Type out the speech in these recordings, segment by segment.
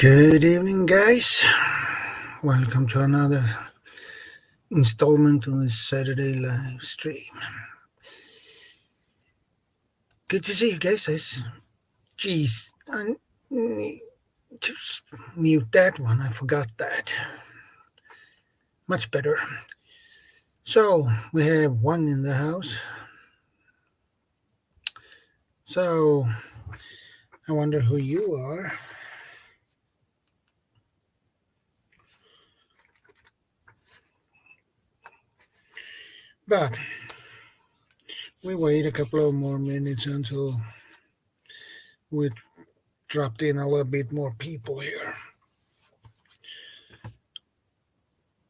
Good evening, guys. Welcome to another installment on this Saturday live stream. Good to see you guys. Geez, I need to mute that one. I forgot that. Much better. So, we have one in the house. So, I wonder who you are. But we wait a couple of more minutes until we dropped in a little bit more people here.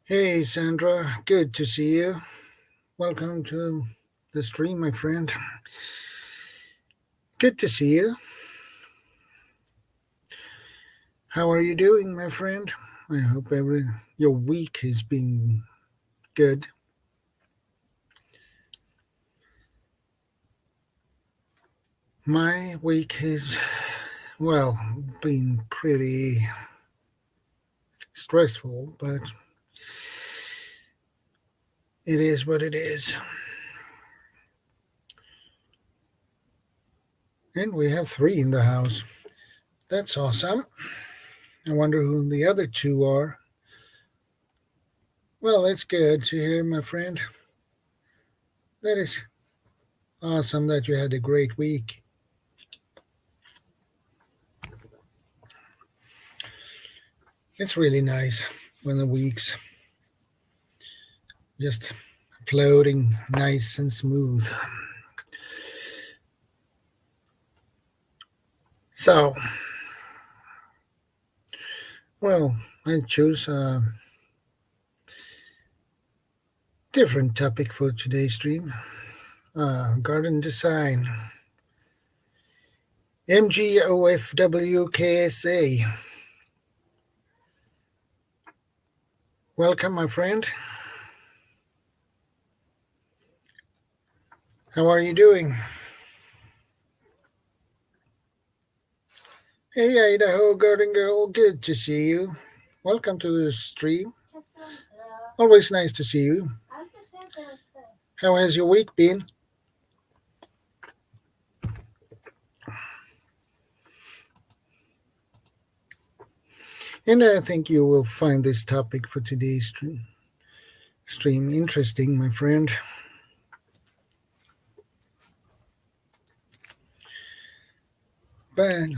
Hey, Sandra, good to see you. Welcome to the stream, my friend. Good to see you. How are you doing, my friend? I hope your week has been good. My week has, been pretty stressful, but it is what it is. And we have 3 in the house. That's awesome. I wonder who the other 2 are. Well, it's good to hear, my friend. That is awesome that you had a great week. It's really nice when the week's just floating nice and smooth. So, I choose a different topic for today's stream. Garden design. MGOFWKSA. Welcome, my friend. How are you doing? Hey, Idaho Garden Girl, good to see you. Welcome to the stream. Always nice to see you. How has your week been? And I think you will find this topic for today's stream interesting, my friend. But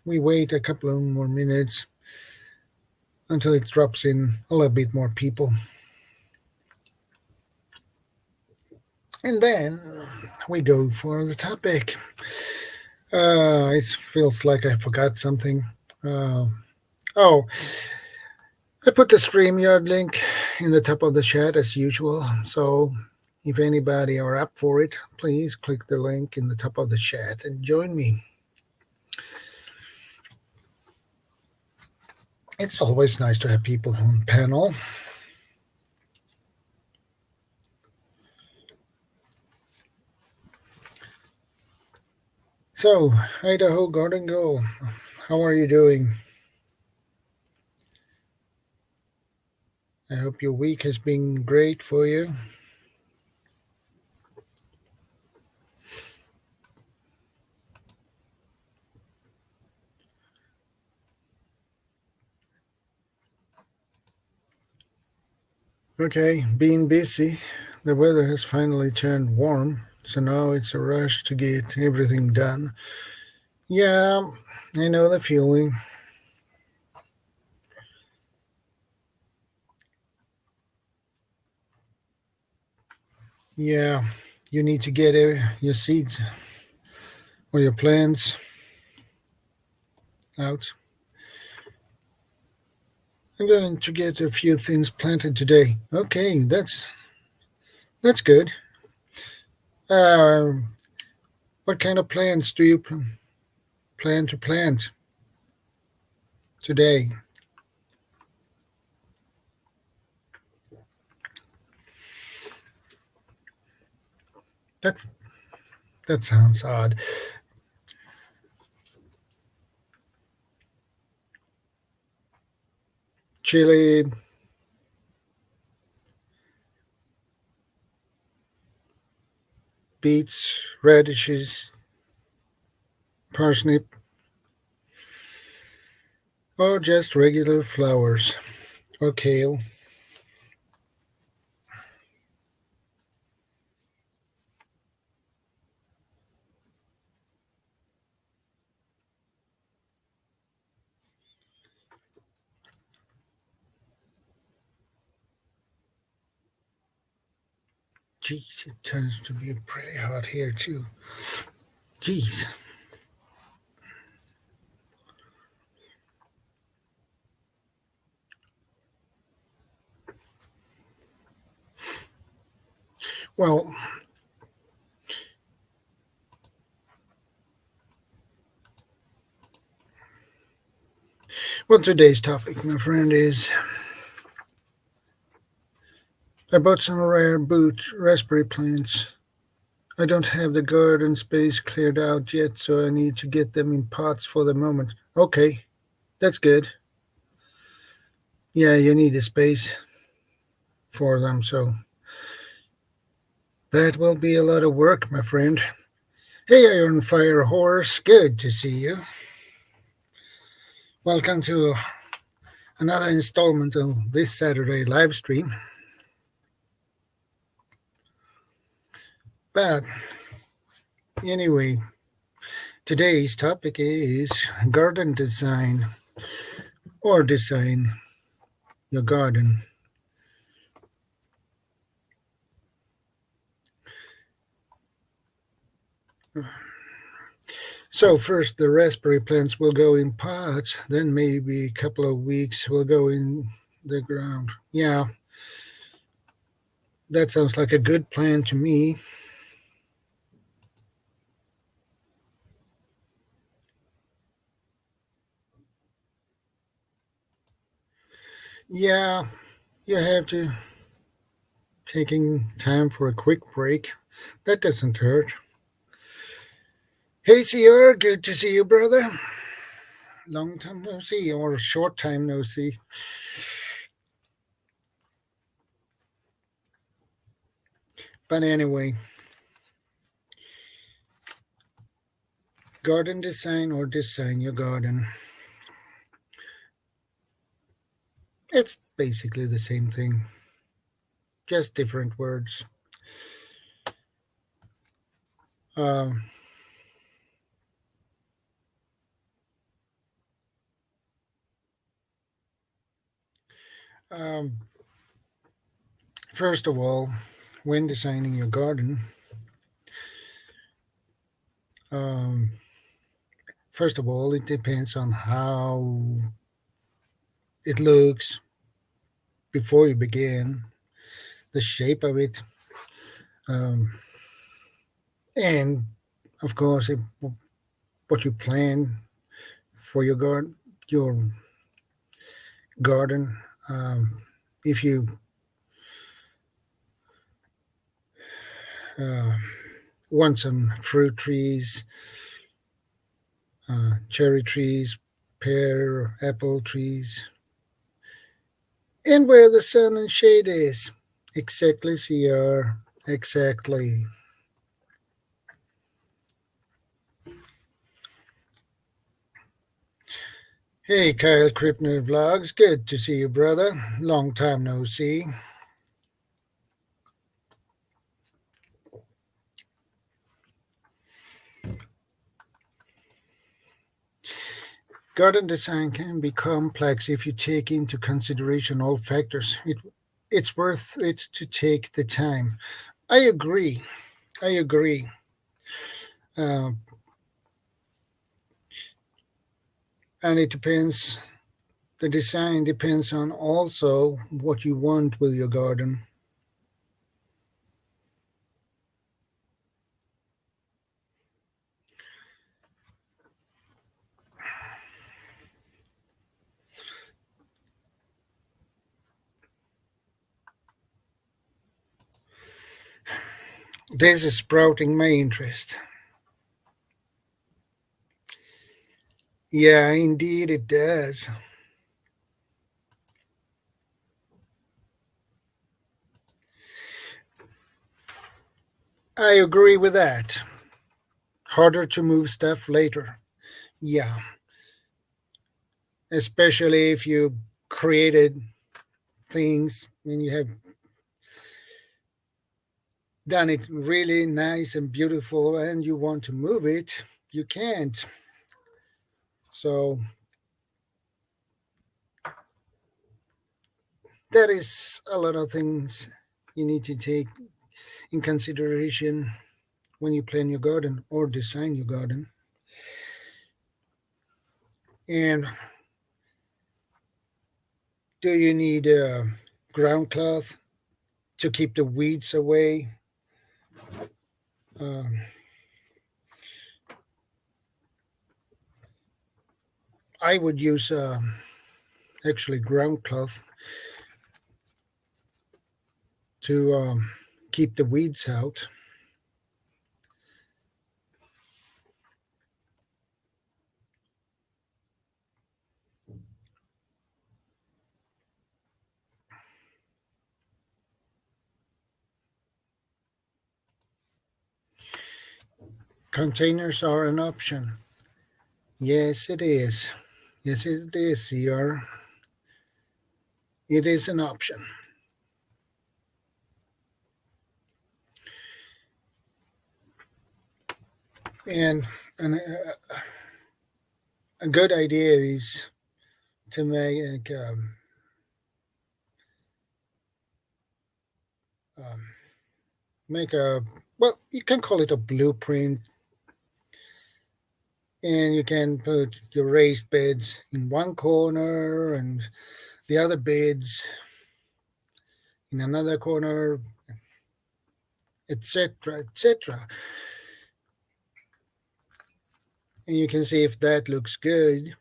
we wait a couple of more minutes until it drops in a little bit more people. And then we go for the topic. It feels like I forgot something. I put the StreamYard link in the top of the chat as usual. So if anybody are up for it, please click the link in the top of the chat and join me. It's always nice to have people on panel. So, Idaho Garden Girl, how are you doing? I hope your week has been great for you. Okay, being busy. The weather has finally turned warm, so now it's a rush to get everything done. Yeah, I know the feeling. Yeah, you need to get your seeds or your plants out. I'm going to get a few things planted today. Okay, that's good. What kind of plants do you plan to plant today? That sounds odd. chili, beets, radishes, parsnip, or just regular flowers or kale. Jeez, it turns to be pretty hot here too. Jeez. Well, today's topic, my friend, is I bought some rare boot raspberry plants. I don't have the garden space cleared out yet, so I need to get them in pots for the moment. Okay, that's good. Yeah, you need a space for them, so that will be a lot of work, my friend. Hey, Iron Fire Horse, good to see you. Welcome to another installment of this Saturday live stream. But anyway, today's topic is garden design or design your garden. So first the raspberry plants will go in pots, then maybe a couple of weeks will go in the ground. Yeah, that sounds like a good plan to me. Yeah, you have to taking time for a quick break. That doesn't hurt. Hey, CR, good to see you, brother. Long time no see, or short time no see. But anyway, garden design or design your garden. It's basically the same thing, just different words. Um, um, First of all, when designing your garden, um, first of all, it depends on how it looks before you begin, the shape of it, um, and of course, what you plan for your garden. If you uh, want some fruit trees, cherry trees, pear, apple trees, and where the sun and shade is. Exactly, CR. Exactly. Hey, Kyle Krippner Vlogs. Good to see you, brother. Long time no see. Garden design can be complex if you take into consideration all factors. It's worth it to take the time. I agree. I agree. Uh, and it depends. The design depends on also what you want with your garden. This is sprouting my interest. Yeah, indeed it does. I agree with that. Harder to move stuff later. Yeah, especially if you created things and you have done it really nice and beautiful and you want to move it, you can't. So there is a lot of things you need to take in consideration when you plan your garden or design your garden. And do you need a ground cloth to keep the weeds away? Um, I would use actually ground cloth to keep the weeds out. Containers are an option. Yes, it is. Yes, it is, CR. It is an option. And, a good idea is to um, make a, well, you can call it a blueprint, and you can put your raised beds in one corner and the other beds in another corner, etc., etc. And you can see if that looks good.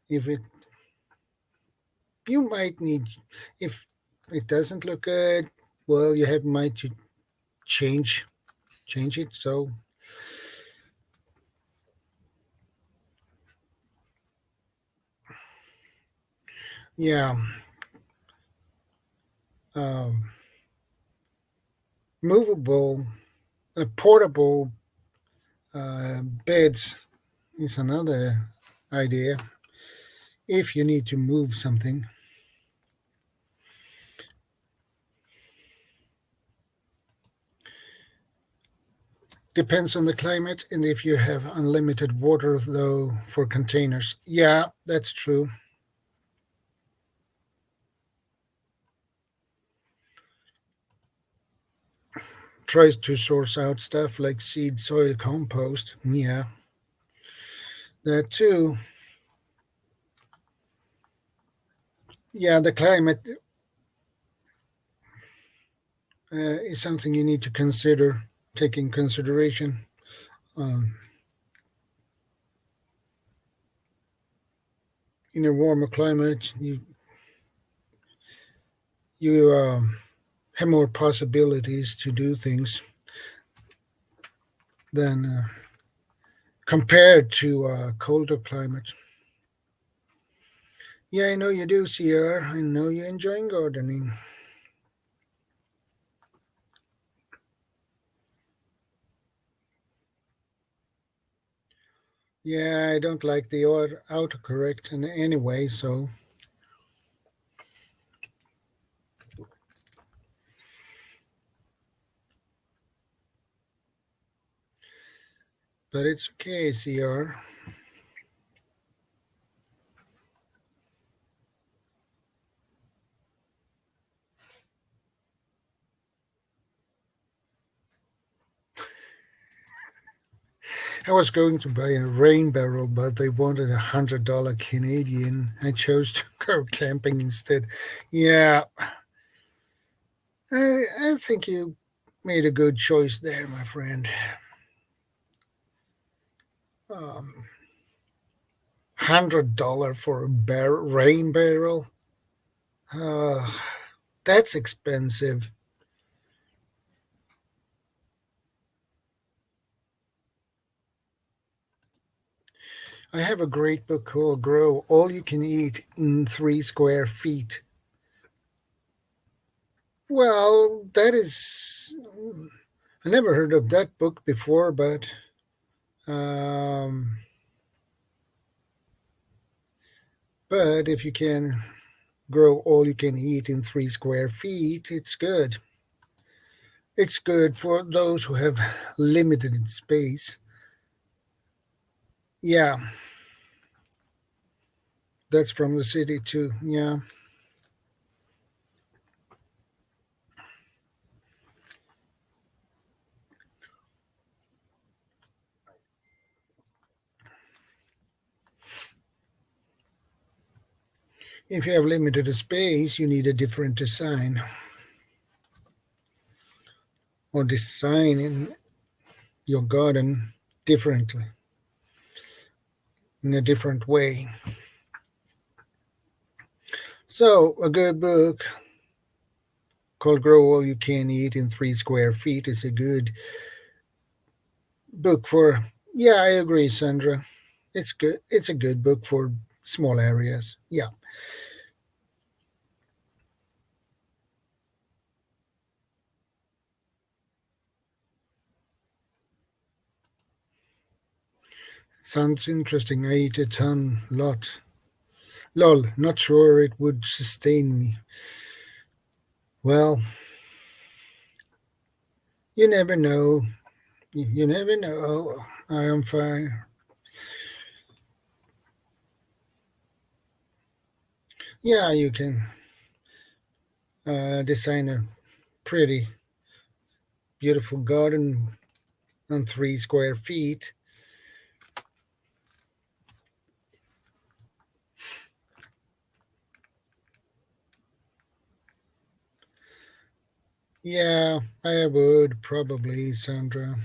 If it, you might need, if it doesn't look good, well, you have might to change it. So yeah, um, movable, portable beds is another idea if you need to move something. Depends on the climate and if you have unlimited water, though, for containers. Yeah, that's true. Try to source out stuff like seed, soil, compost. Yeah, that too. Yeah, the climate is something you need to consider, take in consideration. Um, in a warmer climate, you have more possibilities to do things than compared to a colder climate. Yeah, I know you do, Sierra. I know you're enjoying gardening. Yeah, I don't like the autocorrect in any way, so. But it's okay, CR. I was going to buy a rain barrel, but they wanted $100 Canadian. I chose to go camping instead. Yeah, I think you made a good choice there, my friend. $100 for a rain barrel? Uh, that's expensive. I have a great book called Grow All You Can Eat in 3 Square Feet. Well, that is I never heard of that book before, um, but if you can grow all you can eat in 3 square feet, it's good. It's good for those who have limited space. Yeah, that's from the city too. Yeah. If you have limited space, you need a different design or design in your garden differently, in a different way. So, a good book called Grow All You Can Eat in 3 Square Feet is a good book for. Yeah, I agree, Sandra. It's good. It's a good book for small areas. Yeah. Sounds interesting. I eat a ton, lot. Lol, not sure it would sustain me. Well, you never know. You never know. I am fine. Yeah, you can design a pretty, beautiful garden on 3 square feet. Yeah, I would probably, Sandra.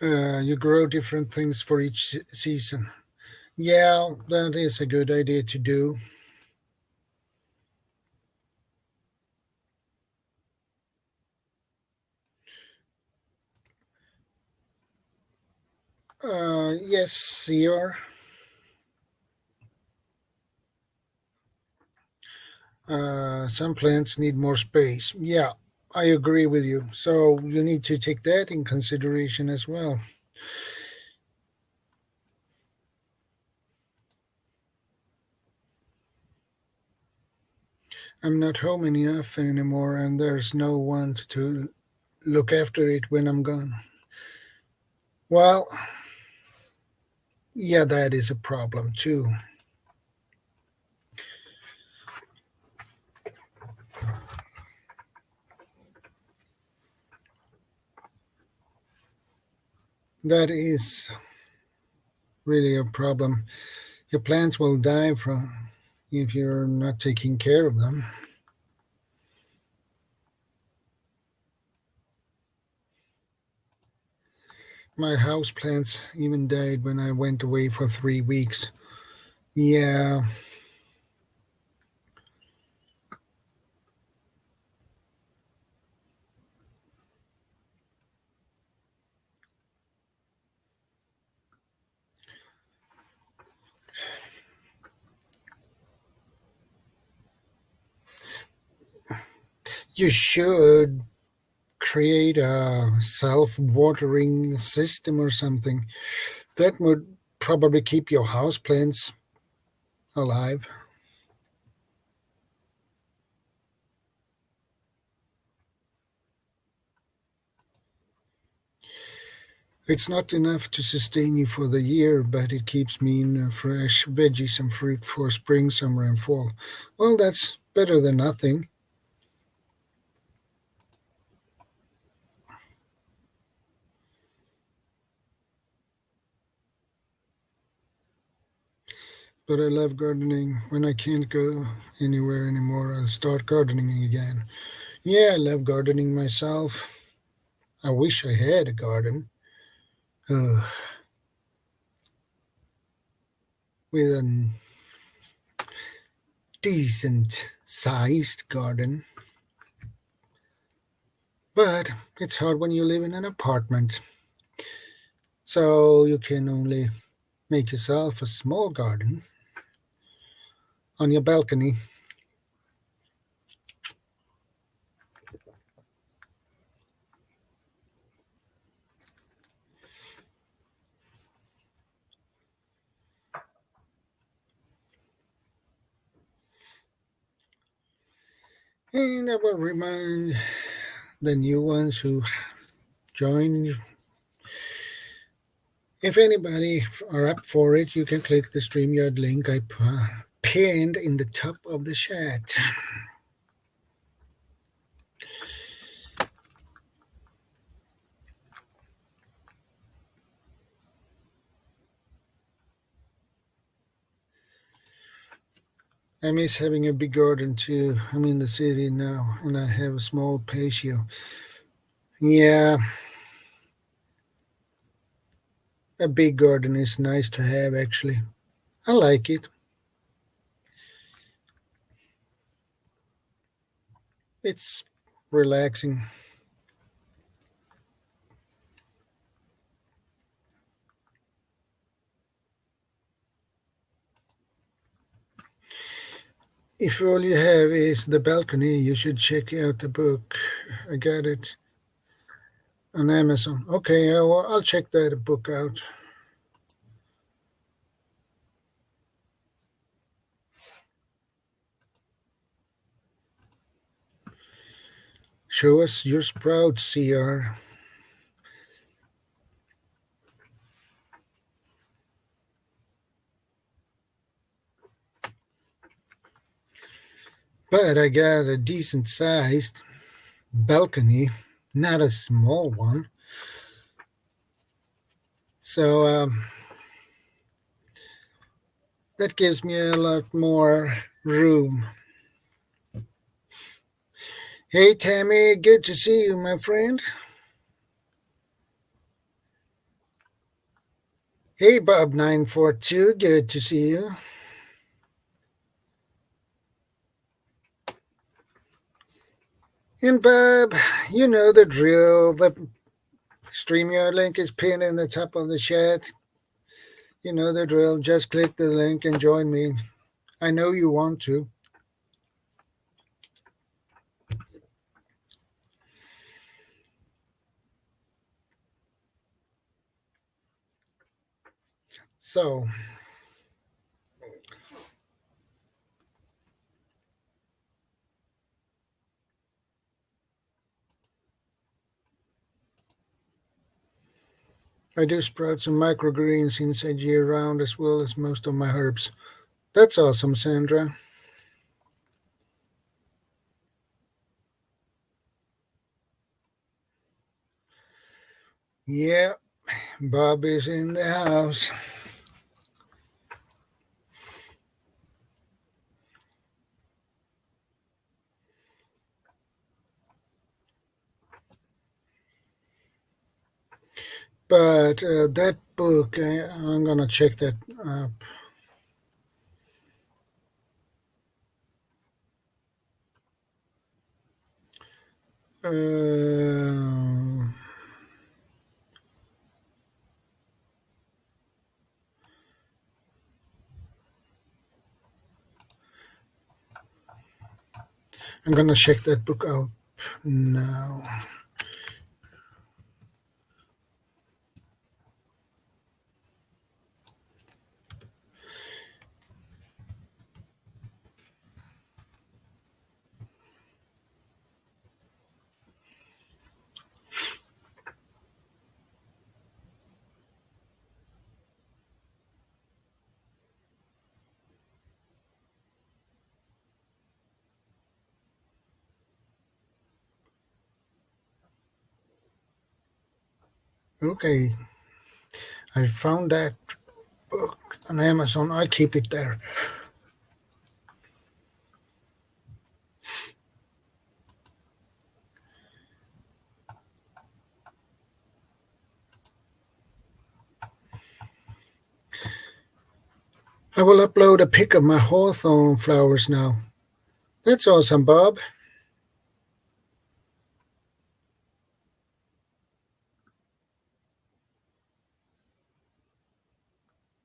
You grow different things for each season. Yeah, that is a good idea to do. Yes, you're. Some plants need more space. Yeah, I agree with you. So you need to take that in consideration as well. I'm not home enough anymore, and there's no one to look after it when I'm gone. Well, yeah, that is a problem too. That is really a problem. Your plants will die from if you're not taking care of them. My house plants even died when I went away for 3 weeks. Yeah, you should create a self-watering system or something. That would probably keep your house plants alive. It's not enough to sustain you for the year, but it keeps me in fresh veggies and fruit for spring, summer, and fall. Well, that's better than nothing. But I love gardening. When I can't go anywhere anymore, I'll start gardening again. Yeah, I love gardening myself. I wish I had a garden uh, with a decent sized garden, but it's hard when you live in an apartment. So you can only make yourself a small garden on your balcony. And I will remind the new ones who join, if anybody are up for it, you can click the StreamYard link I pinned in the top of the chat. I miss having a big garden too. I'm in the city now and I have a small patio. Yeah, a big garden is nice to have actually. I like it. It's relaxing. If all you have is the balcony, you should check out the book. I got it on Amazon. Okay, I'll check that book out. Show us your sprouts, CR. But I got a decent sized balcony, not a small one. So that gives me a lot more room. Hey, Tammy, good to see you, my friend. Hey, Bob942, good to see you. And Bob, you know the drill. The StreamYard link is pinned in the top of the chat. You know the drill. Just click the link and join me. I know you want to. So, I do sprout some microgreens inside year round as well as most of my herbs. That's awesome, Sandra. Yeah, Bob is in the house. But that book, I'm going to check that up. Uh, I'm going to check that book out now. Okay, I found that book on Amazon. I keep it there. I will upload a pic of my hawthorn flowers now. That's awesome, Bob.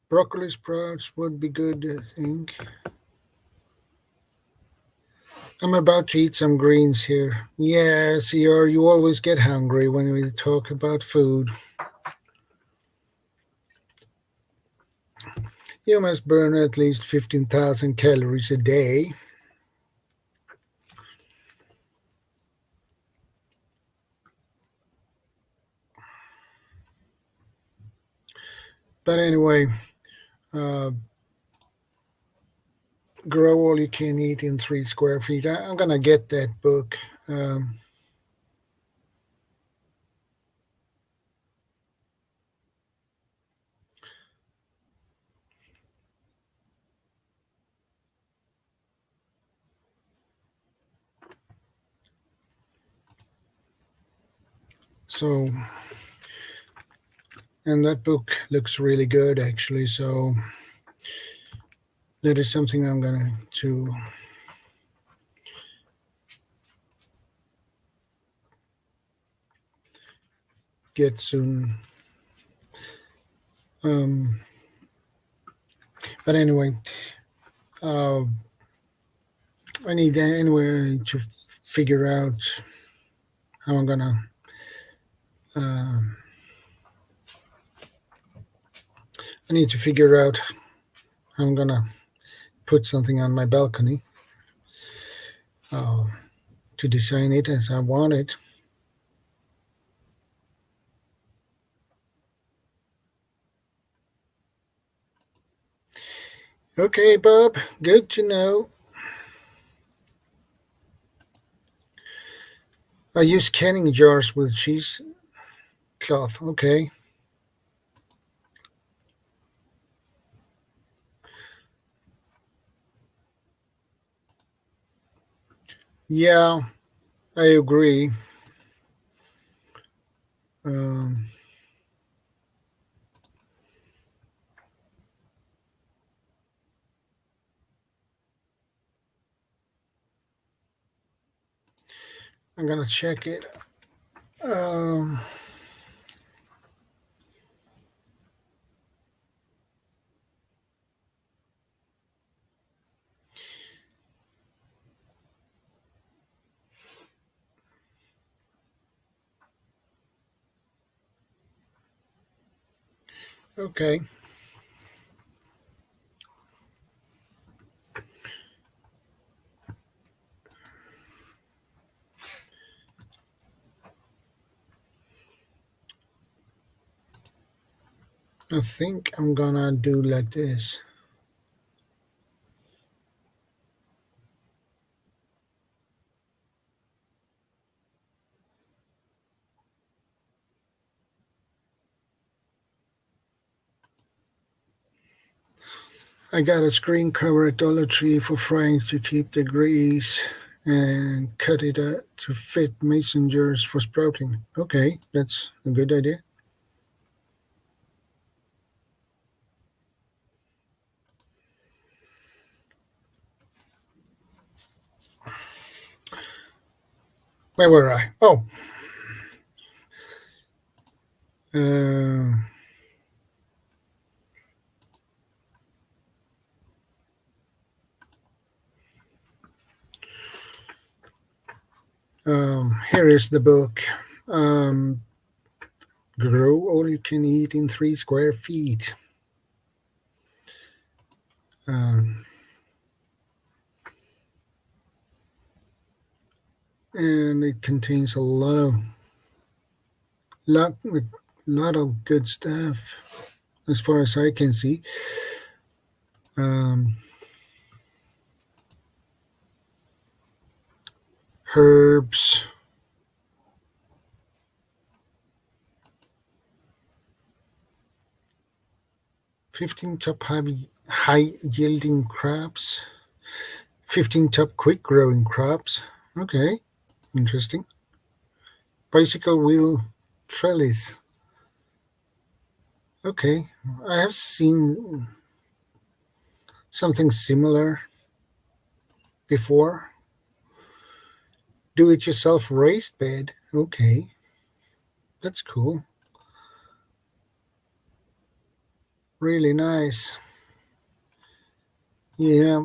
Broccoli sprouts would be good, I think. I'm about to eat some greens here. Yes, you always get hungry when we talk about food. You must burn at least 15,000 calories a day. But anyway, uh, Grow All You Can Eat in 3 Square Feet. I'm going to get that book. So, and that book looks really good, actually. So, that is something I'm going to get soon. But anyway, uh, I need anyway to figure out how I'm gonna. I need to figure out how I'm gonna put something on my balcony to design it as I want it. Okay, Bob. Good to know. I use canning jars with cheesecloth. Okay. Yeah, I agree. Um, I'm gonna check it. Um, okay. I think I'm gonna do like this. I got a screen cover at Dollar Tree for frying to keep the grease and cut it to fit mason jars for sprouting. Okay, that's a good idea. Where were I? Oh, uh, here is the book. Um, Grow All You Can Eat in 3 Square Feet. Um, and it contains a lot, lot of good stuff as far as I can see. Um, Herbs, 15 top high yielding crops, 15 top quick growing crops. Okay, interesting. Bicycle wheel trellis. Okay, I have seen something similar before? Do it yourself raised bed. Okay, that's cool. Really nice. Yeah.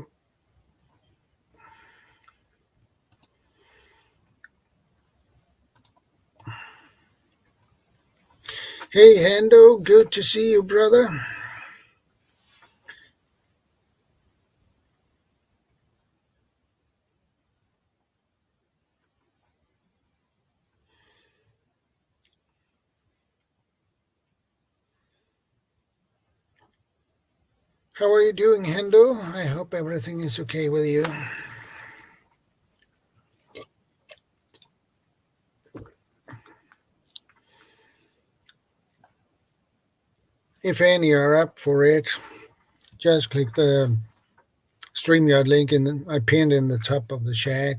Hey, Hendo, good to see you, brother. How are you doing, Hendo? I hope everything is okay with you. If any are up for it, just click the StreamYard link I pinned in the top of the chat.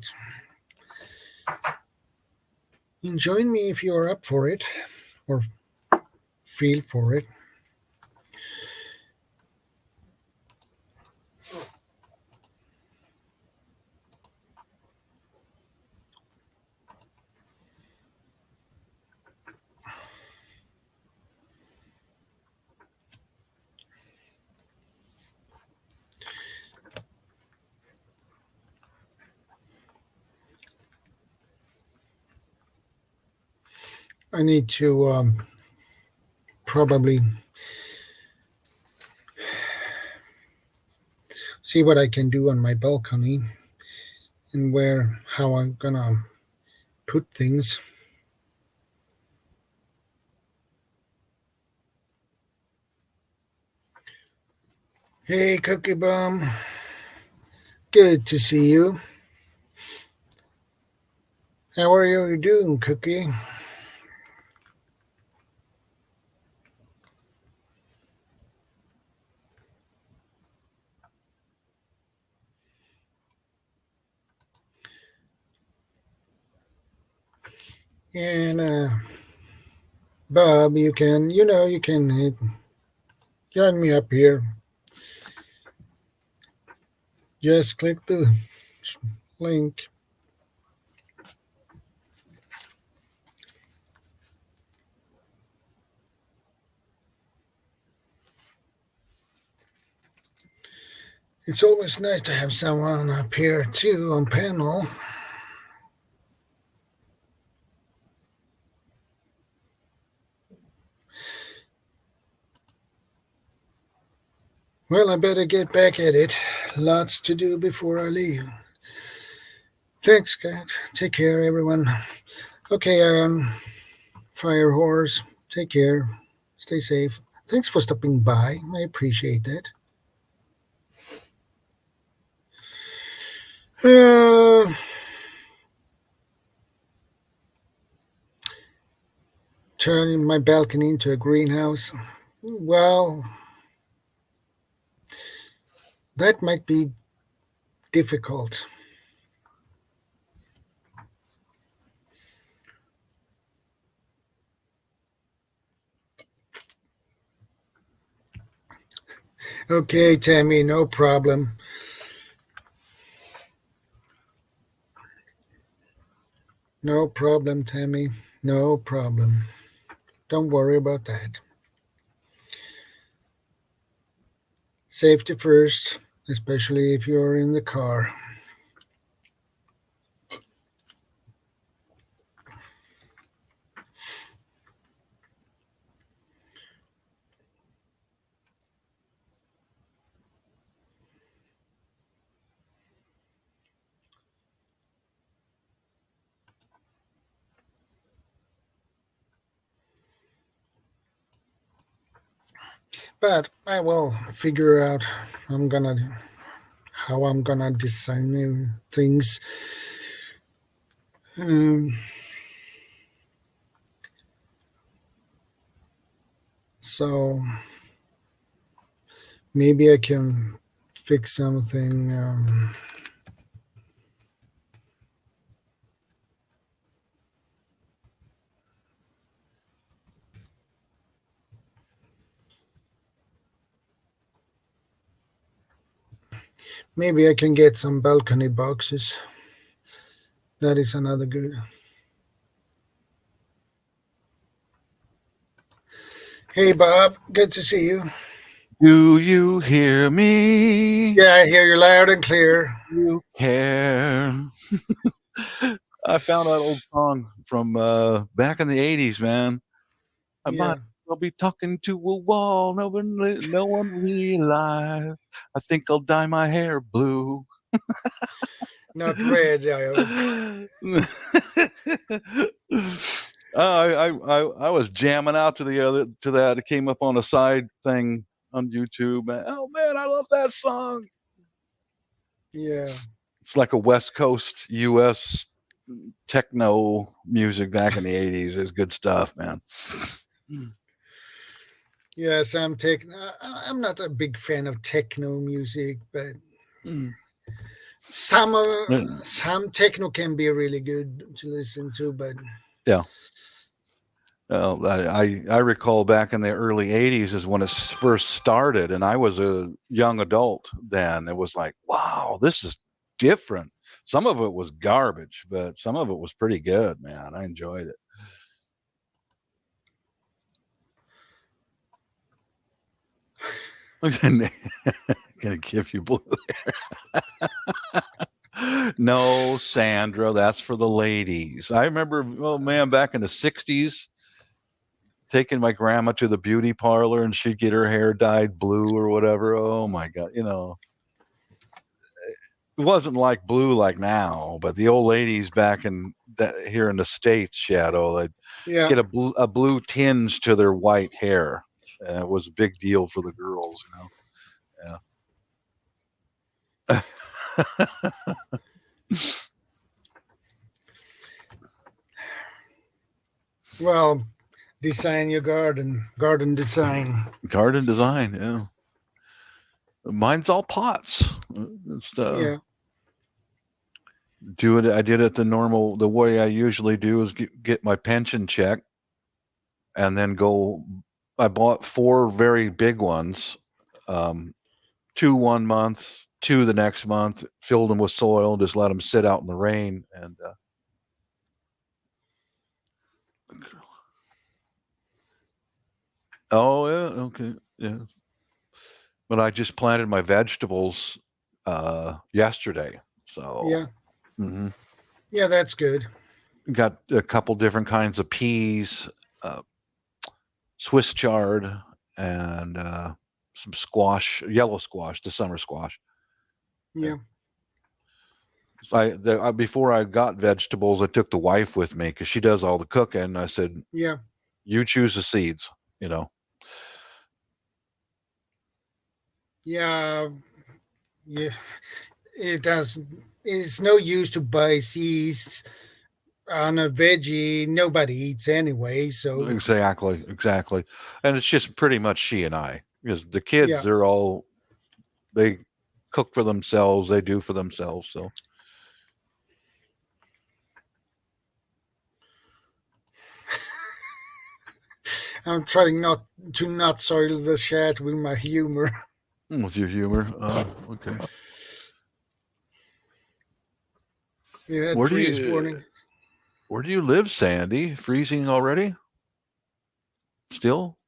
And join me if you're up for it or feel for it. I need to probably see what I can do on my balcony and how I'm gonna put things. Hey, Cookie Bum. Good to see you. How are you doing, Cookie? And Bob, you can join me up here. Just click the link. It's always nice to have someone up here too on panel. Well, I better get back at it. Lots to do before I leave. Thanks, Scott. Take care, everyone. Okay, Fire Horse, take care. Stay safe. Thanks for stopping by. I appreciate that. Uh, Turning my balcony into a greenhouse. Well, that might be difficult. Okay, Tammy, no problem. No problem, Tammy. No problem. Don't worry about that. Safety first, especially if you're in the car. But I will figure out how I'm gonna design things. Um, so maybe I can fix something. Maybe I can get some balcony boxes. That is another good. Hey, Bob. Good to see you. Do you hear me? Yeah, I hear you loud and clear. You care. I found that old song from back in the 80s, man. I might Yeah, I'll be talking to a wall. No one realized. I think I'll dye my hair blue. not red, I hope. I was jamming out to that. It came up on a side thing on YouTube. Oh man, I love that song. Yeah. It's like a West Coast U.S. techno music back in the 80s. It's good stuff, man. Yes, I'm not a big fan of techno music, but some some techno can be really good to listen to. But Yeah. I recall back in the early 80s is when it first started, and I was a young adult then. It was like, wow, this is different. Some of it was garbage, but some of it was pretty good, man. I enjoyed it. Gonna give you blue hair. No, Sandra, that's for the ladies. I remember, oh man, back in the 60s, taking my grandma to the beauty parlor and she'd get her hair dyed blue or whatever. Oh my God. It wasn't like blue like now, but the old ladies back here in the States, Shadow, they'd yeah, get a blue tinge to their white hair. And it was a big deal for the girls, Yeah. well, design your garden design. Garden design, yeah. Mine's all pots. It's Yeah, do it. I did it the way I usually do is get my pension check and then go. I bought 4 very big ones, um, 2 1 month, 2 the next month. Filled them with soil and just let them sit out in the rain. And oh yeah, okay, yeah. But I just planted my vegetables yesterday, so. yeah, hmm yeah. That's good. Got a couple different kinds of peas, uh, Swiss chard, and some squash, yellow squash, the summer squash. Yeah. Yeah, Before I got vegetables, I took the wife with me because she does all the cooking. I said, yeah, "You choose the seeds," you know. yeah, yeah. It does. It's no use to buy seeds on a veggie nobody eats anyway. So Exactly, exactly. And it's just pretty much she and I because the kids, yeah, they cook for themselves, they do for themselves. So I'm trying not soil the chat with my humor. with your humor, okay. We had Where do freeze you warning. Where do you live, Sandy? Freezing already? Still?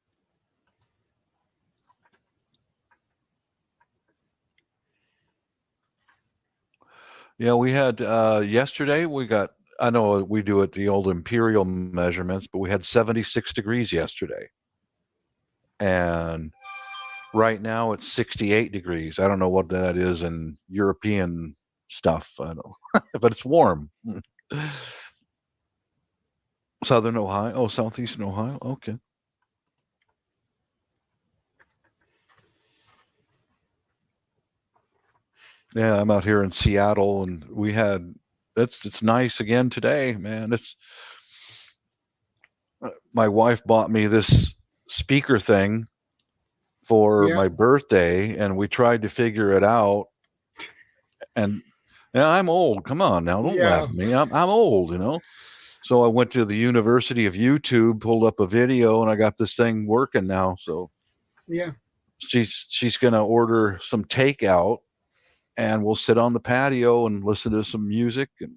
Yeah, we had yesterday. I know we do it the old imperial measurements, but we had 76 degrees yesterday, and right now it's 68 degrees. I don't know what that is in European stuff. I don't, but it's warm. Southern Ohio, southeastern Ohio. Okay. Yeah, I'm out here in Seattle, and it's nice again today, man. It's My wife bought me this speaker thing for Yeah, my birthday, and we tried to figure it out. And yeah, I'm old. Come on now, don't laugh yeah, at me. I'm old. So I went to the University of YouTube, pulled up a video, and I got this thing working now. So yeah, she's gonna order some takeout, and we'll sit on the patio and listen to some music and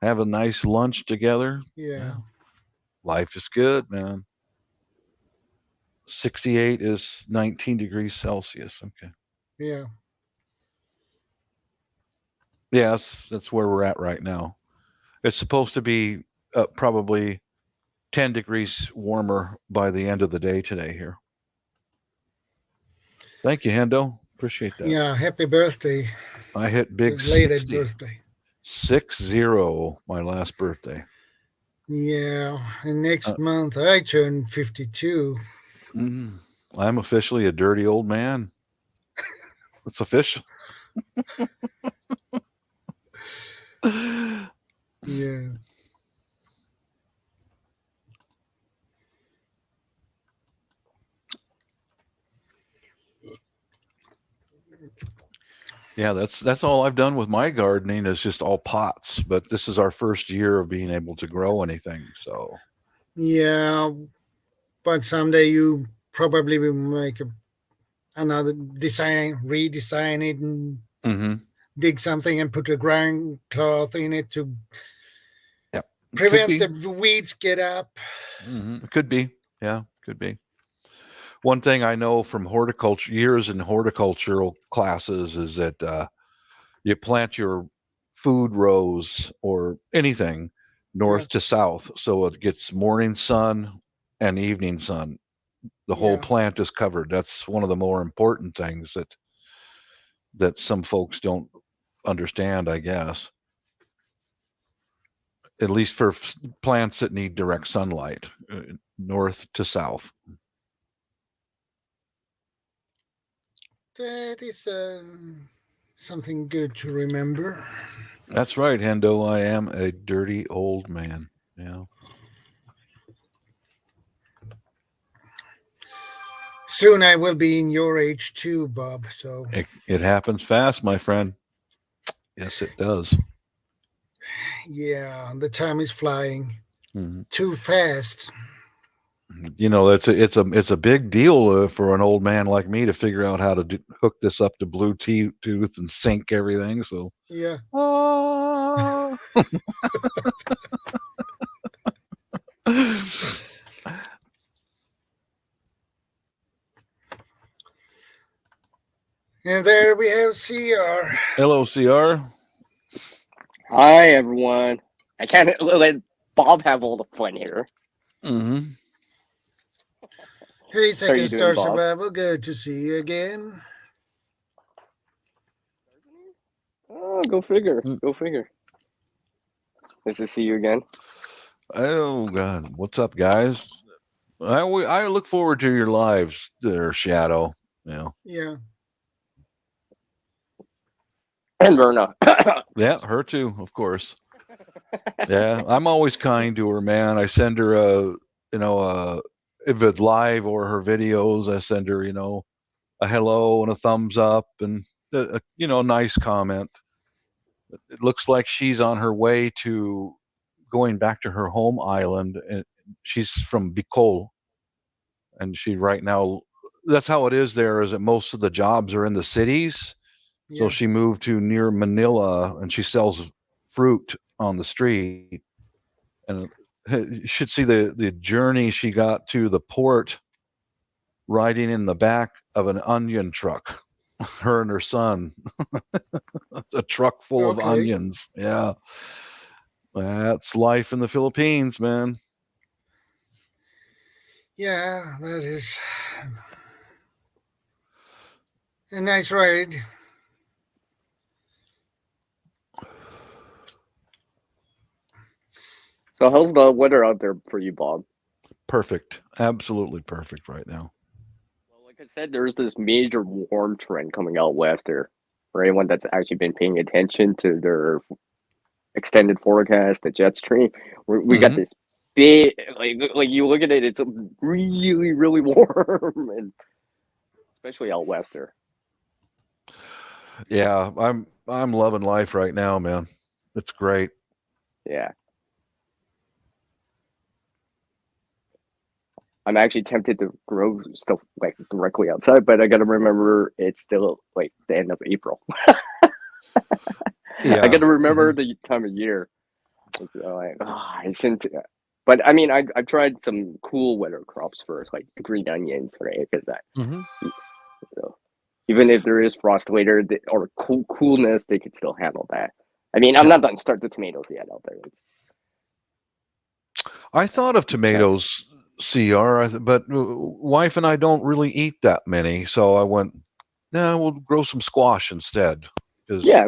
have a nice lunch together. Yeah. Yeah, life is good, man. 68 is 19 degrees Celsius. Okay. Yeah. Yes, that's where we're at right now. It's supposed to be probably 10 degrees warmer by the end of the day today here. Thank you, Hendo. Appreciate that. Yeah. Happy birthday. I hit big Belated 60, birthday. 60, my last birthday. Yeah. And Uh, next month I turn 52. mm, I'm officially a dirty old man. It's official. Yeah. Yeah, that's all I've done with my gardening is just all pots. But this is our first year of being able to grow anything. So, Yeah. But someday you probably will make another design, redesign it, and hmm dig something and put a ground cloth in it to yeah, could prevent be. the weeds get up. Could be. Yeah, could be. One thing I know from horticulture years in horticultural classes is that you plant your food rows or anything Yeah. north to south so it gets morning sun and evening sun. The whole Yeah. plant is covered. That's one of the more important things that some folks don't understand, I guess. At least for plants that need direct sunlight, north to south. That is something good to remember. That's right, Hendo. I am a dirty old man. Yeah. Soon I will be in your age too, Bob. So, It happens fast, my friend. Yes, it does. yeah, the time is flying Mhm. too fast. It's a big deal for an old man like me to figure out how to hook this up to Bluetooth and sync everything. So, Yeah. ah. And there we have CR. LOCR. Hi, everyone. I can't let Bob have all the fun here. Mm-hmm. Hey, How are Second you doing, Star Bob? Survival. Good to see you again. Oh, go figure. Mm. Go figure. Nice to see you again. Oh God, what's up, guys? I look forward to your lives, there, Shadow. Yeah, Yeah. And Verna. yeah, her too, of course. Yeah, I'm always kind to her, man. I send her if it's live or her videos, I send her, a hello and a thumbs up and a nice comment. It looks like she's on her way to going back to her home island, and she's from Bicol, and she right now. That's how it is there. Is that most of the jobs are in the cities, so Yeah. she moved to near Manila, and she sells fruit on the street. And you should see the journey she got to the port, riding in the back of an onion truck. Her and her son, a truck full of Okay. onions. Yeah, that's life in the Philippines, man. Yeah, that is a nice ride. So, how's the weather out there for you, Bob? Perfect, absolutely perfect right now. Well, like I said, there's this major warm trend coming out west there. For anyone that's actually been paying attention to their extended forecast, the jet stream, we got hmm this big, like you look at it, it's really, really warm, and especially out west there. Yeah, I'm loving life right now, man. It's great. Yeah. I'm actually tempted to grow stuff like directly outside, but I got to remember it's still like the end of April. I got to remember the time of year. It's like, I shouldn't. But I mean, I've tried some cool weather crops first, like green onions, right? Because that, you know, even if there is frost later or coolness, they could still handle that. I mean, I'm not done start the tomatoes yet out there. I thought of tomatoes, CR, but wife and I don't really eat that many, so I went, nah, we'll grow some squash instead. Yeah,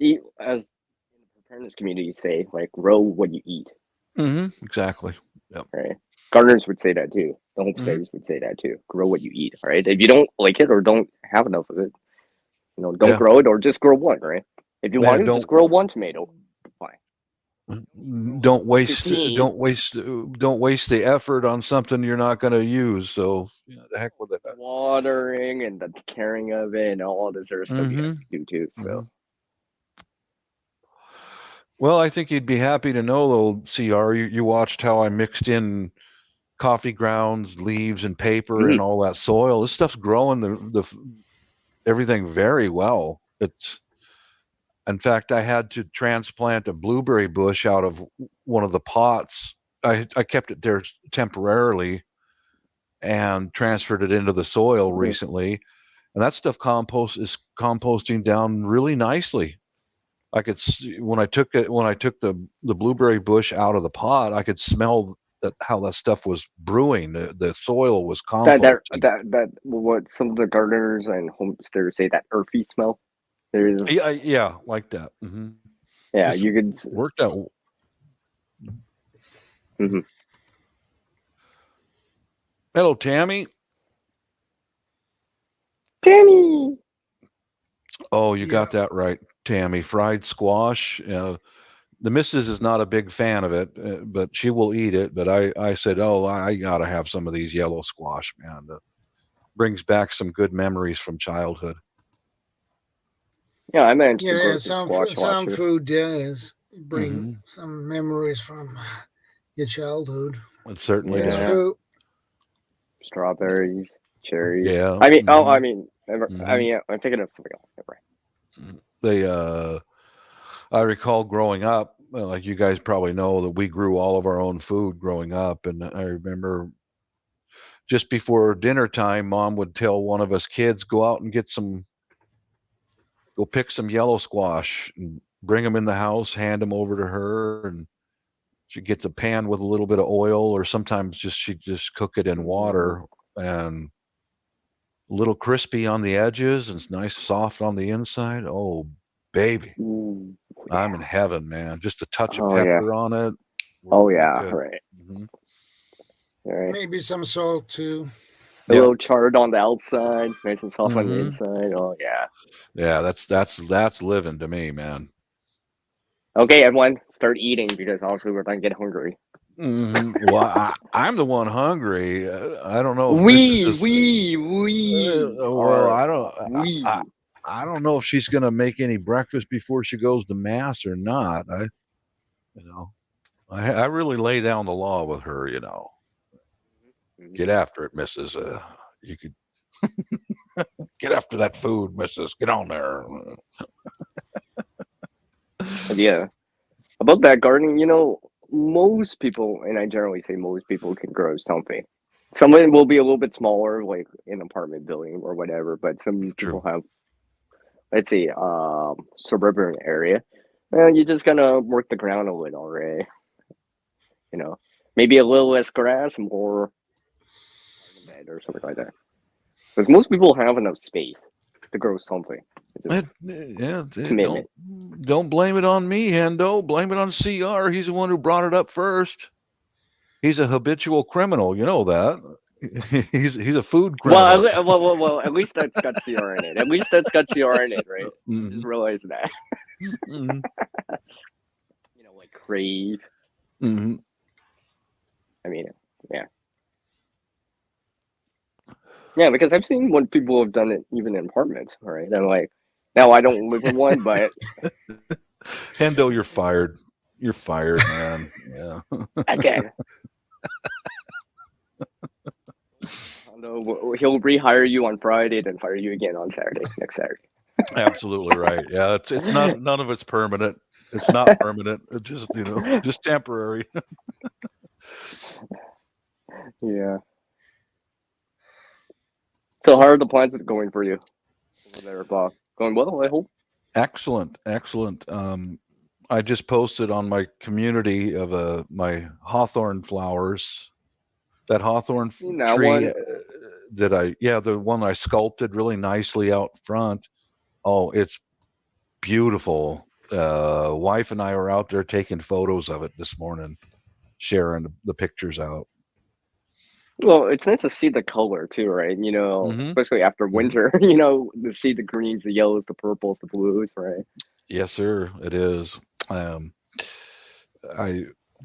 eat, as in the preparedness community say, like grow what you eat. Exactly. Yep. Right. Gardeners would say that too. The homesteaders would say that too. Grow what you eat. Right. If you don't like it or don't have enough of it, don't grow it or just grow one. Right. If you want to, just grow one tomato. Fine. Don't waste the effort on something you're not going to use. So the heck with it. Watering and the caring of it and all this other stuff you have to do too. So. Well, I think you'd be happy to know, though, CR, you watched how I mixed in coffee grounds, leaves, and paper and all that soil. This stuff's growing the everything very well. In fact, I had to transplant a blueberry bush out of one of the pots. I kept it there temporarily and transferred it into the soil recently, and that stuff is composting down really nicely. I could when I took the blueberry bush out of the pot, I could smell how that stuff was brewing. The soil was composting. That what some of the gardeners and homesteaders say, that earthy smell. Yeah, like that. Yeah, you could work out. Hello, Tammy. Tammy. Oh, you got that right, Tammy. Fried squash. The missus is not a big fan of it, but she will eat it. But I said, I got to have some of these yellow squash, man. That brings back some good memories from childhood. Yeah, I managed to grow some food does bring some memories from your childhood. It certainly does. Fruit. Strawberries, cherries. Yeah. I mean, I'm thinking of something else. I recall growing up, like you guys probably know, that we grew all of our own food growing up, and I remember just before dinner time, Mom would tell one of us kids, go out and go pick some yellow squash and bring them in the house, hand them over to her, and she gets a pan with a little bit of oil, or sometimes she'd just cook it in water, and a little crispy on the edges and it's nice soft on the inside. Oh, baby. I'm in heaven, man. Just a touch of pepper on it. Oh, yeah, right. Right. Maybe some salt too. A little charred on the outside, nice and soft on the inside. Oh yeah. Yeah, that's living to me, man. Okay, everyone, start eating because obviously we're gonna get hungry. Well, I'm the one hungry. I don't know. If well, I don't know if she's gonna make any breakfast before she goes to mass or not. I really lay down the law with her. Get after it, Mrs. You could get after that food, Mrs. Get on there. Yeah. About that gardening, most people, and I generally say most people, can grow something. Some of it will be a little bit smaller, like an apartment building or whatever, but some people have, let's say, suburban area. You're just gonna work the ground a little, right? Maybe a little less grass, more bed or something like that. Because most people have enough space to grow something. Don't blame it on me, Hendo. Blame it on CR. He's the one who brought it up first. He's a habitual criminal. You know that. He's a food criminal. Well, at least that's got CR in it. At least that's got CR in it, right? Just realize that. Like crave. I mean, yeah. Yeah, because I've seen when people have done it even in apartments, right? I'm like, now I don't live in one, but Hendo, you're fired. You're fired, man. Yeah. Again. he'll rehire you on Friday, then fire you again on Saturday, next Saturday. Absolutely right. Yeah, it's not none of it's permanent. It's not permanent. It's just just temporary. Yeah. So how are the plans going for you over there, Bob? Going well, I hope. Excellent, excellent. I just posted on my community of my hawthorn flowers. That hawthorn Seen that tree one. the one I sculpted really nicely out front. Oh, it's beautiful. Wife and I were out there taking photos of it this morning, sharing the pictures out. Well, it's nice to see the color too, right? Mm-hmm. Especially after Mm-hmm. winter, to see the greens, the yellows, the purples, the blues, right? Yes, sir. It is. I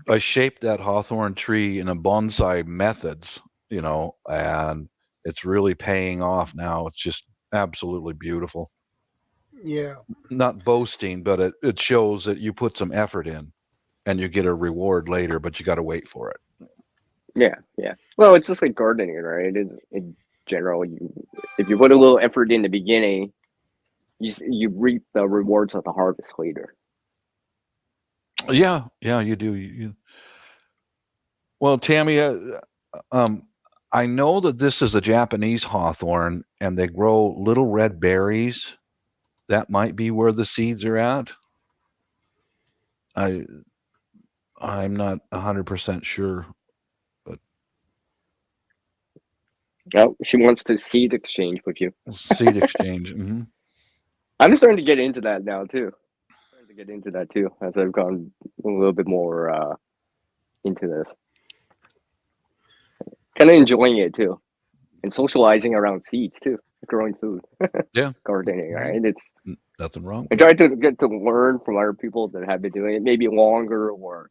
I shaped that hawthorn tree in a bonsai methods, and it's really paying off now. It's just absolutely beautiful. Yeah. Not boasting, but it shows that you put some effort in and you get a reward later, but you got to wait for it. Yeah, yeah. Well, it's just like gardening, right? In general, if you put a little effort in the beginning, you reap the rewards of the harvest later. Yeah, you do. Well, Tammy, I know that this is a Japanese hawthorn and they grow little red berries. That might be where the seeds are at. I'm not 100% sure, but Oh, she wants to seed exchange with you. seed exchange. Mm-hmm. I'm starting to get into that now too. Starting to get into that too as I've gone a little bit more into this. Kind of enjoying it too, and socializing around seeds too, growing food, Yeah, gardening. Right? It's nothing wrong I with try to get to learn from other people that have been doing it, maybe longer or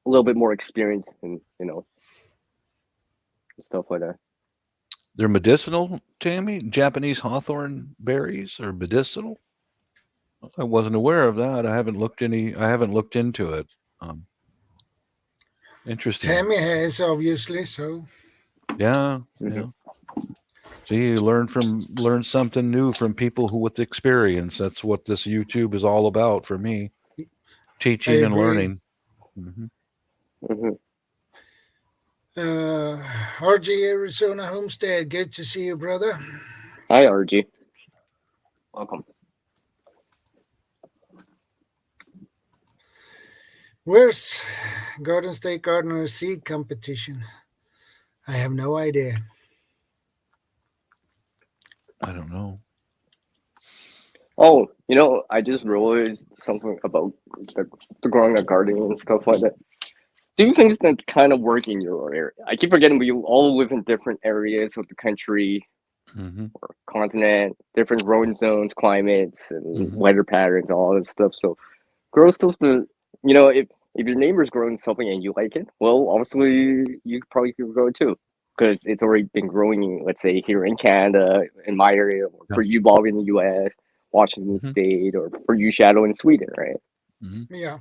a little bit more experience, and stuff like that. They're medicinal, Tammy. Japanese hawthorn berries are medicinal. I wasn't aware of that. I haven't looked into it. Um, Interesting. Tammy has, obviously, so. Yeah, Mm-hmm. yeah. See, you learn something new from people who with experience. That's what this YouTube is all about for me, I teaching and agree. learning. Hmm. Mm-hmm. RG Arizona Homestead, good to see you, brother. Hi, RG. Welcome. Where's Garden State Gardener Seed Competition? I have no idea. I don't know. Oh, I just realized something about the growing a garden and stuff like that. Do things that kind of work in your area. I keep forgetting we all live in different areas of the country Hmm. or continent, different growing zones, climates, and Hmm. weather patterns, all that stuff. So grow stuff that if your neighbor's growing something and you like it, well, obviously you probably could grow it too because it's already been growing. Let's say here in Canada, in my area, or Yeah. for you, Bob, in the U.S., Washington Hmm. State, or for you, Shadow, in Sweden, right? Hmm. Yeah.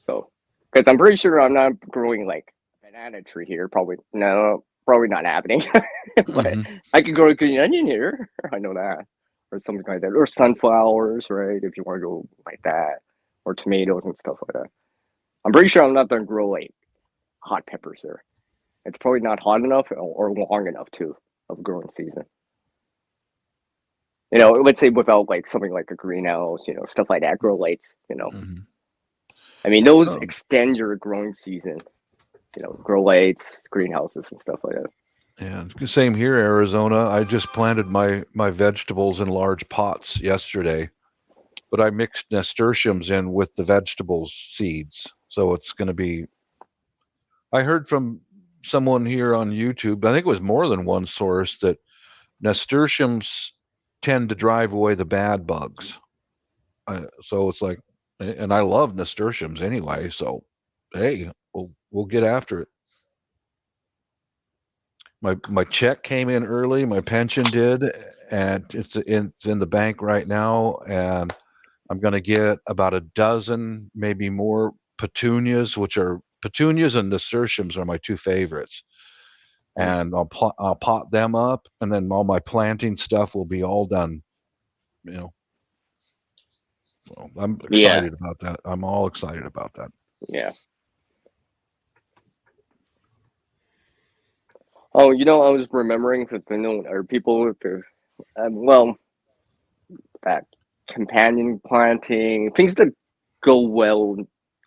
So, because I'm pretty sure I'm not growing like a banana tree here. Probably no, probably not happening. But Hmm. I could grow a green onion here. I know that, or something like that, or sunflowers, right? If you want to go like that, or tomatoes and stuff like that. I'm pretty sure I'm not gonna grow like hot peppers there. It's probably not hot enough or long enough too of growing season. Let's say without like something like a greenhouse, stuff like that, grow lights. Hmm. I mean, those Oh, extend your growing season. Grow lights, greenhouses, and stuff like that. yeah. Same here, Arizona. I just planted my vegetables in large pots yesterday, but I mixed nasturtiums in with the vegetables seeds, so it's going to be. I heard from someone here on YouTube. I think it was more than one source that nasturtiums tend to drive away the bad bugs. So it's like, and I love nasturtiums anyway. So, hey, we'll get after it. My check came in early. My pension did, and it's in the bank right now. And I'm going to get about a dozen, maybe more petunias, which are petunias and nasturtiums are my two favorites. and I'll pot them up, and then all my planting stuff will be all done. You know, so I'm Yeah, excited about that. I'm all excited about that. yeah. Oh, I was remembering for or people with well, that companion planting, things that go well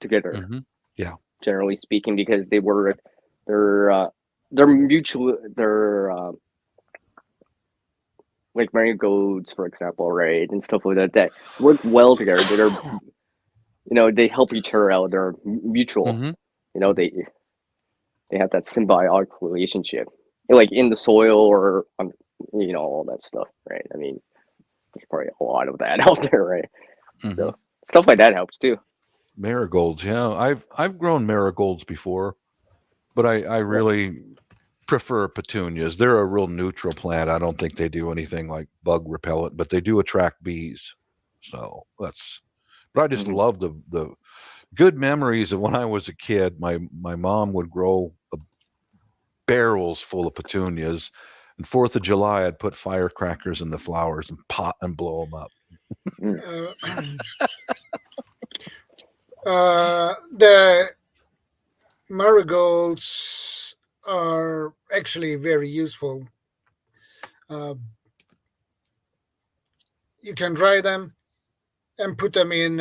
together, Hmm. Yeah. generally speaking, because they're they're mutual, like marigolds, for example, right, and stuff like that work well together. They help each other out. They're mutual. Hmm. They have that symbiotic relationship, like in the soil or all that stuff, right? I mean, there's probably a lot of that out there, right? Hmm. So stuff like that helps too. Marigolds, yeah. I've grown marigolds before, but I Yep. really prefer petunias. They're a real neutral plant. I don't think they do anything like bug repellent, but they do attract bees. So that's. But I just Hmm. love the good memories of when I was a kid. My mom would grow barrels full of petunias, and Fourth of July I'd put firecrackers in the flowers and pot and blow them up. Mm. Uh, the marigolds are actually very useful. Uh, you can dry them and put them in,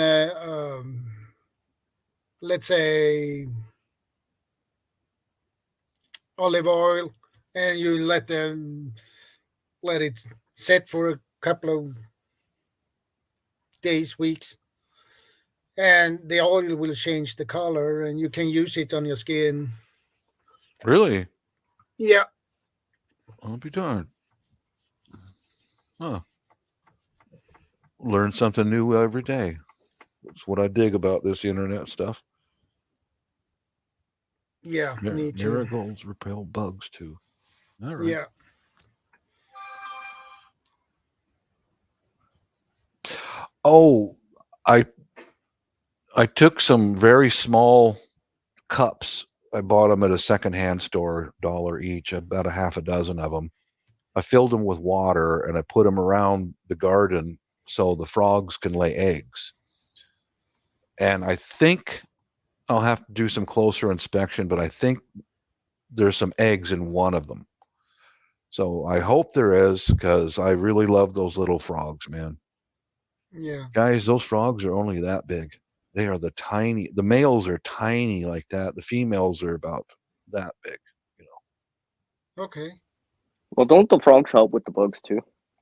let's say, olive oil, and you let it set for a couple of days, weeks, and the oil will change the color, and you can use it on your skin. Really? Yeah, I'll be darned. Huh. Learn something new every day. That's what I dig about this internet stuff. yeah, me too. Marigolds repel bugs too. All right. Yeah, Oh, I I took some very small cups. I bought them at a secondhand store, dollar each, about a half a dozen of them. I filled them with water and I put them around the garden so the frogs can lay eggs. And I think I'll have to do some closer inspection, but I think there's some eggs in one of them. So I hope there is because I really love those little frogs, man. yeah. Guys, those frogs are only that big. They are the males are tiny like that. The females are about that big, you know. Okay. Well, don't the frogs help with the bugs too?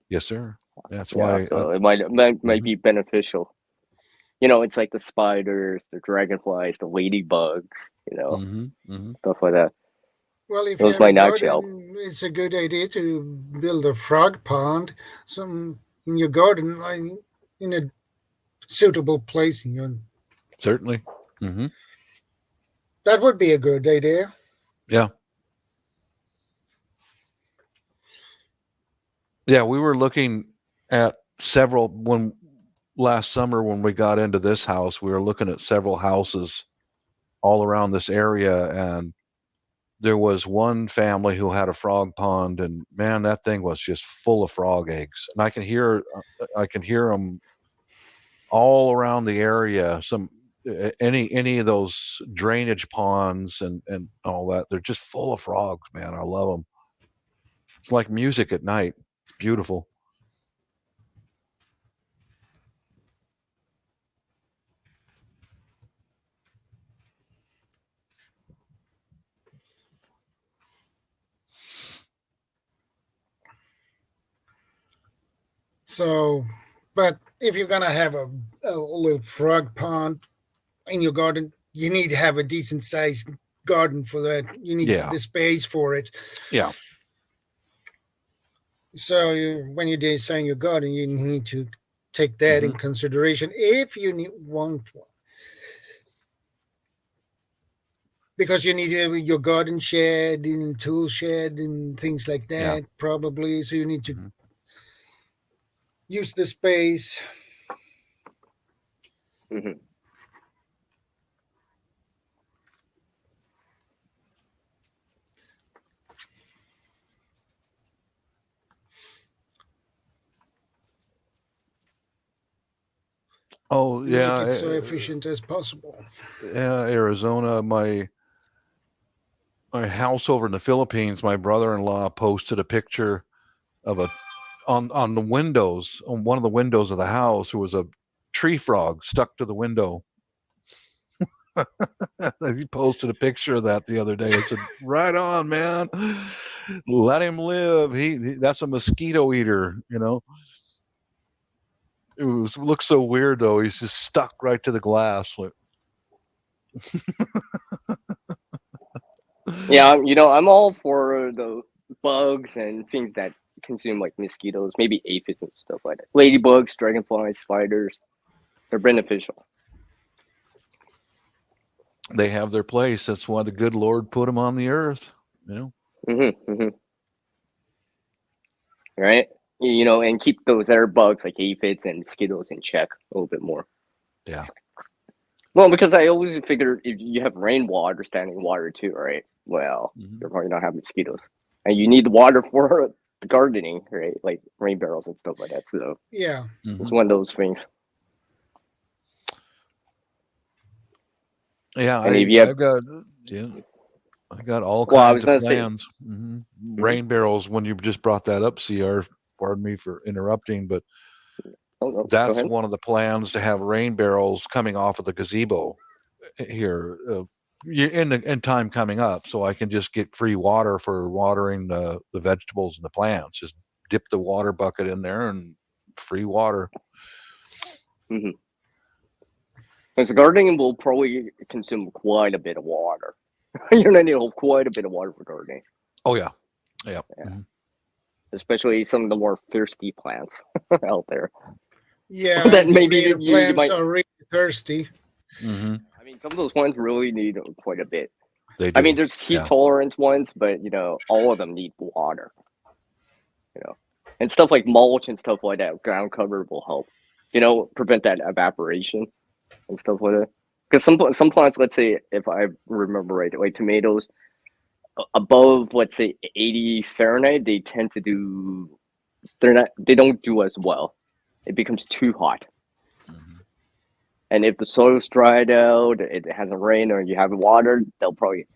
Yes, sir. That's Yeah, why. so it might Mhm, be beneficial. It's like the spiders, the dragonflies, the ladybugs, mhm, mhm. stuff like that. Well, if you Those have a might actually help. garden, it's a good idea to build a frog pond, some in your garden, like in a suitable place. Certainly. Hmm. That would be a good idea. Yeah, yeah. We were looking at several when last summer when we got into this house. We were looking at several houses all around this area, and there was one family who had a frog pond, and man, that thing was just full of frog eggs. And I can hear them all around the area. Any of those drainage ponds and all that, they're just full of frogs, man. I love them. It's like music at night. It's beautiful. So, but if you're gonna have a little frog pond in your garden, you need to have a decent sized garden for that. You need Yeah, the space for it. yeah. So, when you design your garden, you need to take that Hmm. in consideration if you want one, because you need your garden shed and tool shed and things like Yeah. that, probably. So you need to Hmm. use the space. Hmm. Oh Make yeah, it so efficient as possible. yeah, Arizona. My house over in the Philippines. My brother-in-law posted a picture of a on the windows, on one of the windows of the house, there was a tree frog stuck to the window. He posted a picture of that the other day. I said, "Right on, man. Let him live. That's a mosquito eater, you know." Looks so weird though. He's just stuck right to the glass. Like, Yeah, I'm all for the bugs and things that consume like mosquitoes, maybe aphids and stuff like that. Ladybugs, dragonflies, spiders, they're beneficial. they have their place. That's why the good Lord put them on the earth. You know. Right? And keep those air bugs like aphids and mosquitoes in check a little bit more. Yeah. Well, because I always figured if you have rainwater, standing water too, right? Well, Mm-hmm. you're probably not having mosquitoes, and you need water for the gardening, right? Like rain barrels and stuff like that. So Yeah. it's one of those things. Yeah, And if you have, I got all well, I was kinds of gonna say, plans. Rain barrels. When you just brought that up, CR, pardon me for interrupting, but oh no, go that's ahead. one of the plans to have rain barrels coming off of the gazebo here in time coming up, so I can just get free water for watering the vegetables and the plants. Just dip the water bucket in there and free water. Because gardening will probably consume quite a bit of water. You're gonna need quite a bit of water for gardening. Oh yeah, yeah. Especially some of the more thirsty plants out there. Yeah, That and maybe tomato you plants might. are really thirsty. I mean, some of those ones really need quite a bit. They I do. mean, there's heat tolerance ones, but all of them need water. And stuff like mulch and stuff like that, ground cover will help. Prevent that evaporation and stuff like that. Because some plants, let's say, if I remember right, like tomatoes, above let's say 80 Fahrenheit, they tend to do. They don't do as well. It becomes too hot. And if the soil's dried out, it hasn't rained, or you haven't watered, they'll probably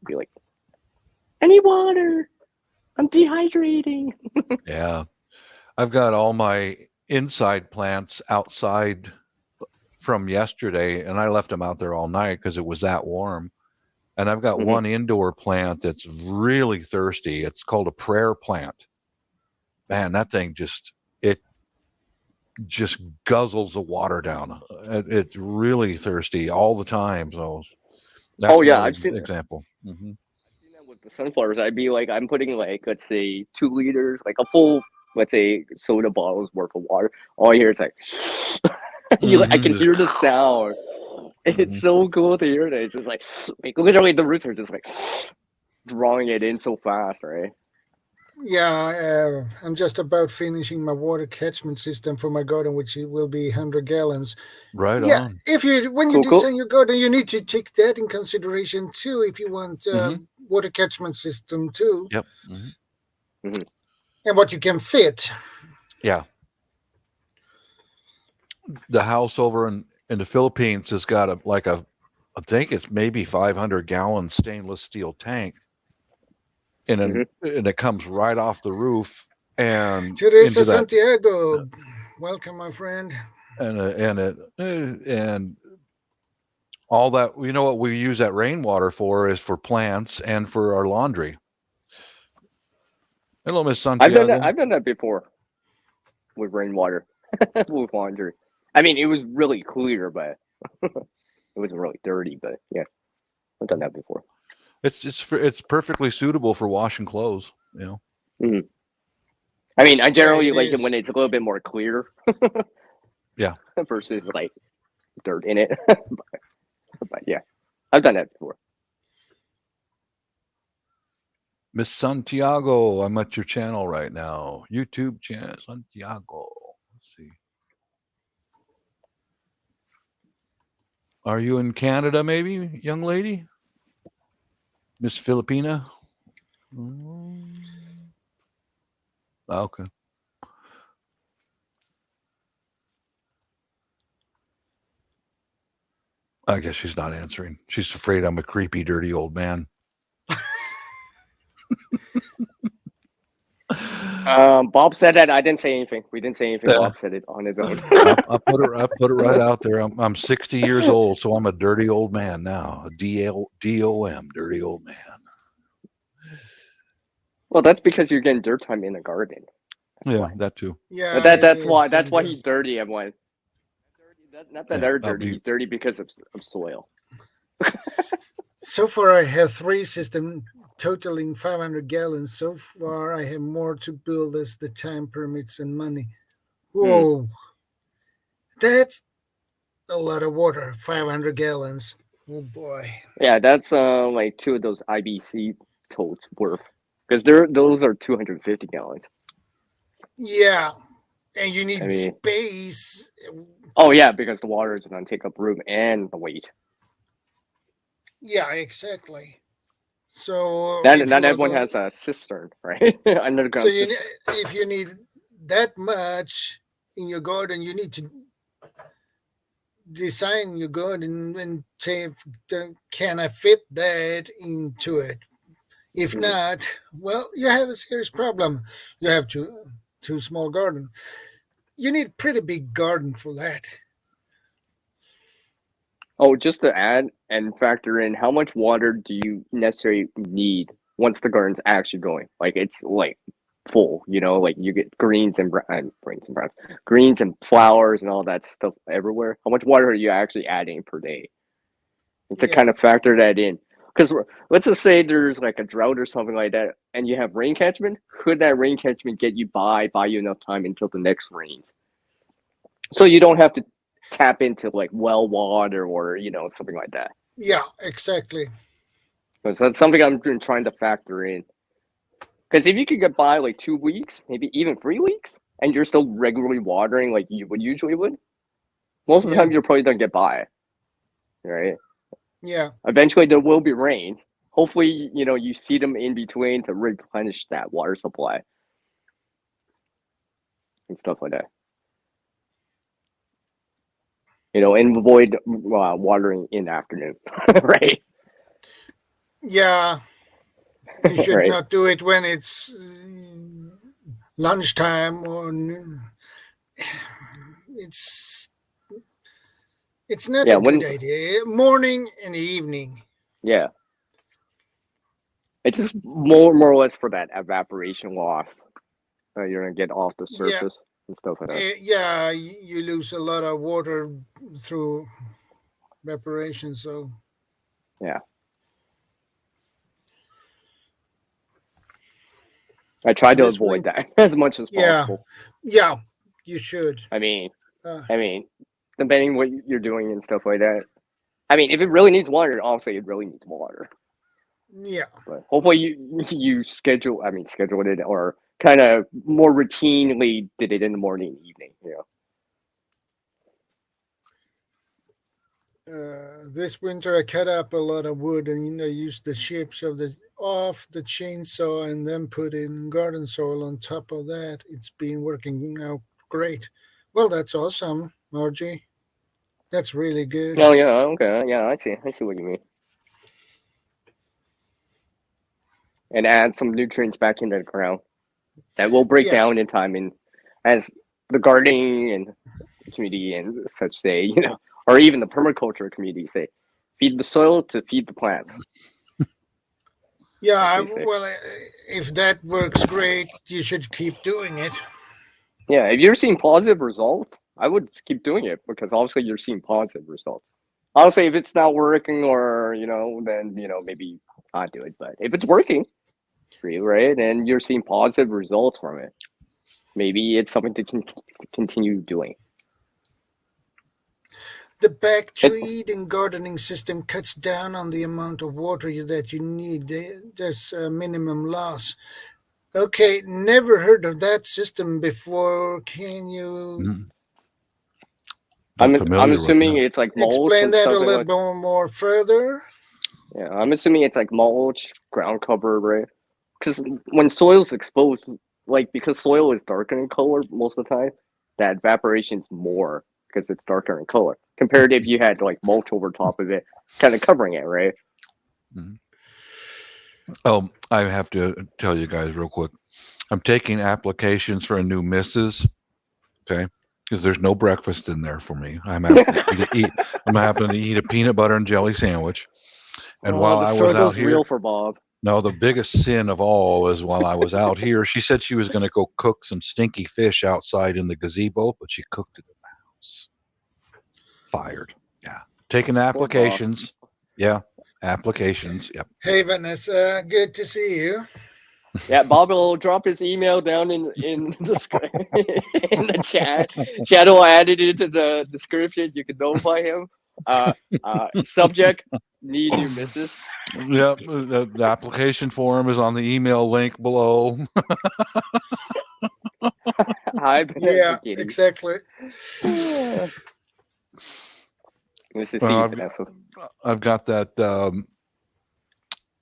be like, "I need water. I'm dehydrating." Yeah. I've got all my inside plants outside from yesterday, and I left them out there all night because it was that warm. And I've got one indoor plant that's really thirsty. It's called a prayer plant. Man, that thing just guzzles the water down. It's really thirsty all the time. So that's Oh yeah, another I've seen example. that with the sunflowers. I'd be like, I'm putting like, let's say 2 liters, like a full, let's say, soda bottles worth of water. All I hear is like, I can hear the sound. It's so cool to hear that. It's just like literally the roots are just like drawing it in so fast, right? Yeah, I'm just about finishing my water catchment system for my garden, which will be 100 gallons. Right Yeah, on. when you Cool. design your garden, you need to take that in consideration too. If you want water catchment system too, Yep. and what you can fit. Yeah. The house over in the Philippines has got I think it's maybe 500-gallon stainless steel tank, and it comes right off the roof and Teresa into that, Santiago, welcome, my friend. and all that. You know what we use that rainwater for is for plants and for our laundry. Hello, Miss Santiago. I've done that before with rainwater, with laundry. I mean, it was really clear, but it wasn't really dirty. But yeah, I've done that before. It's perfectly suitable for washing clothes. I mean, I generally it like it is. when it's a little bit more clear. Yeah. Versus like dirt in it. But yeah, I've done that before. Miss Santiago, I'm at your channel right now. YouTube channel, Santiago. Let's see. Are you in Canada, maybe, young lady? Miss Filipina? Okay. I guess she's not answering. She's afraid I'm a creepy, dirty old man. Bob said that. I didn't say anything. We didn't say anything. Yeah. Bob said it on his own. I put it right out there. I'm 60 years old, so I'm a dirty old man now. A DOM, dirty old man. Well, that's because you're getting dirt time in the garden. Yeah, why. that too. Yeah, But that's it why. is That's why dangerous. he's dirty. Everyone. Not that Yeah, they're that'll dirty. be- He's dirty because of soil. So far, I have 3 systems totaling 500 gallons. So far, I have more to build as the time permits and money. Whoa, that's a lot of water. 500 gallons. Oh boy. Yeah, that's like 2 of those IBC totes worth, because those are 250 gallons. Yeah, and you need I mean- space. Oh yeah, because the water is going to take up room and the weight. Yeah, exactly. So Not if you everyone wanna- has a cistern, right? Underground So you cistern. if you need that much in your garden, you need to design your garden and say, can I fit that into it? If Mhm. not, well, you have a serious problem. You have too small garden. You need pretty big garden for that. Oh, just to add and factor in, how much water do you necessarily need once the garden's actually going? Like it's like full, like you get greens and greens and flowers and all that stuff everywhere. How much water are you actually adding per day? And to Yeah. kind of factor that in, because let's just say there's like a drought or something like that, and you have rain catchment. Could that rain catchment get you buy you enough time until the next rains, so you don't have to tap into like well water or something like that? Yeah, exactly. So that's something I'm trying to factor in. Because if you could get by like 2 weeks, maybe even 3 weeks, and you're still regularly watering like you would usually most of the Yeah. time you're probably gonna get by, right? Yeah. Eventually there will be rains. Hopefully, you see them in between to replenish that water supply and stuff like that. And avoid watering in the afternoon, right? Yeah. You should Right. not do it when it's lunchtime or it's not Yeah, a when- good idea. Morning and evening. Yeah. It's just more or less for that evaporation loss that you're gonna get off the Yeah. surface and stuff like that. Yeah, you lose a lot of water through evaporation. So Yeah. I try to This avoid win- that as much as Yeah. possible. yeah, you should. I mean, Uh, depending what you're doing and stuff like that. I mean, if it really needs water, obviously it really needs water. yeah, But hopefully you schedule it or kind of more routinely did it in the morning and evening. this winter I cut up a lot of wood and used the chips off the chainsaw and then put in garden soil on top of that. It's been working out great. Well, that's awesome, Margie. That's really good. Oh yeah, okay, yeah, I see what you mean. And add some nutrients back into the ground that will break Yeah. down in time, and as the gardening and community and such say, or even the permaculture community say, feed the soil to feed the plants. Yeah, That's what they say. well, if that works great, you should keep doing it. Yeah, if you're seeing positive results, I would keep doing it because obviously you're seeing positive results. Honestly, if it's not working or, then, maybe not do it. But if it's working for you, right, and you're seeing positive results from it, maybe it's something to continue doing. The back treat and gardening system cuts down on the amount of water that you need. There's a minimum loss. Okay, never heard of that system before. Can you Mhm. I'm Not familiar with assuming that. it's like mulch. explain and that a something little more further? Yeah, I'm assuming it's like mulch, ground cover, right? Because when soil's exposed, because soil is darker in color most of the time, that evaporation's more because it's darker in color. Compared to if you had like mulch over top of it, kind of covering it, right? Oh, I have to tell you guys real quick. I'm taking applications for a new missus. Okay, because there's no breakfast in there for me. I'm having to eat a peanut butter and jelly sandwich. And while The I was out struggle's here, real for Bob. no, the biggest sin of all is while I was out here, she said she was going to go cook some stinky fish outside in the gazebo, but she cooked it in the house. Fired. Yeah. Taking applications. Yeah. Applications. Yep. Hey, Vanessa, good to see you. Yeah, Bob will drop his email down in the in the chat. Shadow added it to the description. You can notify him. Subject: need new missus. Yep. The application form is on the email link below. Hi, Yeah, Kitty. exactly. This is Well, Vanessa. I've got that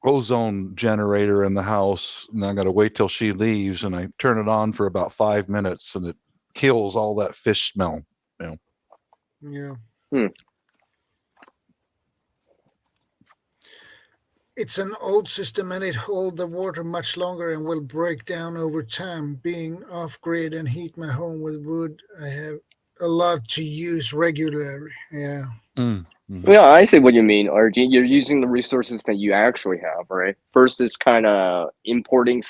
ozone generator in the house, and I got to wait till she leaves, and I turn it on for about 5 minutes, and it kills all that fish smell. You know. Yeah. It's an old system and it holds the water much longer and will break down over time. Being off grid and heat my home with wood, I have a lot to use regularly. Yeah. Yeah, I see what you mean, RG. You're using the resources that you actually have, right? First is kind of importing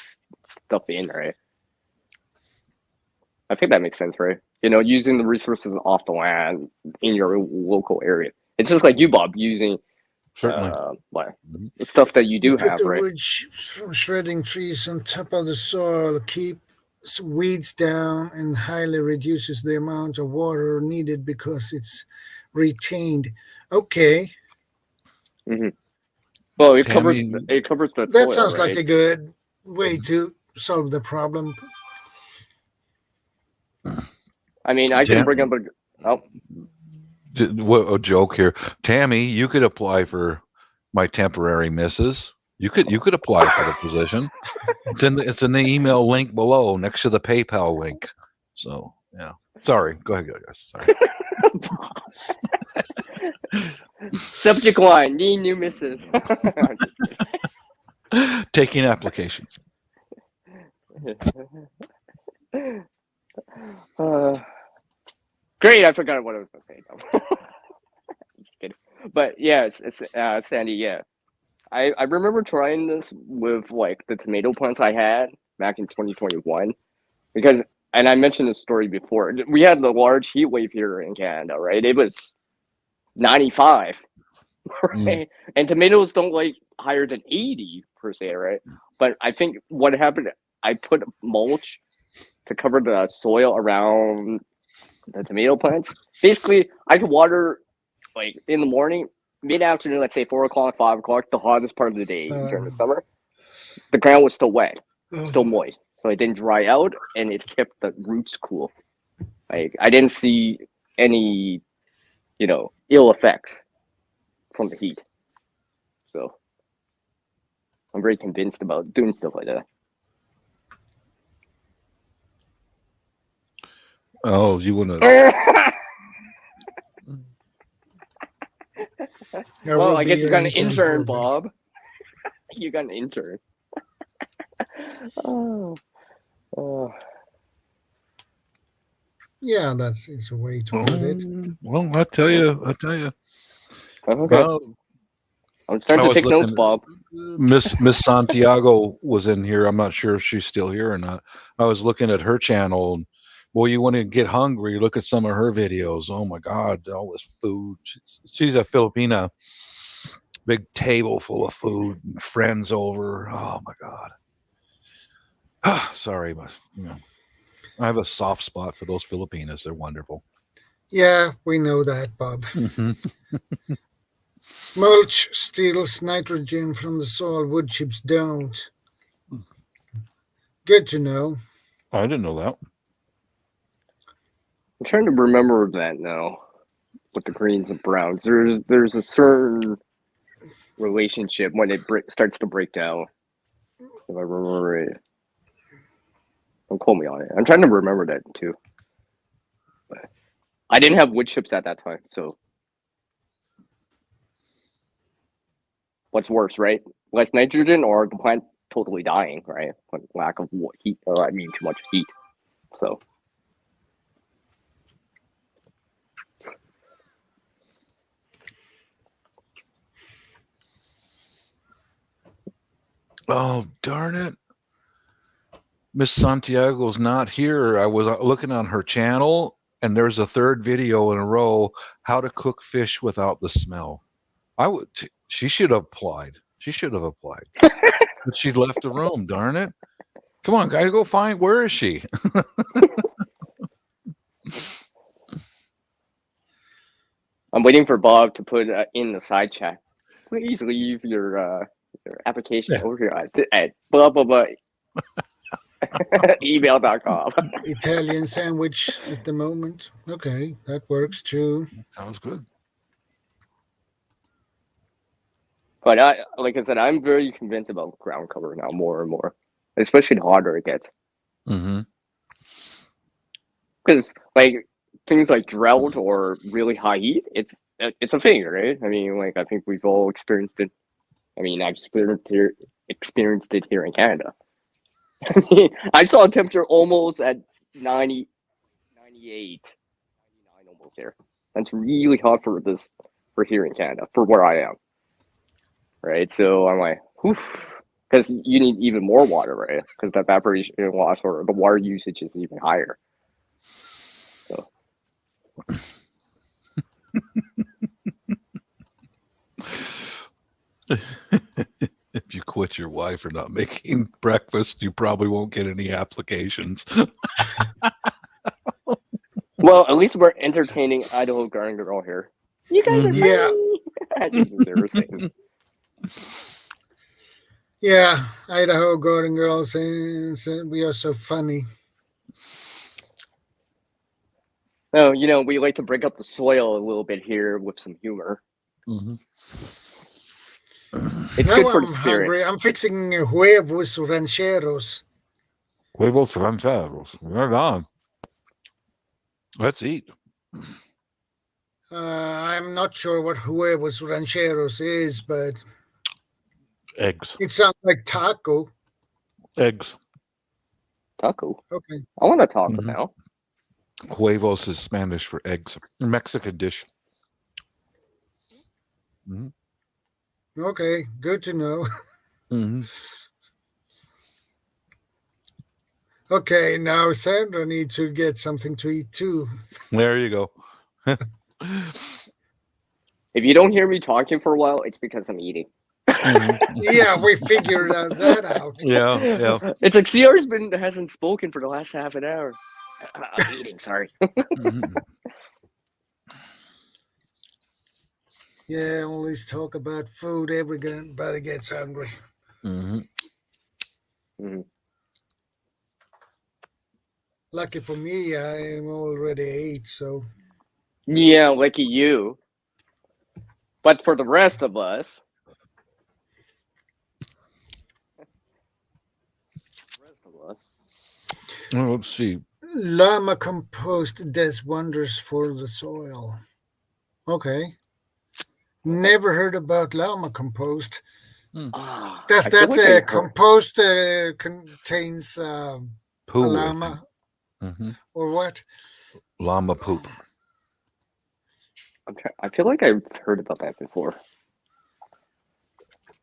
stuff in, right? I think that makes sense, right? You know, using the resources off the land in your local area. It's just like you, Bob, using Certainly. the stuff that you do You put have, the right? wood from shredding trees on top of the soil, keeps weeds down, and highly reduces the amount of water needed because it's retained. Okay. Mm-hmm. Well, it covers Tammy, that That soil, sounds right? like a good way to solve the problem. I mean, I can bring up a joke here. Tammy, you could apply for my temporary missus. You could apply for the position. It's in the email link below, next to the PayPal link. So yeah. Sorry. Go ahead, guys. Sorry. Subject line: need new missus. Taking applications. Great, I forgot what I was going to say. Just kidding. But yeah, it's Sandy. Yeah, I remember trying this with like the tomato plants I had back in 2021 because, and I mentioned this story before. We had the large heat wave here in Canada, right? It was 95, right? And tomatoes don't like higher than 80 per se, right? But I think what happened, I put mulch to cover the soil around the tomato plants. Basically, I could water like in the morning, mid-afternoon, let's say 4 o'clock, 5 o'clock, the hottest part of the day during the summer. The ground was still wet, still moist, so it didn't dry out, and it kept the roots cool. Like I didn't see any, ill effects from the heat. So I'm very convinced about doing stuff like that. Oh, you want to? Well, I guess you got an intern, Bob. You got an intern. Oh. Yeah, that's a way to put it. Well, I tell you. Okay. I'm starting to take notes, Bob. Miss Santiago was in here. I'm not sure if she's still here or not. I was looking at her channel. And, boy, you want to get hungry, look at some of her videos. Oh my God, all this food. She's a Filipina. Big table full of food, and friends over. Oh my God. Sorry, but I have a soft spot for those Filipinas. They're wonderful. Yeah, we know that, Bob. Mulch steals nitrogen from the soil, wood chips don't. Good to know. I didn't know that. I'm trying to remember that now with the greens and browns. There's a certain relationship when it starts to break down. If I remember it. Don't quote me on it. I'm trying to remember that too. But I didn't have wood chips at that time, so what's worse, right? Less nitrogen or the plant totally dying, right? Like lack of heat, or I mean too much heat. So Oh, darn it. Miss Santiago's not here. I was looking on her channel, and there's a third video in a row, how to cook fish without the smell. She should have applied. She should have applied. But she left the room, darn it. Come on, guys, go find, where is she? I'm waiting for Bob to put in the side chat. Please leave your application over here at blah blah blah email.com. Italian sandwich at the moment. Okay, that works too. Sounds good. But like I said, I'm very convinced about ground cover now, more and more, especially the hotter it gets. Mm-hmm. Because like things like drought or really high heat, it's a thing, right? I mean, like I think we've all experienced it. I mean, I've experienced it here in Canada. I mean, I saw a temperature almost at 90, 98, 99 almost there. That's really hot for here in Canada, for where I am. Right, so I'm like, because you need even more water, right? Because the evaporation loss or the water usage is even higher. So. If you quit your wife for not making breakfast, you probably won't get any applications. Well, at least we're entertaining Idaho Garden Girl here. You guys are funny. That's embarrassing. Yeah, Idaho Garden Girls, we are so funny. No, you know, we like to break up the soil a little bit here with some humor. Mm-hmm. It's Now good for I'm the spirit. hungry. I'm fixing huevos rancheros. Huevos rancheros. Right on. Let's eat. I'm not sure what huevos rancheros is, but Eggs. it sounds like taco. Eggs. Taco. Okay. I want a taco now. Huevos is Spanish for eggs. A Mexican dish. Mm-hmm. Okay, good to know. Mm-hmm. Okay, now Sandra needs to get something to eat too. There you go. If you don't hear me talking for a while, it's because I'm eating. Mm-hmm. Yeah, we figured that out. Yeah. It's like CR's hasn't spoken for the last half an hour. I'm eating, sorry. Mm-hmm. Yeah, always talk about food. Everybody gets hungry. Mm-hmm. Mm-hmm. Lucky for me, I am already ate, so. Yeah, lucky you. But for the rest of us, Well, let's see. Llama compost does wonders for the soil. Okay. Never heard about llama compost. Does that compost contains poo, a llama or what? Llama poop. I feel like I've heard about that before.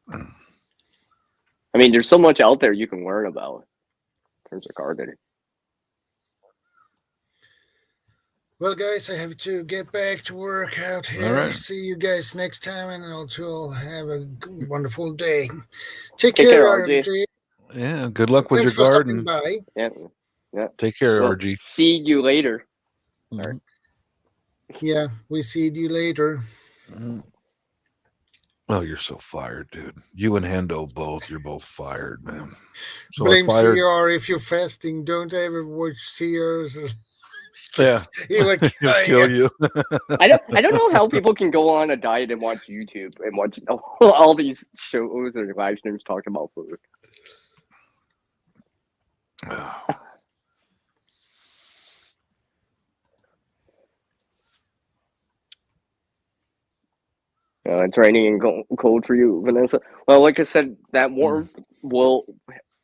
I mean, there's so much out there you can learn about in terms of gardening. Well, guys, I have to get back to work out here. All right. See you guys next time, and also have a wonderful day. Take care, care, RG. Yeah, good luck with Thanks your for garden. Stopping by. Yeah. Take care, well, RG. See you later. Mm-hmm. Yeah, we see you later. Mm-hmm. Oh, you're so fired, dude. You and Hendo both. You're both fired, man. So blame fired. CR if you're fasting. Don't ever watch CR's. Yeah, he will kill you. I don't know how people can go on a diet and watch YouTube and watch all these shows or live streams talking about food. It's raining and cold for you, Vanessa. Well, like I said, that warmth will.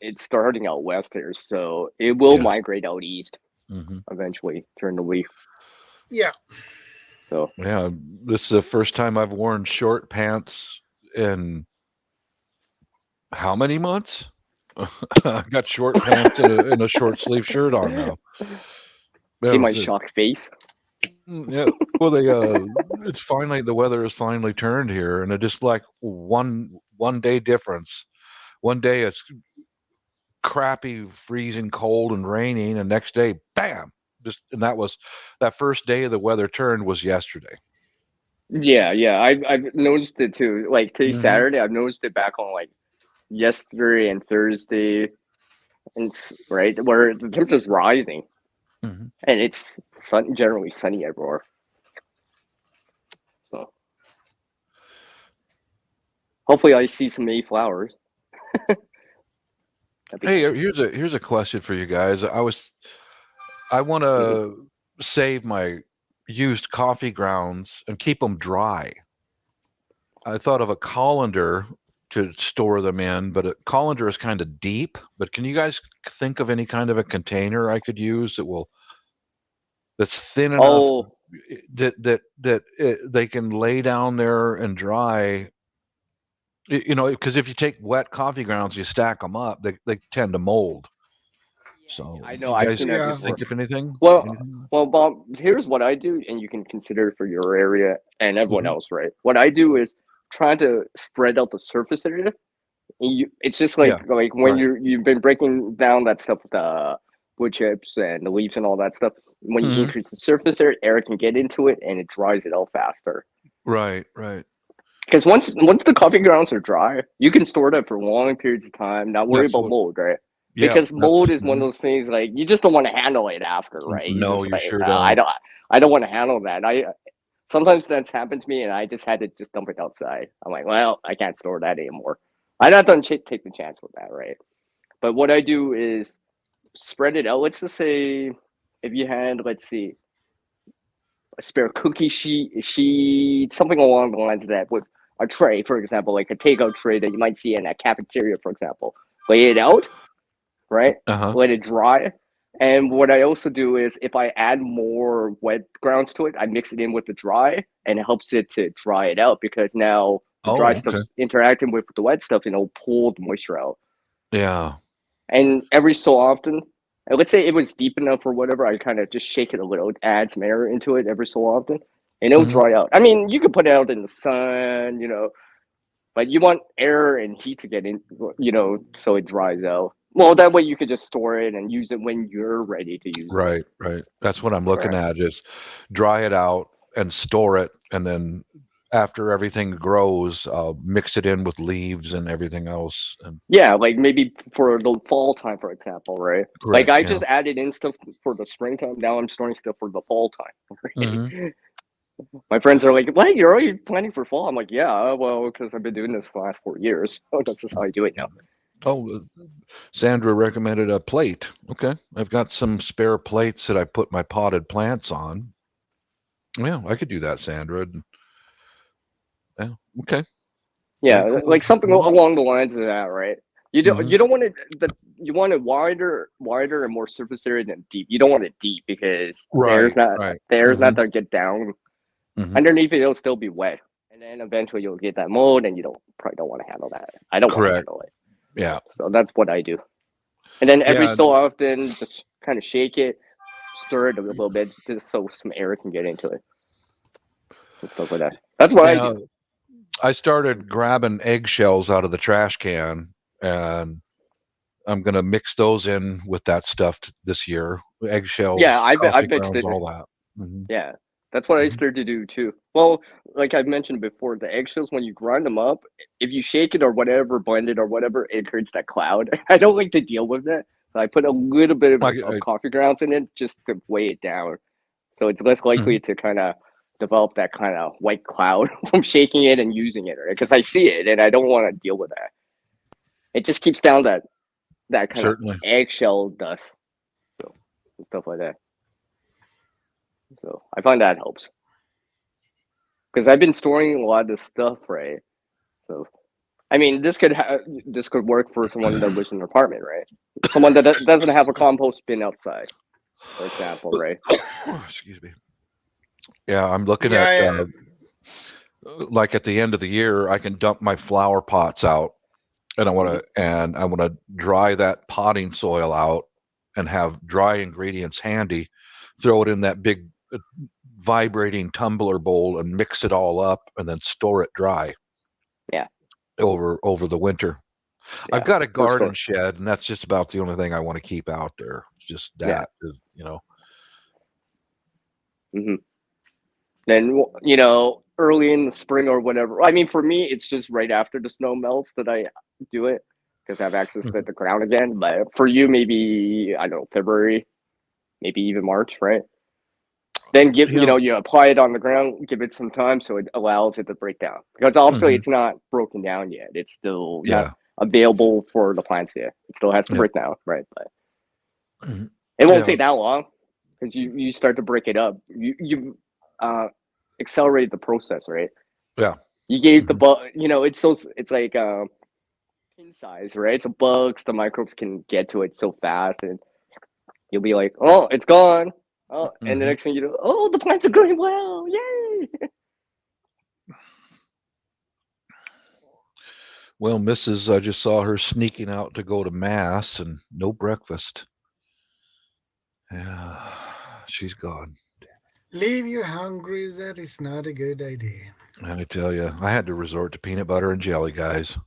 It's starting out west here, so it will Yes. migrate out east Hmm. eventually during the week. Yeah. So Yeah, this is the first time I've worn short pants in how many months? I got short pants and a short sleeve shirt on now. see Yeah, my shocked face. yeah. Well, it's finally the weather has finally turned here, and it just like one day difference. One day it's crappy, freezing cold and raining, and next day, bam! Just and that first day of the weather turned was yesterday. Yeah. I've noticed it too. Like today's Hmm. Saturday, I've noticed it back on like yesterday and Thursday, and right where the temperature's rising, Hmm. and it's generally sunny everywhere. So hopefully, I see some Mayflowers. That'd be Hey, nice. here's a question for you guys. I want Mhm. to save my used coffee grounds and keep them dry. I thought of a colander to store them in, but a colander is kind of deep. But can you guys think of any kind of a container I could use that's thin enough Oh, that they can lay down there and dry? You know, because if you take wet coffee grounds, you stack them up, they tend to mold. yeah, So I know. you I've guys seen that Yeah. before. think of anything? Well, Anything? well, Bob. Here's what I do, and you can consider for your area and everyone Hmm. else, right? What I do is try to spread out the surface area. It's just Yeah. like when Right. you've been breaking down that stuff with the wood chips and the leaves and all that stuff. When you Hmm. increase the surface area, air can get into it, and it dries it out faster. Right. Right. Because once the coffee grounds are dry, you can store them for long periods of time. Not worry That's about what. mold, right? Yeah. Because That's. mold is one of those things like you just don't want to handle it after, right? You No, just you like sure don't. I don't want to handle that. I sometimes that's happened to me, and I just had to just dump it outside. I'm like, well, I can't store that anymore. I not done take the chance with that, right? But what I do is spread it out. Let's just say if you had, let's see, a spare cookie sheet, something along the lines of that, with a tray, for example, like a takeout tray that you might see in a cafeteria, for example. Lay it out, right? Uh huh. Let it dry. And what I also do is if I add more wet grounds to it, I mix it in with the dry and it helps it to dry it out because now the dry Oh, okay. stuff's interacting with the wet stuff and it'll pull the moisture out. Yeah. And every so often, and let's say it was deep enough or whatever, I kind of just shake it a little, add some air into it every so often, and it'll Hmm. dry out. I mean, you could put it out in the sun, but you want air and heat to get in, so it dries out. Well, that way you could just store it and use it when you're ready to use it. Right. Right. That's what I'm looking Right. at is dry it out and store it, and then after everything grows, I'll mix it in with leaves and everything else. And Yeah, like maybe for the fall time, for example, right? Like correct. I Yeah. just added in stuff for the springtime. Now I'm storing stuff for the fall time. Hmm. Right? My friends are like, "What? You're already planning for fall?" I'm like, "Yeah, well, because I've been doing this for the last 4 years. So that's just how I do it now." Oh, Sandra recommended a plate. Okay. I've got some spare plates that I put my potted plants on. Yeah, I could do that, Sandra. Yeah. Okay. Very Yeah, cool. like something Mhm. along the lines of that, right? Mhm. You don't want it that you want it wider and more surface area than deep. You don't want it deep because Right. Right. the air's not Mhm. gonna get down Mhm. underneath it. It'll still be wet, and then eventually you'll get that mold, and you don't probably don't want to handle that. I don't want to Correct. handle it, Yeah. so that's what I do. And then every Yeah. so often, just kind of shake it, stir it a little bit, just so some air can get into it and stuff like that. That's what I Yeah. do. I started grabbing eggshells out of the trash can, and I'm gonna mix those in with that stuff this year. Yeah, Eggshells, coffee I've mixed grounds, it. all that. Mhm. Yeah, that's what I Mhm. started to do too. Well, like I've mentioned before, the eggshells when you grind them up, if you shake it or whatever, blend it or whatever, it creates that cloud. I don't like to deal with that, so I put a little bit of I coffee grounds in it just to weigh it down, so it's less likely mhm. to kind of develop that kind of white cloud from shaking it and using it, right? Because I see it and I don't want to deal with that. It just keeps down that kind of Certainly. eggshell dust, so and stuff like that. So I find that helps. because I've been storing a lot of this stuff, right? So, I mean, this could work for someone that lives in an apartment, right? Someone that doesn't have a compost bin outside, for example, right? Excuse me. Yeah, I'm looking at Yeah, like at the end of the year, I can dump my flower pots out, and I want to dry that potting soil out, and have dry ingredients handy. Throw it in that big vibrating tumbler bowl and mix it all up, and then store it dry. Yeah. Over the winter. Yeah, I've got a for garden sure. shed, and that's just about the only thing I want to keep out there. It's just Yeah. that, you know. hmm Then early in the spring or whatever. I mean, for me, it's just right after the snow melts that I do it because I have access to the ground again. But for you, maybe I don't know, February, maybe even March, right? Then you apply it on the ground, give it some time so it allows it to break down. Because obviously it's not broken down yet. It's still not Yeah. available for the plants yet. It still has to Yeah. break down, right? But Mhm. it won't Yeah. take that long because you start to break it up. You accelerate the process, right? Yeah. You gave the bug, it's like pin size, right? So bugs, the microbes can get to it so fast, and you'll be like, oh, it's gone. Oh, and the next thing you know, oh, the plants are growing well, yay! Well, Mrs., I just saw her sneaking out to go to mass and no breakfast. Yeah, she's gone. leave you hungry. That is not a good idea. I tell you, I had to resort to peanut butter and jelly, guys.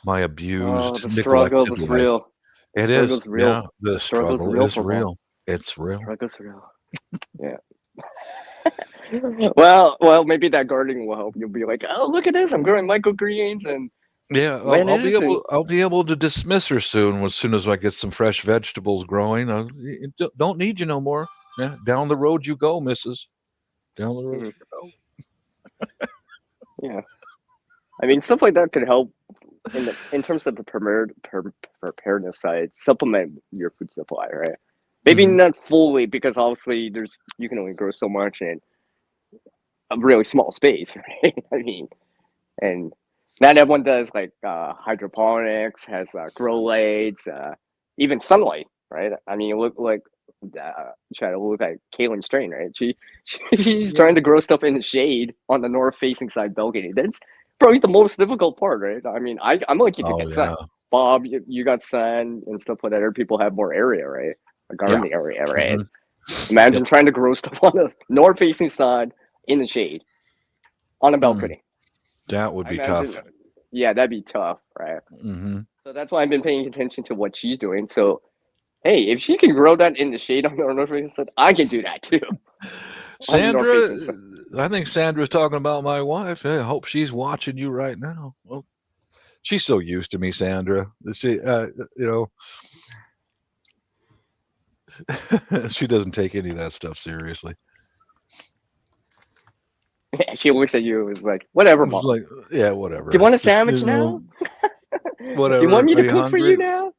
My Oh, abused, the struggle neglected is life. real. It is. Real. Yeah, the The struggle's struggle real is for Bob. real. It's real. Struggle's real. Yeah. well, maybe that gardening will help. You'll be like, oh, look at this! I'm growing microgreens and Yeah, I'll be lettuce and able to dismiss her soon. As soon as I get some fresh vegetables growing, don't need you no more. Yeah, down the road you go, Mrs. Down the road Mhm. you go. Yeah. I mean, stuff like that could help in terms of the preparedness side, supplement your food supply, right? Maybe Mhm. not fully because obviously you can only grow so much in a really small space, right? I mean, and not everyone does like hydroponics, has grow lights, even sunlight, right? I mean, you look like try to look like Kaylin Strain, right? She's Yeah, trying to grow stuff in the shade on the north facing side balcony. That's probably the most difficult part, right? I mean, I'm lucky to Oh get sun. yeah, Bob, you got sun and stuff like that. Other people have more area, right? A yeah. gardening area, right? Mhm. Imagine Yep. trying to grow stuff on the north facing side in the shade on a Mm, balcony. that would I be imagine, tough. yeah, that'd be tough, right? Hmm. So that's why I've been paying attention to what she's doing. So, hey, if she can grow that in the shade on the north facing side, I can do that too on the north Sandra, facing side. I think Sandra's talking about my wife. I hope she's watching you right now. Well, she's so used to me, Sandra. She, she doesn't take any of that stuff seriously. She looks at you and is like, whatever, It's Mom. like, yeah, Do you whatever. want a Just sandwich now? Do you want whatever. me Are to you cook for you hungry? now?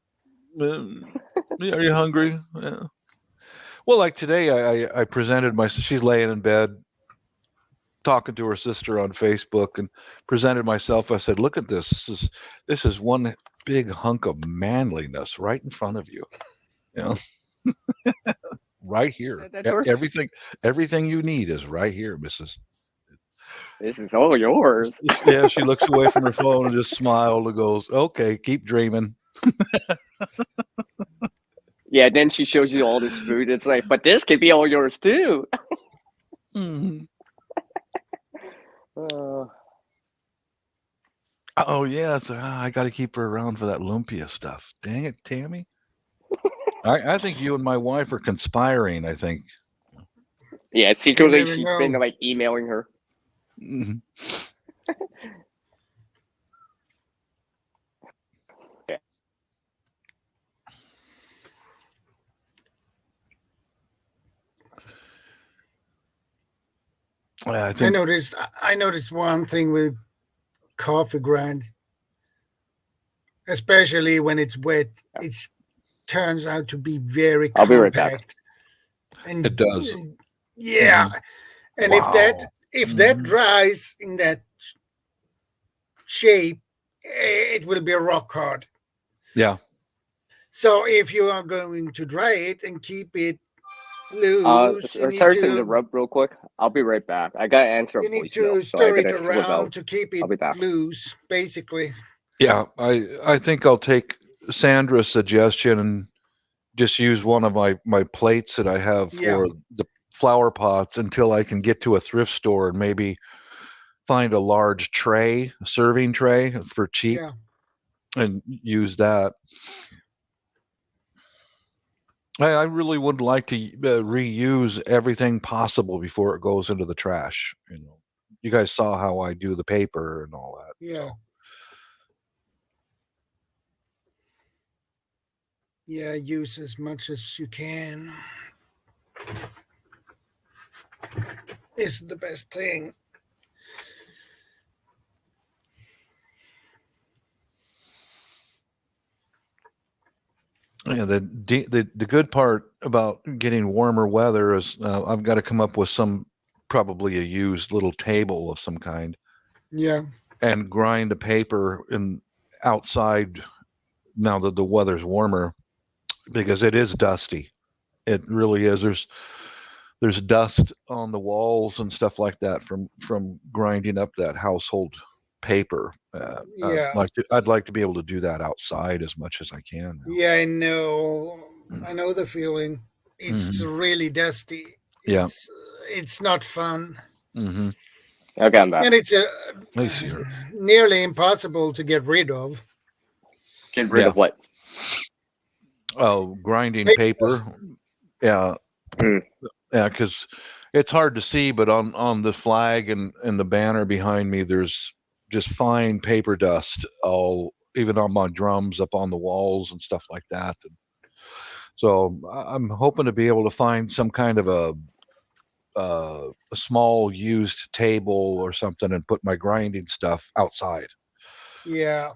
Yeah, are you hungry? Yeah. Well, like today, I presented my. She's laying in bed, talking to her sister on Facebook, and presented myself. I said, "Look at this. This is one big hunk of manliness right in front of you. You know, right here. That's yours. Everything you need is right here, Mrs." This is all yours. Yeah, she looks away from her phone and just smiled and goes, "Okay, keep dreaming." Yeah, then she shows you all this food. It's like, but this could be all yours too. Mhm. Uh, Oh yeah, so I got to keep her around for that lumpia stuff. Dang it, Tammy. I think you and my wife are conspiring. I think. yeah, you secretly never she's been know. like emailing her. Mhm. Yeah. I I think. noticed. I noticed one thing with coffee grind, especially when it's wet. It turns out to be very I'll be right back. compact, It and does. yeah, Mhm. and if that Wow. If that Mhm. dries in that shape, it will be rock hard. Yeah. So if you are going to dry it and keep it loose, Sorry to interrupt real quick. I'll be right back. I gotta answer a you need voicemail, to so I stir it gotta slip out. around to keep I'll it be back. loose, basically. Yeah. I think I'll take Sandra's suggestion and just use one of my plates that I have Yeah, for the flower pots until I can get to a thrift store and maybe find a large tray, a serving tray for cheap, yeah, and use that. I really would like to reuse everything possible before it goes into the trash. You guys saw how I do the paper and all that. yeah, So yeah. Use as much as you can is the best thing. yeah, the good part about getting warmer weather is I've got to come up with probably a used little table of some kind Yeah, and grind the paper in outside now that the weather's warmer because it is dusty. It really is. There's dust on the walls and stuff like that from grinding up that household paper. yeah, I'd like to be able to do that outside as much as I can now. yeah. I know the feeling. It's Hmm. really dusty. Yeah. It's not fun, Hmm. Okay, I'm back. and it's I see her. nearly impossible to get rid of. Get rid Yeah. of what? Oh, grinding Paper dust. paper. Yeah. Mm. Yeah, because it's hard to see, but on the flag and the banner behind me, there's just fine paper dust all even on my drums up on the walls and stuff like that. And so I'm hoping to be able to find some kind of a small used table or something and put my grinding stuff outside. Yeah,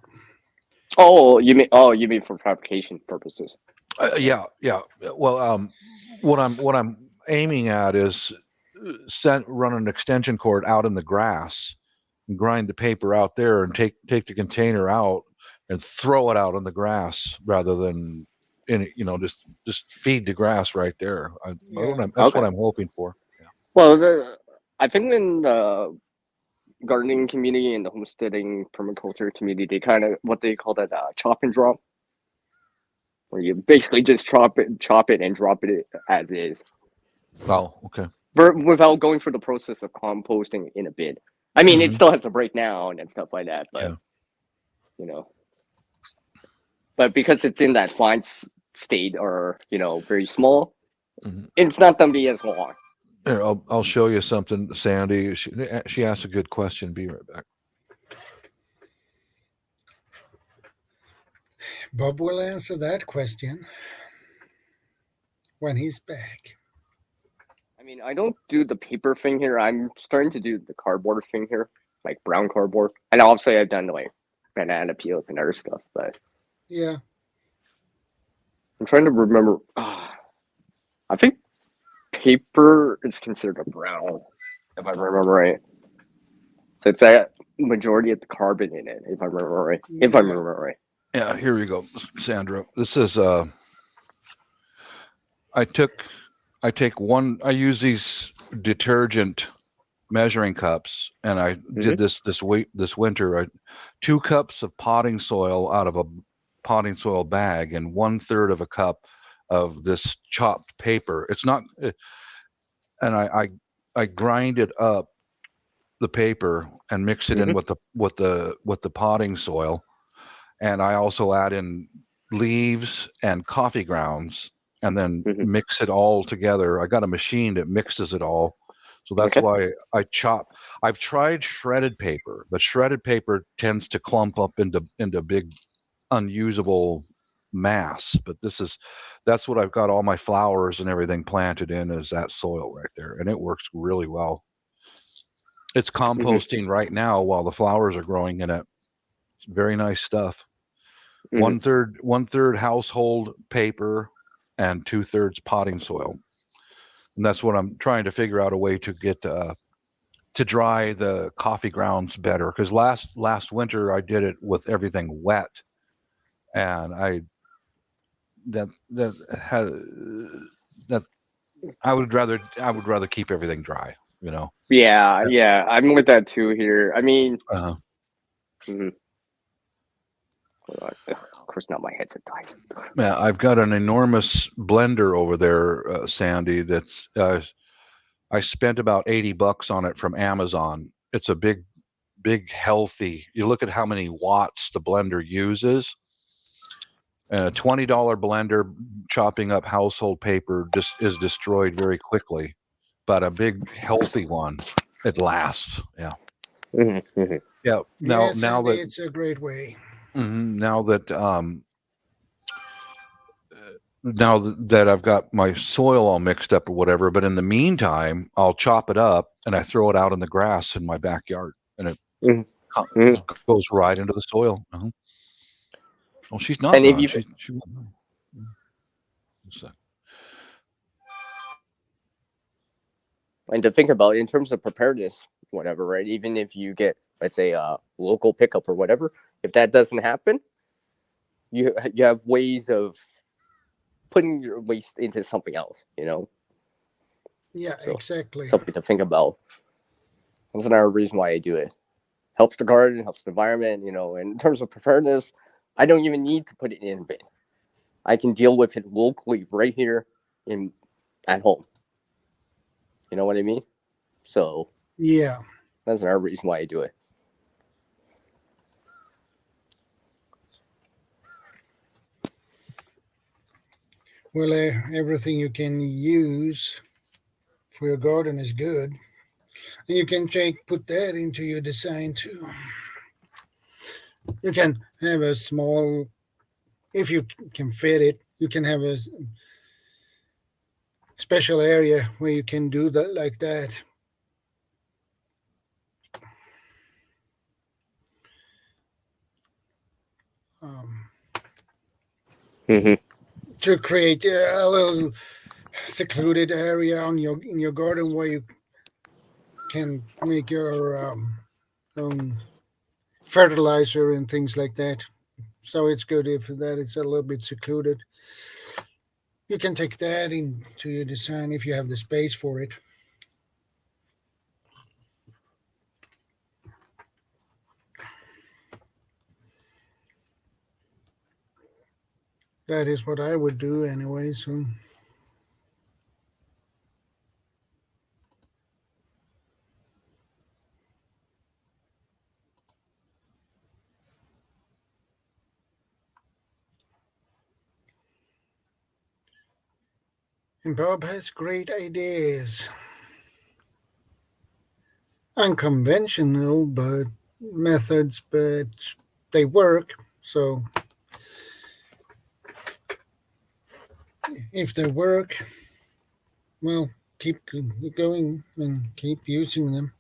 You mean for fabrication purposes? Okay. Yeah, yeah. Well, what I'm aiming at is run an extension cord out in the grass and grind the paper out there and take the container out and throw it out in the grass rather than just feed the grass right there. yeah, That's what Okay. I'm hoping for. Well, I think in the gardening community and the homesteading permaculture community, they kind of what they call that chop and drop, where you basically just chop it, and drop it as is, Oh, okay. without going through the process of composting in a bin. I mean, it Hmm. still has to break down and stuff like that, but Yeah. you know, but because it's in that fine state or very small, Hmm. it's not gonna be as long. Here, I'll show you something, Sandy. She asked a good question. Be right back. Bob will answer that question when he's back. I mean, I don't do the paper thing here. I'm starting to do the cardboard thing here, like brown cardboard. And obviously, I've done like banana peels and other stuff, but Yeah, I'm trying to remember. I think paper is considered a brown, if I remember right. So it's a majority of the carbon in it, if I remember right. If I yeah, remember right. Yeah, here we go, Sandra. This is I took I take one. I use these detergent measuring cups, and I Mm-hmm. did this winter. 2 cups of potting soil out of a potting soil bag, and 1/3 of a cup of this chopped paper. It's not, and I grind it up the paper and mix it in Mm-hmm. with the potting soil, and I also add in leaves and coffee grounds and then Mm-hmm. mix it all together. I got a machine that mixes it all. So that's Okay. why I chop. I've tried shredded paper, but shredded paper tends to clump up into big unusable mass. But that's what I've got all my flowers and everything planted in is that soil right there. And it works really well. It's Mm-hmm. composting right now while the flowers are growing in it. It's very nice stuff. Mm-hmm. One third household paper and 2/3 potting soil. And that's what I'm trying to figure out a way to get to dry the coffee grounds better, because last winter I did it with everything wet, and that had that I would rather keep everything dry, you know. Yeah, I'm with that too here. I mean, Uh, mhm. Hold on. Ugh, of course, not my headset died. yeah, I've got an enormous blender over there, Sandy. That's I spent about $80 on it from Amazon. It's a big healthy. You look at how many watts the blender uses, and a $20 blender chopping up household paper just is destroyed very quickly. But a big healthy one, it lasts. Yeah. Yeah. Now Yes, now and that it's a great way. now that that I've got my soil all mixed up or whatever, but in the meantime, I'll chop it up and I throw it out in the grass in my backyard, and it goes right into the soil. Well, she's not And if gone. you She so, and to think about in terms of preparedness, whatever, right? Even if you get, let's say, a local pickup or whatever, if that doesn't happen, you have ways of putting your waste into something else, you know. Yeah, So exactly. something to think about. That's another reason why I do it. Helps the garden, helps the environment, you know. And in terms of preparedness, I don't even need to put it in a bin. I can deal with it locally right here at home. You know what I mean? So Yeah. that's another reason why I do it. Well, everything you can use for your garden is good. And you can put that into your design too. You can have a small, if you can fit it, you can have a special area where you can do that like that. Um, to create a little secluded area in your garden where you can make your own fertilizer and things like that. So it's good if that is a little bit secluded. You can take that into your design if you have the space for it. That is what I would do anyway. So and Bob has great ideas. Unconventional but methods, but they work. So if they work, well, keep going and keep using them.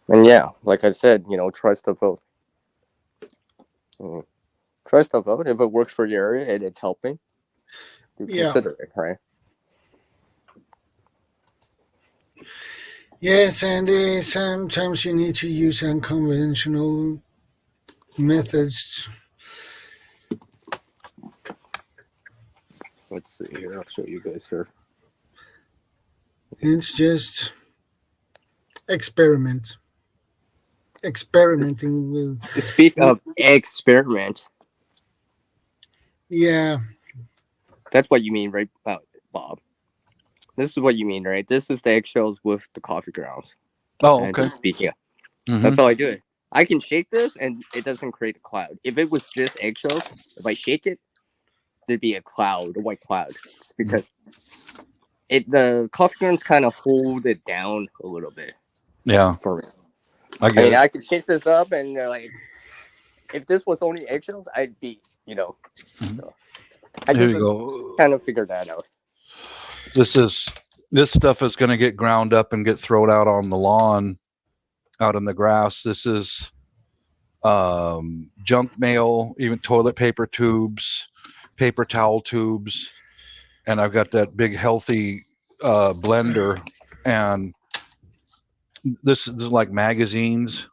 And yeah, like I said, you know, try stuff out. Try stuff out. If it works for your area and it's helping, you consider it, right? Yes, and sometimes you need to use unconventional methods. Let's see here. I'll show you guys here. It's just experimenting with. Speak of experiment. Yeah. That's what you mean, right, Bob? This is what you mean, right? This is the eggshells with the coffee grounds. oh, okay. Speaking of, that's how I do it. I can shake this and it doesn't create a cloud. If it was just eggshells, if I shake it, there'd be a cloud, a white cloud. Just because the coffee grounds kind of hold it down a little bit. Yeah. For me. I mean, I could shake this up and like, if this was only eggshells, I'd be, you know. So I Here just you go. kind of figured that out. This stuff is going to get ground up and get thrown out on the lawn out in the grass. This is junk mail, even toilet paper tubes, paper towel tubes, and I've got that big healthy blender, and this is like magazines,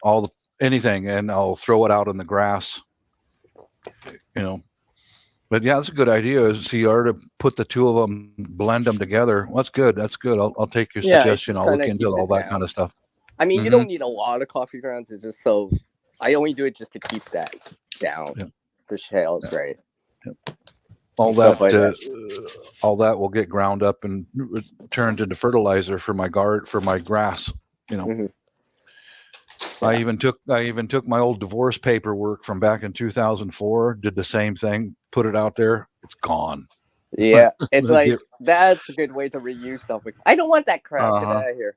all the anything, and I'll throw it out in the grass. But yeah, that's a good idea. Is you are to put the two of them, blend them together. Well, that's good. That's good. I'll take your Yeah, it suggestion. just I'll kind look of into keeps all it that down. kind of stuff. I mean, you Mhm. don't need a lot of coffee grounds. It's just so I only do it just to keep that down. Yeah. The shells, right? All Stuff that, like that. all that will get ground up and turned into fertilizer for my grass. Mhm. I Yeah. even took my old divorce paperwork from back in 2004. Did the same thing. Put it out there. It's gone. Yeah, it's like Get- that's a good way to reuse something. I don't want that crap. Get out of here.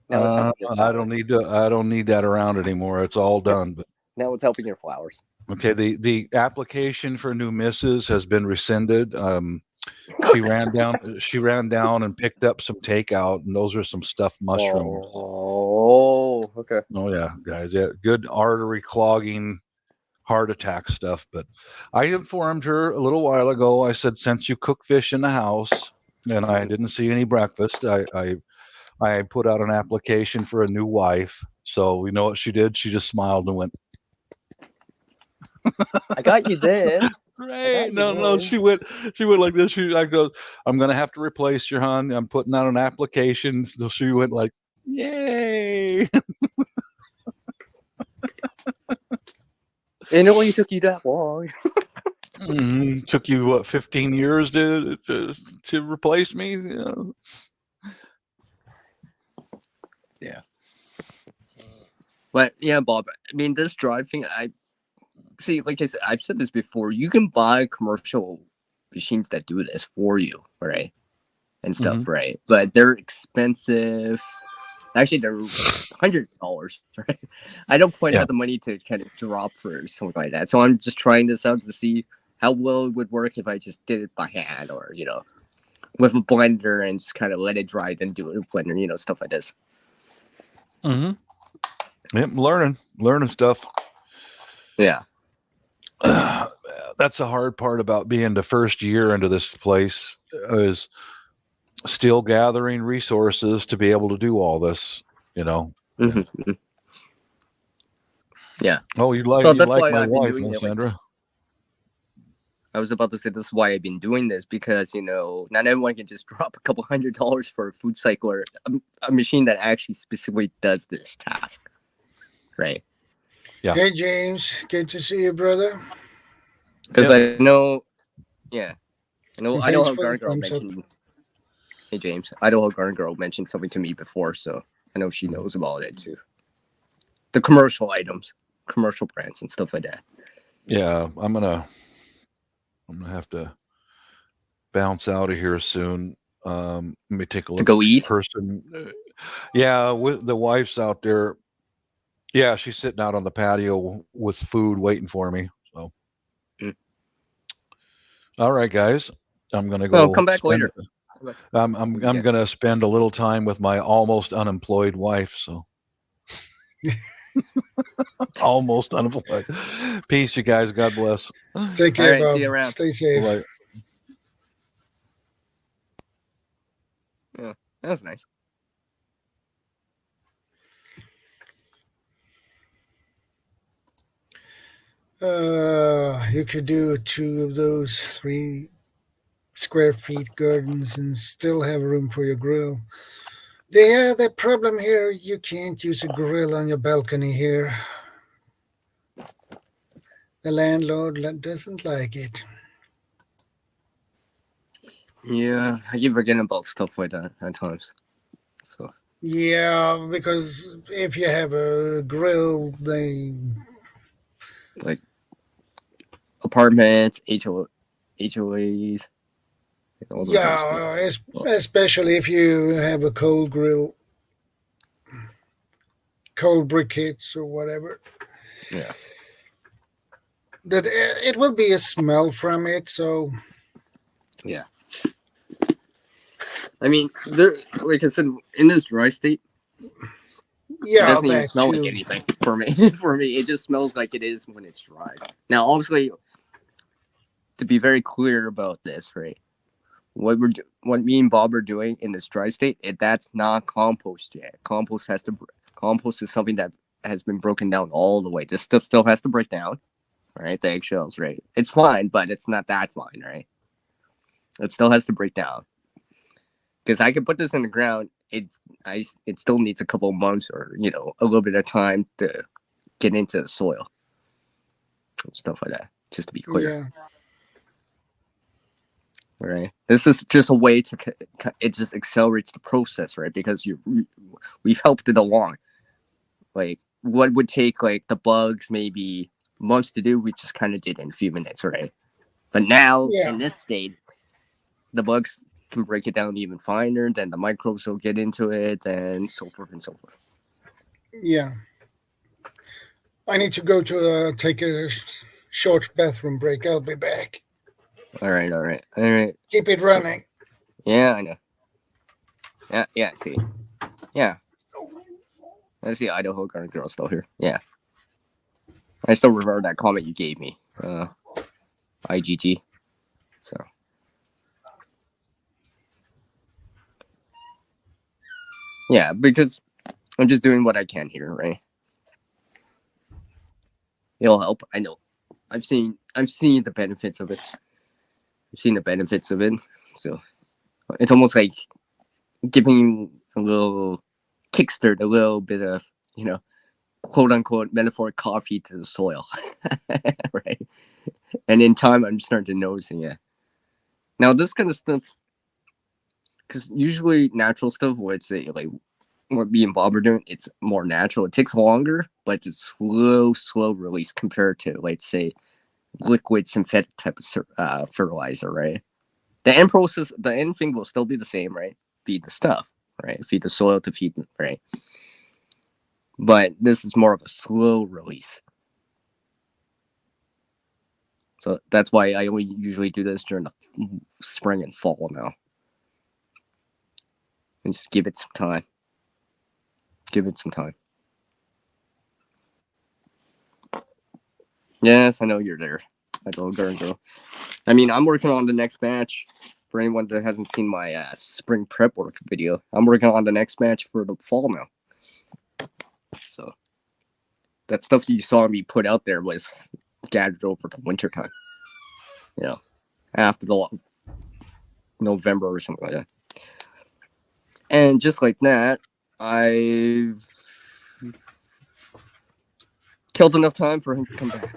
Now it's helping your I flowers. don't need to. I don't need that around anymore. It's all done. But Now it's helping your flowers. okay, the application for new missus has been rescinded. She ran down and picked up some takeout, and those are some stuffed mushrooms. Oh, okay. Oh yeah, guys, yeah, good artery clogging, heart attack stuff. But I informed her a little while ago. I said, since you cook fish in the house and I didn't see any breakfast, I put out an application for a new wife. So we know what she did. She just smiled and went, I got you this. "Great." No, she went like this. I go, "I'm gonna have to replace your hon. I'm putting out an application." So she went like, "Yay!" It only took you that long. Took you what, 15 years to replace me? Yeah. But yeah, Bob. I mean, this drive thing. I see. Like I said, I've said this before. You can buy commercial machines that do this for you, right? And stuff, right? But they're expensive. Actually, they're $100, right? I don't quite have the money to kind of drop for something like that. So I'm just trying this out to see how well it would work if I just did it by hand or, with a blender and just kind of let it dry, then do it with a blender, stuff like this. Yep, learning stuff. Yeah. That's the hard part about being the first year into this place is still gathering resources to be able to do all this, Mm-hmm. Yeah. Oh, you Well, that's like why my I've been wife, doing huh, it like Sandra? I was about to say this is why I've been doing this because, not everyone can just drop a couple $100 for a food cycler, a machine that actually specifically does this task. Right. Yeah. Hey, James. Good to see you, brother. Because I know, yeah. I know Thanks how for the Garden Girl thumbs up. mentioned. Hey, James. I know how Garden Girl mentioned something to me before, so I know she knows about it too. The commercial items, commercial brands, and stuff like that. Yeah, I'm gonna have to bounce out of here soon. Let me take a look. To go eat. Person, yeah, with the wife's out there. Yeah, she's sitting out on the patio with food waiting for me. So, all right, guys, I'm gonna go. Well, come back later. I'm gonna spend a little time with my almost unemployed wife. So. Almost unemployed. Peace, you guys. God bless. Take care, All right, Bob. see you around. Stay safe. Bye. Yeah, that was nice. You could do 2 of those 3 square feet gardens and still have room for your grill. Yeah, the problem here, you can't use a grill on your balcony here. The landlord doesn't like it. Yeah, I keep forgetting about stuff like that at times. So. Yeah, because if you have a grill, they like apartments, HOAs. Yeah, especially if you have a coal grill, coal briquettes or whatever. Yeah. That it will be a smell from it, so. Yeah. I mean, there, like I said, in this dry state, It Yeah, doesn't even that smell like too. anything for me. For me, it just smells like it is when it's dry. Now, obviously, to be very clear about this, right? What me and Bob are doing in this dry state, that's not compost yet. Compost is something that has been broken down all the way. This stuff still has to break down, right? The eggshells, right? It's fine, but it's not that fine, right? It still has to break down. Because I could put this in the ground, it still needs a couple of months or a little bit of time to get into the soil and stuff like that. Just to be clear. Yeah. Right. This is just a way to it just accelerates the process, right? Because we've helped it along. Like what would take like the bugs maybe months to do, we just kind of did in a few minutes, right? But now in this state, the bugs can break it down even finer. Then the microbes will get into it, and so forth and so forth. Yeah. I need to go to take a short bathroom break. I'll be back. All right. Keep it running. Yeah, I know. Yeah. See, yeah. I see Idaho Garden Girl still here. Yeah. I still remember that comment you gave me. IGG. So. Yeah, because I'm just doing what I can here, right? It'll help. I know. I've seen the benefits of it. So it's almost like giving a little kickstart, a little bit of, quote unquote metaphoric coffee to the soil. Right? And in time I'm starting to noticing it. Now this kind of stuff, because usually natural stuff, let's say like what me and Bob are doing, it's more natural. It takes longer, but it's a slow release compared to, let's say, liquid synthetic type of fertilizer, right? The end process, the end thing will still be the same, right? Feed the stuff, right? Feed the soil to feed, right? But this is more of a slow release. So that's why I only usually do this during the spring and fall now. And just give it some time. Yes, I know you're there. I go, girl. I mean, I'm working on the next batch. For anyone that hasn't seen my spring prep work video, I'm working on the next batch for the fall now. So that stuff you saw me put out there was gathered over the winter time. After the November or something like that. And just like that, I've killed enough time for him to come back.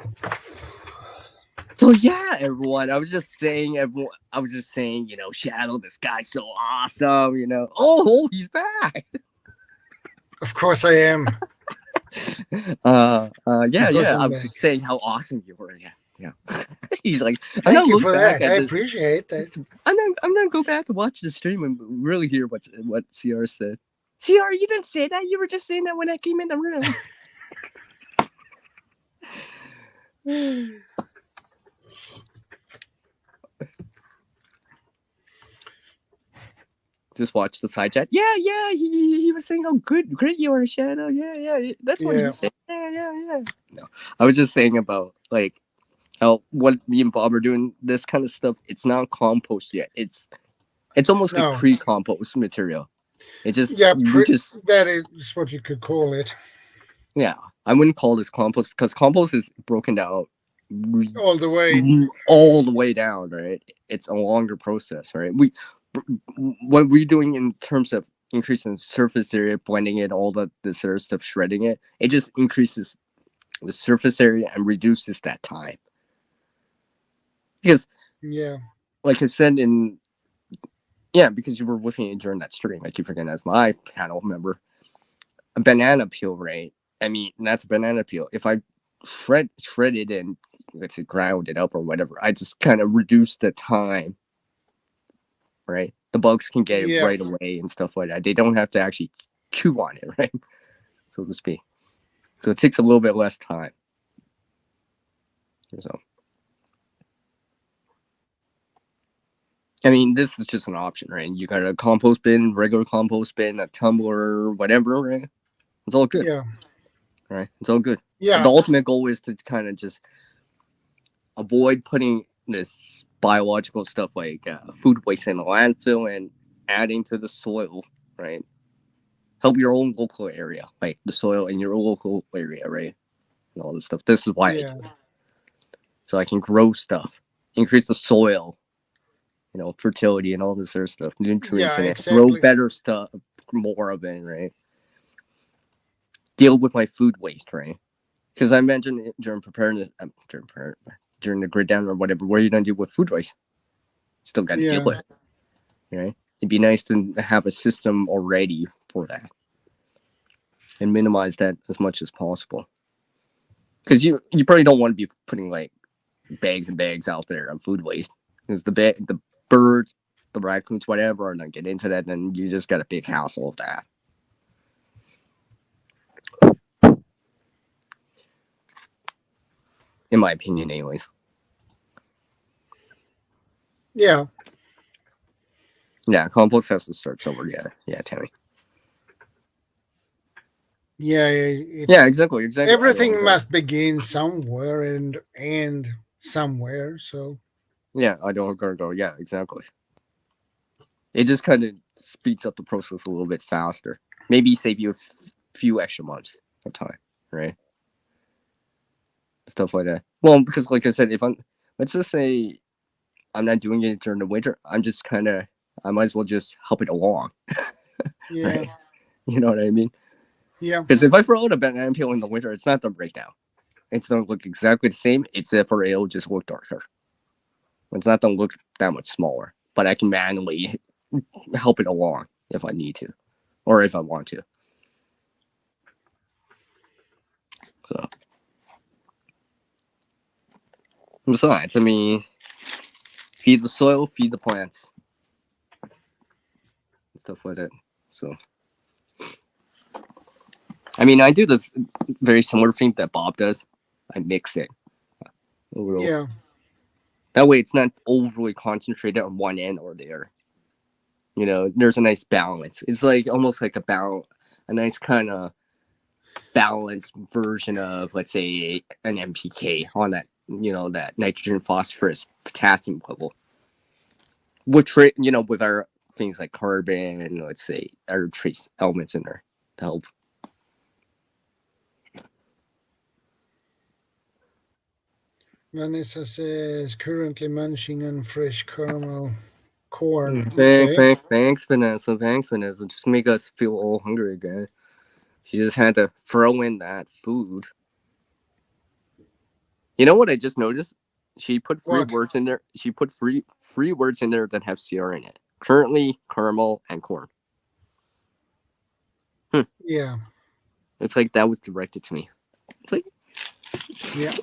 So yeah, everyone. I was just saying, Shadow, this guy's so awesome. Oh, he's back. Of course I am. Yeah. I was just saying how awesome you were. Yeah. He's like, thank you for that. I appreciate that. I'm gonna go back and watch the stream and really hear what CR said. CR, you didn't say that. You were just saying that when I came in the room. Just watch the side chat. Yeah. He was saying how great you are, Shadow. Yeah. That's what he said. Yeah. No, I was just saying about like how what me and Bob are doing. This kind of stuff. It's not compost yet. It's almost like pre-compost material. It just that is what you could call it. Yeah, I wouldn't call this compost because compost is broken down all the way down, right? It's a longer process, right? What we're doing in terms of increasing surface area, blending it, all this sort of stuff, shredding it, it just increases the surface area and reduces that time. Because like I said because you were with me during that stream, I keep forgetting as my panel member, a banana peel, right? I mean, that's a banana peel. If I shred it and let's say ground it up or whatever, I just kind of reduce the time, right? The bugs can get it right away and stuff like that. They don't have to actually chew on it, right? So to speak. So it takes a little bit less time. So, I mean, this is just an option, right? You got a compost bin, regular compost bin, a tumbler, whatever, right? It's all good. Yeah. Right? It's all good. Yeah. The ultimate goal is to kind of just avoid putting this biological stuff like food waste in the landfill and adding to the soil, right? Help your own local area, like the soil in your local area, right? And all this stuff. This is why I do it. So I can grow stuff, increase the soil, fertility and all this other stuff, nutrients in it, grow better stuff, more of it, right? Deal with my food waste, right? Because I mentioned it during preparing during the grid down or whatever, what are you gonna do with food waste? Still got to deal with it, right? It'd be nice to have a system already for that and minimize that as much as possible. Because you probably don't want to be putting like bags and bags out there of food waste, because the birds, the raccoons, whatever, are gonna get into that, then you just got a big hassle of that. In my opinion, anyways. Yeah. Yeah, compost has to start somewhere. Yeah, Tammy. Yeah. Exactly. Everything must begin somewhere and end somewhere. So. Yeah, I don't go. Yeah, exactly. It just kind of speeds up the process a little bit faster. Maybe save you a few extra months of time, right? Stuff like that. Well, because like I said, let's just say I'm not doing it during the winter, I might as well just help it along. Yeah. Right? You know what I mean? Yeah. Because if I throw out a banana peel in the winter, it's not going to break down. It's going to look exactly the same, except for it'll just look darker. It's not going to look that much smaller, but I can manually help it along if I need to, or if I want to. So, besides, I mean, feed the soil, feed the plants, and stuff like that. So, I mean, I do this very similar thing that Bob does. I mix it. Yeah. That way, it's not overly concentrated on one end or the other. There's a nice balance. It's like almost like a nice kind of balanced version of, let's say, an NPK on that, that nitrogen, phosphorus, potassium level. With our things like carbon and, let's say, other trace elements in there to help. Vanessa says currently munching on fresh caramel corn. Thanks, Vanessa. Just make us feel all hungry again. She just had to throw in that food. You know what I just noticed? She put words in there. She put three words in there that have CR in it. Currently, caramel, and corn. Yeah. It's like that was directed to me. It's like, yeah.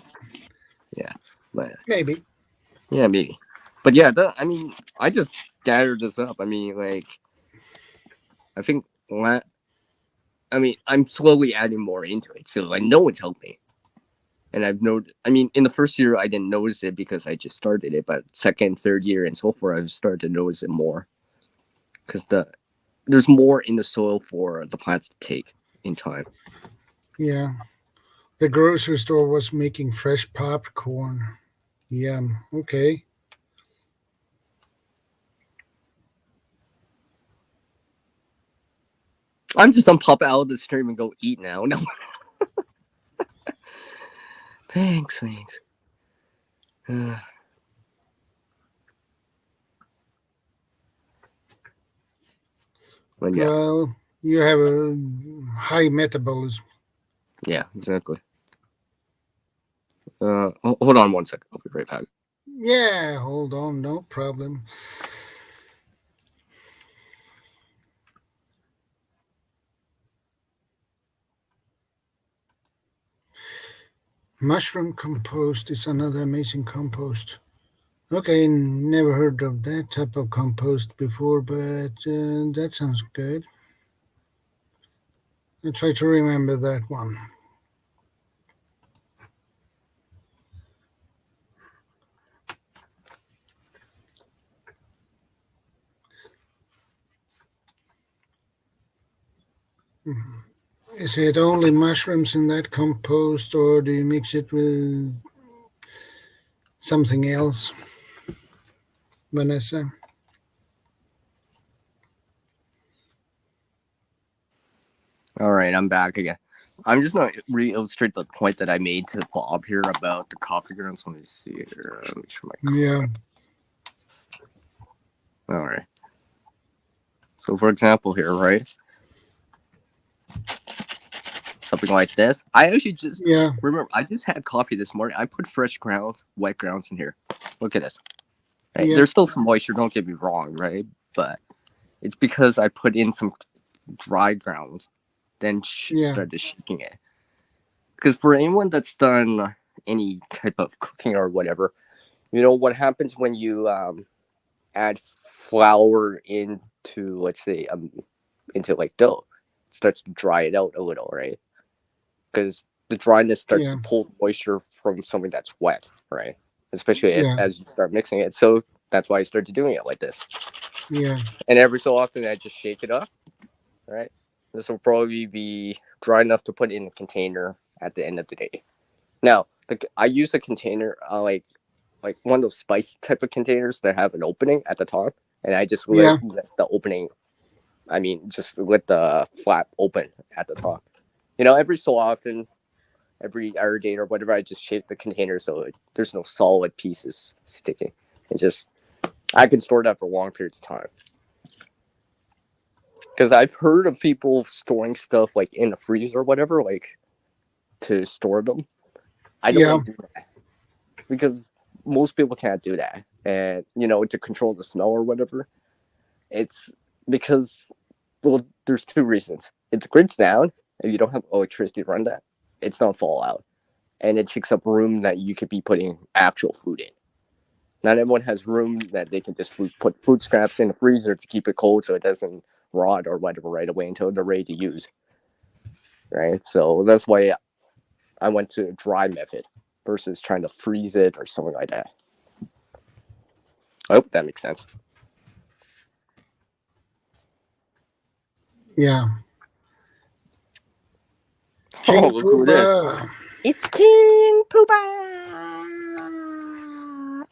Yeah. But maybe. Yeah, maybe. But yeah, I just gathered this up. I mean, like, I think, I'm slowly adding more into it, so I know it's helped me. And I've noticed, in the first year, I didn't notice it because I just started it, but second, third year, and so forth, I've started to notice it more. Because there's more in the soil for the plants to take in time. Yeah. The grocery store was making fresh popcorn. Yeah, okay. I'm just gonna pop out of the stream and go eat now. No. Thanks. Well, you have a high metabolism. Yeah, exactly. Hold on one second. I'll be right back. Yeah, hold on, no problem. Mushroom compost is another amazing compost. Okay, never heard of that type of compost before, but that sounds good. I'll try to remember that one. Is it only mushrooms in that compost, or do you mix it with something else, Vanessa? All right, I'm back again. I'm just gonna re-illustrate the point that I made to Bob here about the coffee grounds. Let me see here. Let me show my Yeah. All right. So, for example, here, right, something like this. I actually just remember I just had coffee this morning. I put fresh grounds, wet grounds in here. Look at this. Right? Yeah. There's still some moisture. Don't get me wrong, right? But it's because I put in some dry grounds, then started shaking it. Because for anyone that's done any type of cooking or whatever, you know what happens when you add flour into, let's say, into like dough, it starts to dry it out a little, right? Because the dryness starts to pull moisture from something that's wet, right? Especially as you start mixing it. So that's why I started doing it like this. Yeah. And every so often I just shake it up, right? This will probably be dry enough to put in a container at the end of the day. Now, I use a container like one of those spice type of containers that have an opening at the top, and I just let the opening. I mean, just let the flap open at the top. You know, every so often, every other day or whatever, I just shake the container so there's no solid pieces sticking. And just I can store that for long periods of time. Because I've heard of people storing stuff like in the freezer or whatever, like to store them. I don't want to do that because most people can't do that. And, you know, to control the smell or whatever, it's because, well, there's two reasons. It grinds down. If you don't have electricity to run that, it's not fall out. And it takes up room that you could be putting actual food in. Not everyone has room that they can just put food scraps in the freezer to keep it cold so it doesn't rot or whatever right away until they're ready to use. Right? So that's why I went to a dry method versus trying to freeze it or something like that. I hope that makes sense. Yeah. Oh, look who it is. It's King Poopa!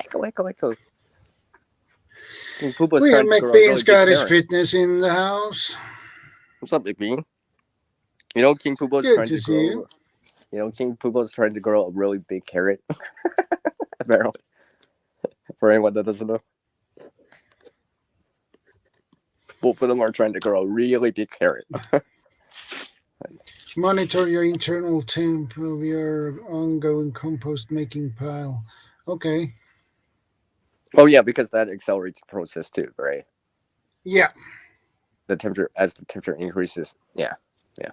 Echo, echo, echo. King Poopa's We have trying to grow a McBean really big Scottish carrot. Fitness in the house. What's up, McBean? You know, King Poopa's Good trying to to see grow. you. You know, King Poopa's trying to grow a really big carrot. Apparently. For anyone that doesn't know. Both of them are trying to grow a really big carrot. Monitor your internal temp of your ongoing compost making pile. Okay. Oh, yeah, because that accelerates the process too, right? Yeah. The temperature, as the temperature increases. Yeah. Yeah.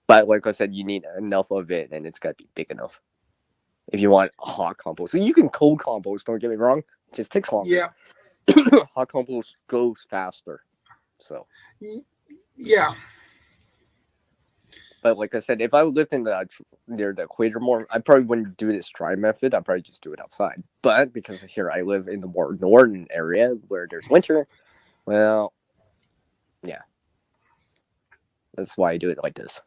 But like I said, you need enough of it, and it's got to be big enough. If you want a hot compost. So you can cold compost, don't get me wrong. It just takes longer. Yeah. Hot compost goes faster. So. Yeah. But like I said, if I lived in near the equator more, I probably wouldn't do this dry method. I'd probably just do it outside. But because here I live in the more northern area where there's winter, well, yeah. That's why I do it like this.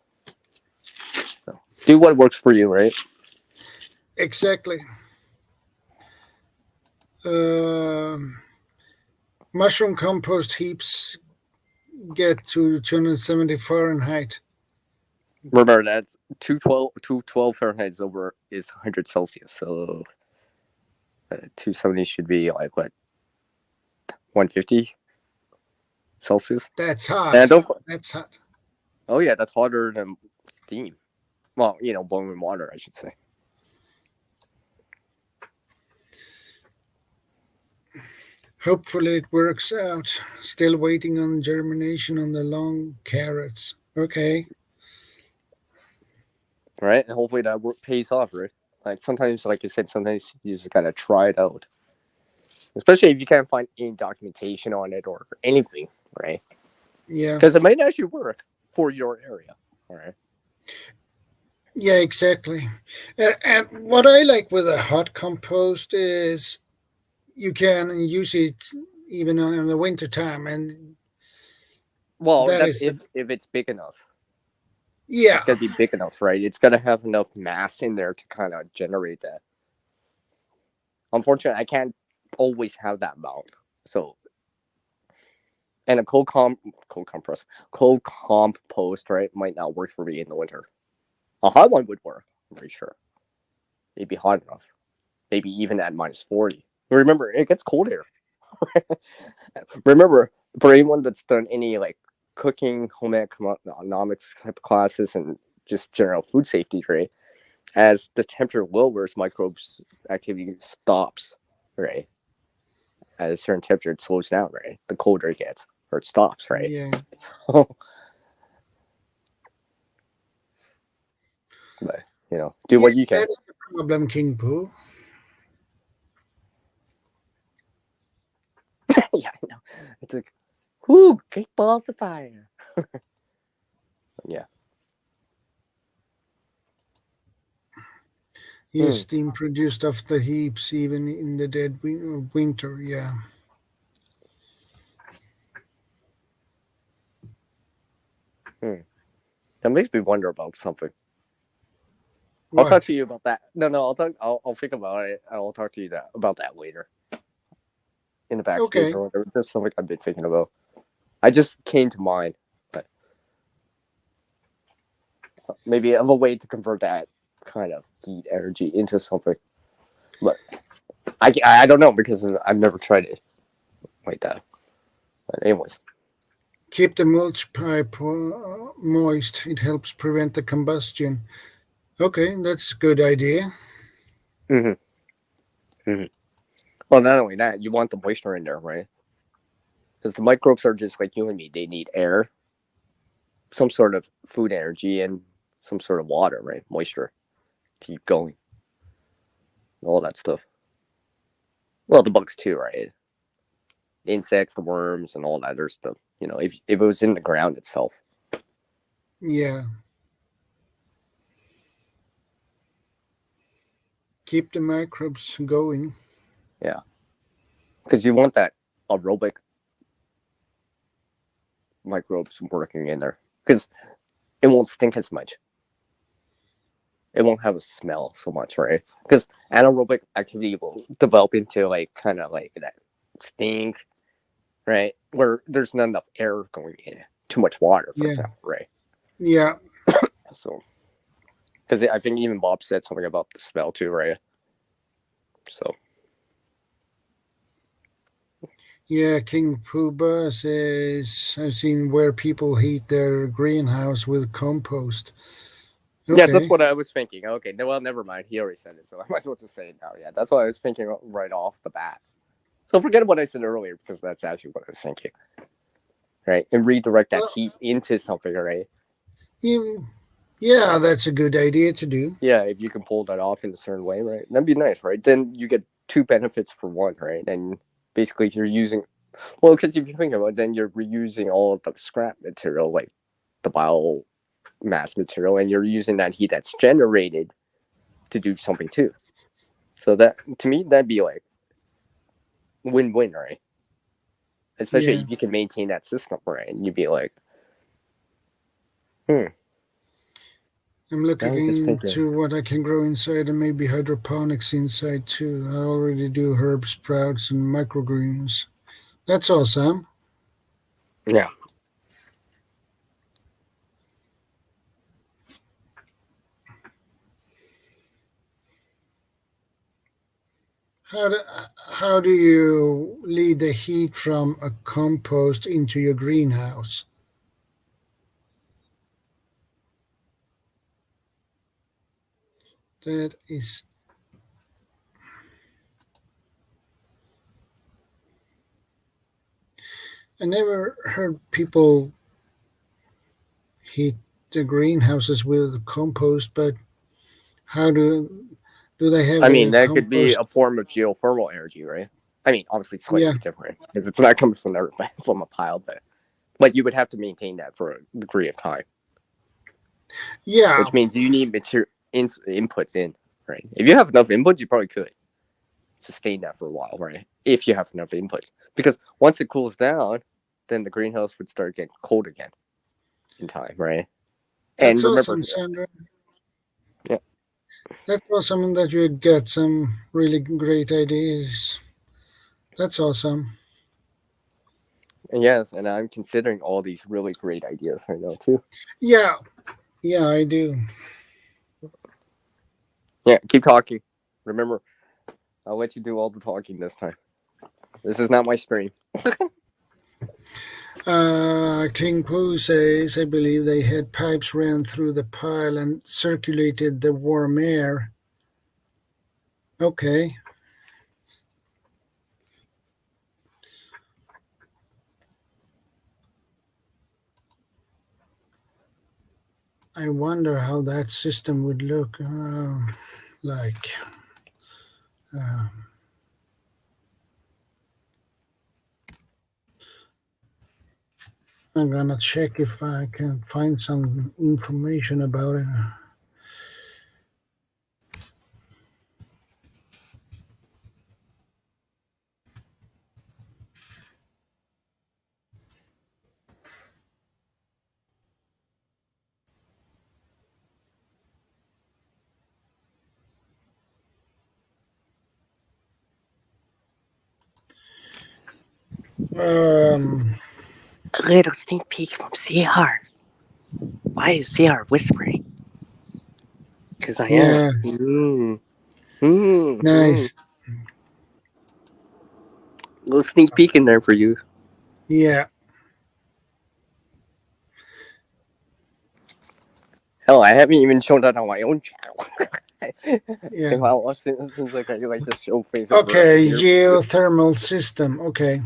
So, do what works for you, right? Exactly. Mushroom compost heaps get to 270 Fahrenheit. Remember that's 212 Fahrenheit is 100 Celsius. So 270 should be like what 150 Celsius. That's hot. That's hot. Oh yeah, that's hotter than steam. Well, you know, boiling water, I should say. Hopefully it works out. Still waiting on germination on the long carrots. Okay. Right, and hopefully that pays off, right? Like sometimes, like I said, sometimes you just gotta try it out, especially if you can't find any documentation on it or anything, right? Yeah. Because it might actually work for your area, all right? Yeah, exactly. And what I like with a hot compost is you can use it even in the winter time, and well, that's if it's big enough. Yeah. It's got to be big enough, right? It's got to have enough mass in there to kind of generate that. Unfortunately, I can't always have that amount. So, and a cold compost, right, might not work for me in the winter. A hot one would work, I'm pretty sure. It'd be hot enough. Maybe even at -40. Remember, it gets cold here. Remember, for anyone that's done any like cooking, home economics type of classes, and just general food safety, right? As the temperature lowers, microbes activity stops, right? At a certain temperature, it slows down, right? The colder it gets, or it stops, right? Yeah. But, do what you can. That is the problem, King Pooh. Yeah, I know. It's like, whoo, great balls of fire. Yeah. Yes, steam produced off the heaps, even in the dead winter. Yeah. That makes me wonder about something. What? I'll talk to you about that. No, I'll think about it. I'll talk to you about that later. In the backstage or whatever. That's something I've been thinking about. I just came to mind, but maybe I have a way to convert that kind of heat energy into something. But I don't know because I've never tried it like that. But anyways. Keep the mulch pipe moist. It helps prevent the combustion. Okay, that's a good idea. Well, not only that, you want the moisture in there, right? Because the microbes are just like you and me. They need air, some sort of food energy, and some sort of water, right? Moisture to keep going. All that stuff. Well, the bugs too, right? The insects, the worms, and all that other stuff. If it was in the ground itself. Yeah. Keep the microbes going. Yeah. Because you want that aerobic microbes working in there. Because it won't stink as much. It won't have a smell so much, right? Because anaerobic activity will develop into like kind of like that stink, right? Where there's not enough air going in, too much water, for example, right? Yeah. So, because I think even Bob said something about the smell too, right? So. Yeah, King Pooba says I've seen where people heat their greenhouse with compost. Okay. Yeah, that's Okay. what I was thinking. Okay, no, well, never mind. He already said it, so I might as well just say it now. Yeah, that's what I was thinking right off the bat. So forget what I said earlier because that's actually what I was thinking. Right, and redirect that heat into something, right? Yeah, that's a good idea to do. Yeah, if you can pull that off in a certain way, right? That'd be nice, right? Then you get two benefits for one, right? And basically you're using, well, because if you think about it, then you're reusing all of the scrap material, like the biomass material, and you're using that heat that's generated to do something too. So that, to me, that'd be like win-win, right? Especially if you can maintain that system, right? And you'd be like, I'm looking into what I can grow inside and maybe hydroponics inside too. I already do herb sprouts and microgreens. That's awesome. Yeah. How do you lead the heat from a compost into your greenhouse? That is I never heard people heat the greenhouses with compost, but how do they have I mean, that could be compost? a form of geothermal energy, right? I mean, obviously slightly different because it's not coming from the earth, from a pile, but you would have to maintain that for a degree of time. Yeah. Which means you need inputs in, right? If you have enough inputs, you probably could sustain that for a while, right? If you have enough inputs. Because once it cools down, then the greenhouse would start getting cold again in time, right? And That's remember, awesome, Sandra. yeah, That's awesome that you get some really great ideas. That's awesome. and yes, and I'm considering all these really great ideas right now too. Yeah, yeah, I do. Yeah, keep talking. Remember, I'll let you do all the talking this time. This is not my stream. King Pooh says, I believe they had pipes ran through the pile and circulated the warm air. Okay. I wonder how that system would look like. Uh, I'm gonna check if I can find some information about it. Um, A little sneak peek from CR. Why is CR whispering? Because I am. yeah, Mm. nice. Little sneak peek in there for you. Yeah, Hell, I haven't even shown that on my own channel. yeah. Well, it seems like I like to show face over Okay, here. geothermal system. Okay.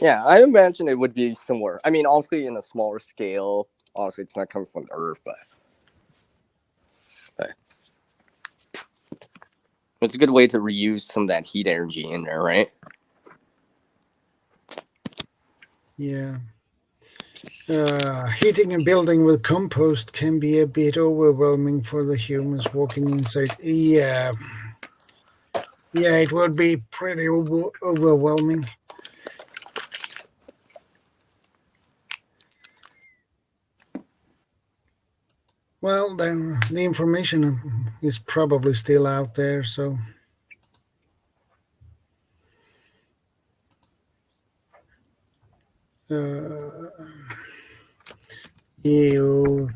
Yeah, I imagine it would be similar. I mean, obviously in a smaller scale. Obviously, it's not coming from the Earth, but it's a good way to reuse some of that heat energy in there, right? Yeah. Heating a building with compost can be a bit overwhelming for the humans walking inside. Yeah, yeah, it would be pretty overwhelming. Well, the information is probably still out there, so. Geothermal.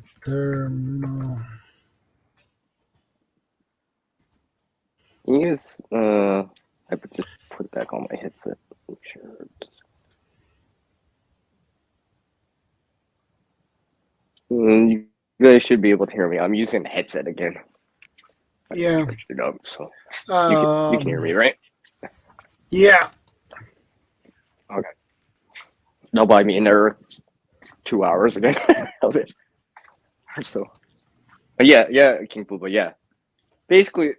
You guys, I would just put it back on my headset. I'm sure. You guys should be able to hear me. I'm using the headset again. I just Yeah. switched it up, so you can hear me, right? Yeah. Okay. They'll buy me another 2 hours again. So, but yeah, King Poopa, yeah. Basically,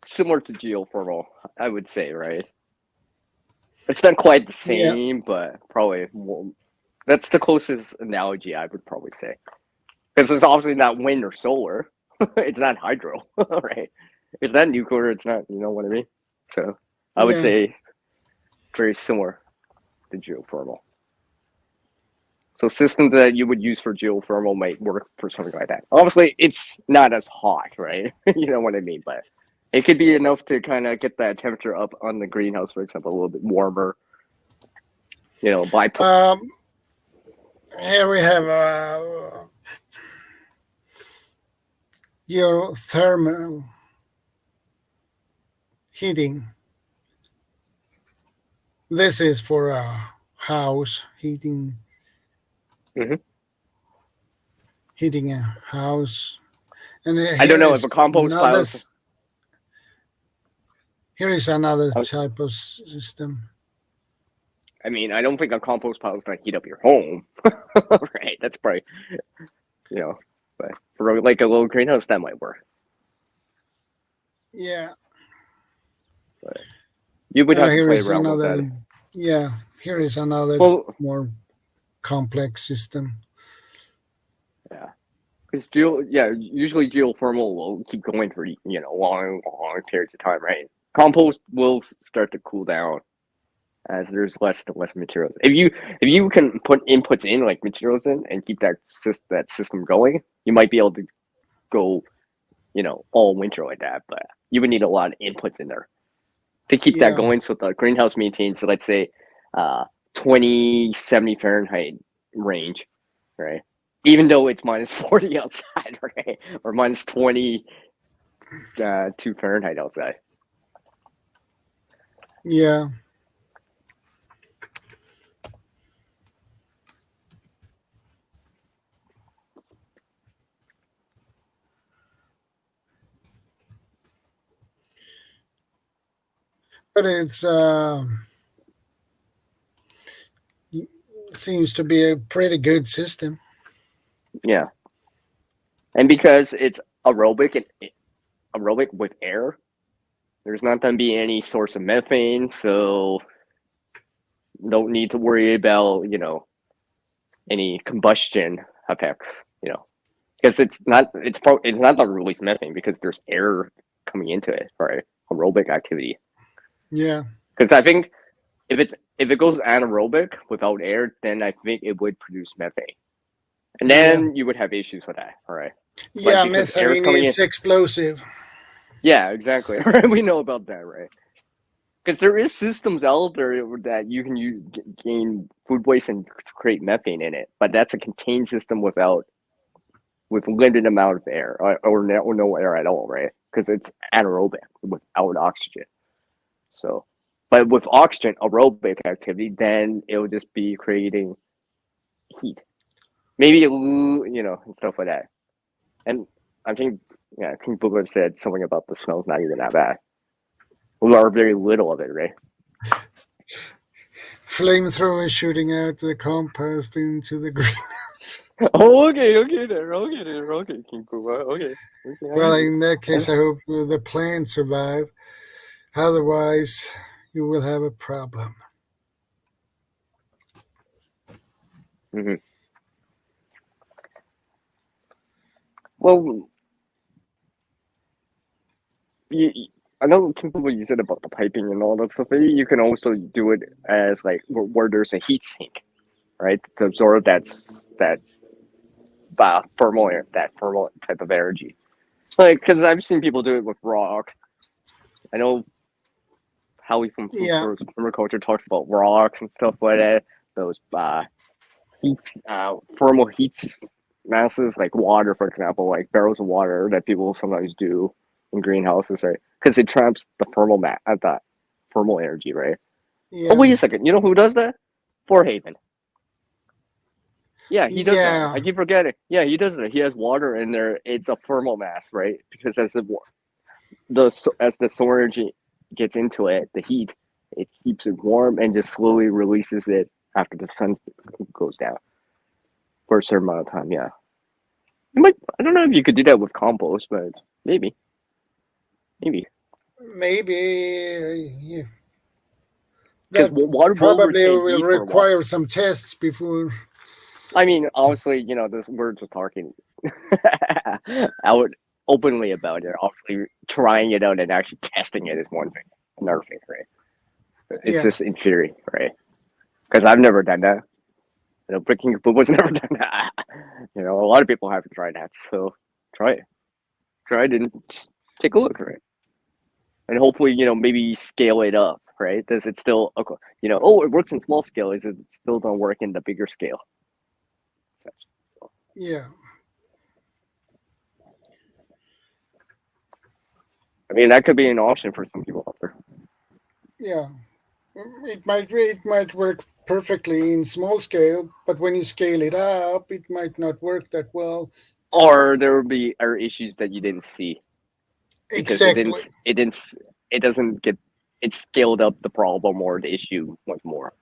similar to geothermal, I would say, right? It's not quite the Yeah. same, but probably more. That's the closest analogy I would probably say. Because it's obviously not wind or solar. It's not hydro, right? It's not nuclear. It's not, you know what I mean? So I would Yeah. say very similar to geothermal. So systems that you would use for geothermal might work for something like that. Obviously, it's not as hot, right? You know what I mean? But it could be enough to kind of get that temperature up on the greenhouse, for example, a little bit warmer. You know, by Here we have geothermal heating. This is for a house heating. Mhm. Heating a house, and I don't here know if is a compost another. pile. Here is another type of system. I mean, I don't think a compost pile is going to heat up your home, right? That's probably, you know, but for like a little greenhouse, that might work. Yeah. But you would have to Here play is around with another. that. Yeah. Here is another Well, more complex system. yeah, because usually geothermal will keep going for long periods of time, right? Compost will start to cool down as there's less and less materials. If you can put inputs in like materials in and keep that system going, you might be able to go, all winter like that. But you would need a lot of inputs in there to keep that Yeah. going. So the greenhouse maintains, let's say, 2070 Fahrenheit range, right? Even though it's -40 outside, right, or -22 Fahrenheit outside. Yeah. But it's seems to be a pretty good system. Yeah, and because it's aerobic with air, there's not going to be any source of methane, so don't need to worry about any combustion effects. Because it's not the release methane because there's air coming into it for aerobic activity. Yeah. Because I think if it goes anaerobic without air, then I think it would produce methane, and then you would have issues with that. All right. Yeah, because air is methane coming in. is explosive. Yeah, exactly. Right. We know about that, right? Because there is systems out there that you can use gain food waste and create methane in it, but that's a contained system with limited amount of air or no air at all, right? Because it's anaerobic without oxygen. So, but with oxygen aerobic activity, then it would just be creating heat, maybe and stuff like that. And I think King Booker said something about the smell's not even that bad. Or very little of it, right? Flamethrower shooting out the compost into the greenhouse. Oh, okay, King Pooh, okay. Well, in that case, I hope the plants survive. Otherwise, you will have a problem. Mm-hmm. Well, I know what you said about the piping and all that stuff. Maybe you can also do it as like where there's a heat sink, right, to absorb that thermal type of energy. Like, because I've seen people do it with rock. I know Howie from Permaculture talks about rocks and stuff like that. Those thermal heat masses, like water, for example, like barrels of water that people sometimes do in greenhouses, right? Because it traps the that thermal energy, right? Yeah. Oh, wait a second. You know who does that? Forehaven. Yeah, he does that. I keep forgetting. Yeah, he does that. He has water in there. It's a thermal mass, right? Because as the solar energy gets into it, the heat, it keeps it warm and just slowly releases it after the sun goes down for a certain amount of time. Yeah, I don't know if you could do that with compost, but maybe. Maybe. Yeah. Because water probably will require some tests before. I mean, honestly, this we're just talking out openly about it. Obviously, trying it out and actually testing it is one thing. Another thing, right? It's just in theory, right? Because I've never done that. Breaking Boobo's never done that. A lot of people haven't tried that, so try it. Try it and just take a look, right? And hopefully, maybe scale it up, right? Does it still, it works in small scale. Is it still don't work in the bigger scale? Yeah. I mean, that could be an option for some people out there. Yeah. It might work perfectly in small scale, but when you scale it up, it might not work that well. Or there will be other issues that you didn't see. Because exactly. It doesn't get, it scaled up the problem or the issue much more.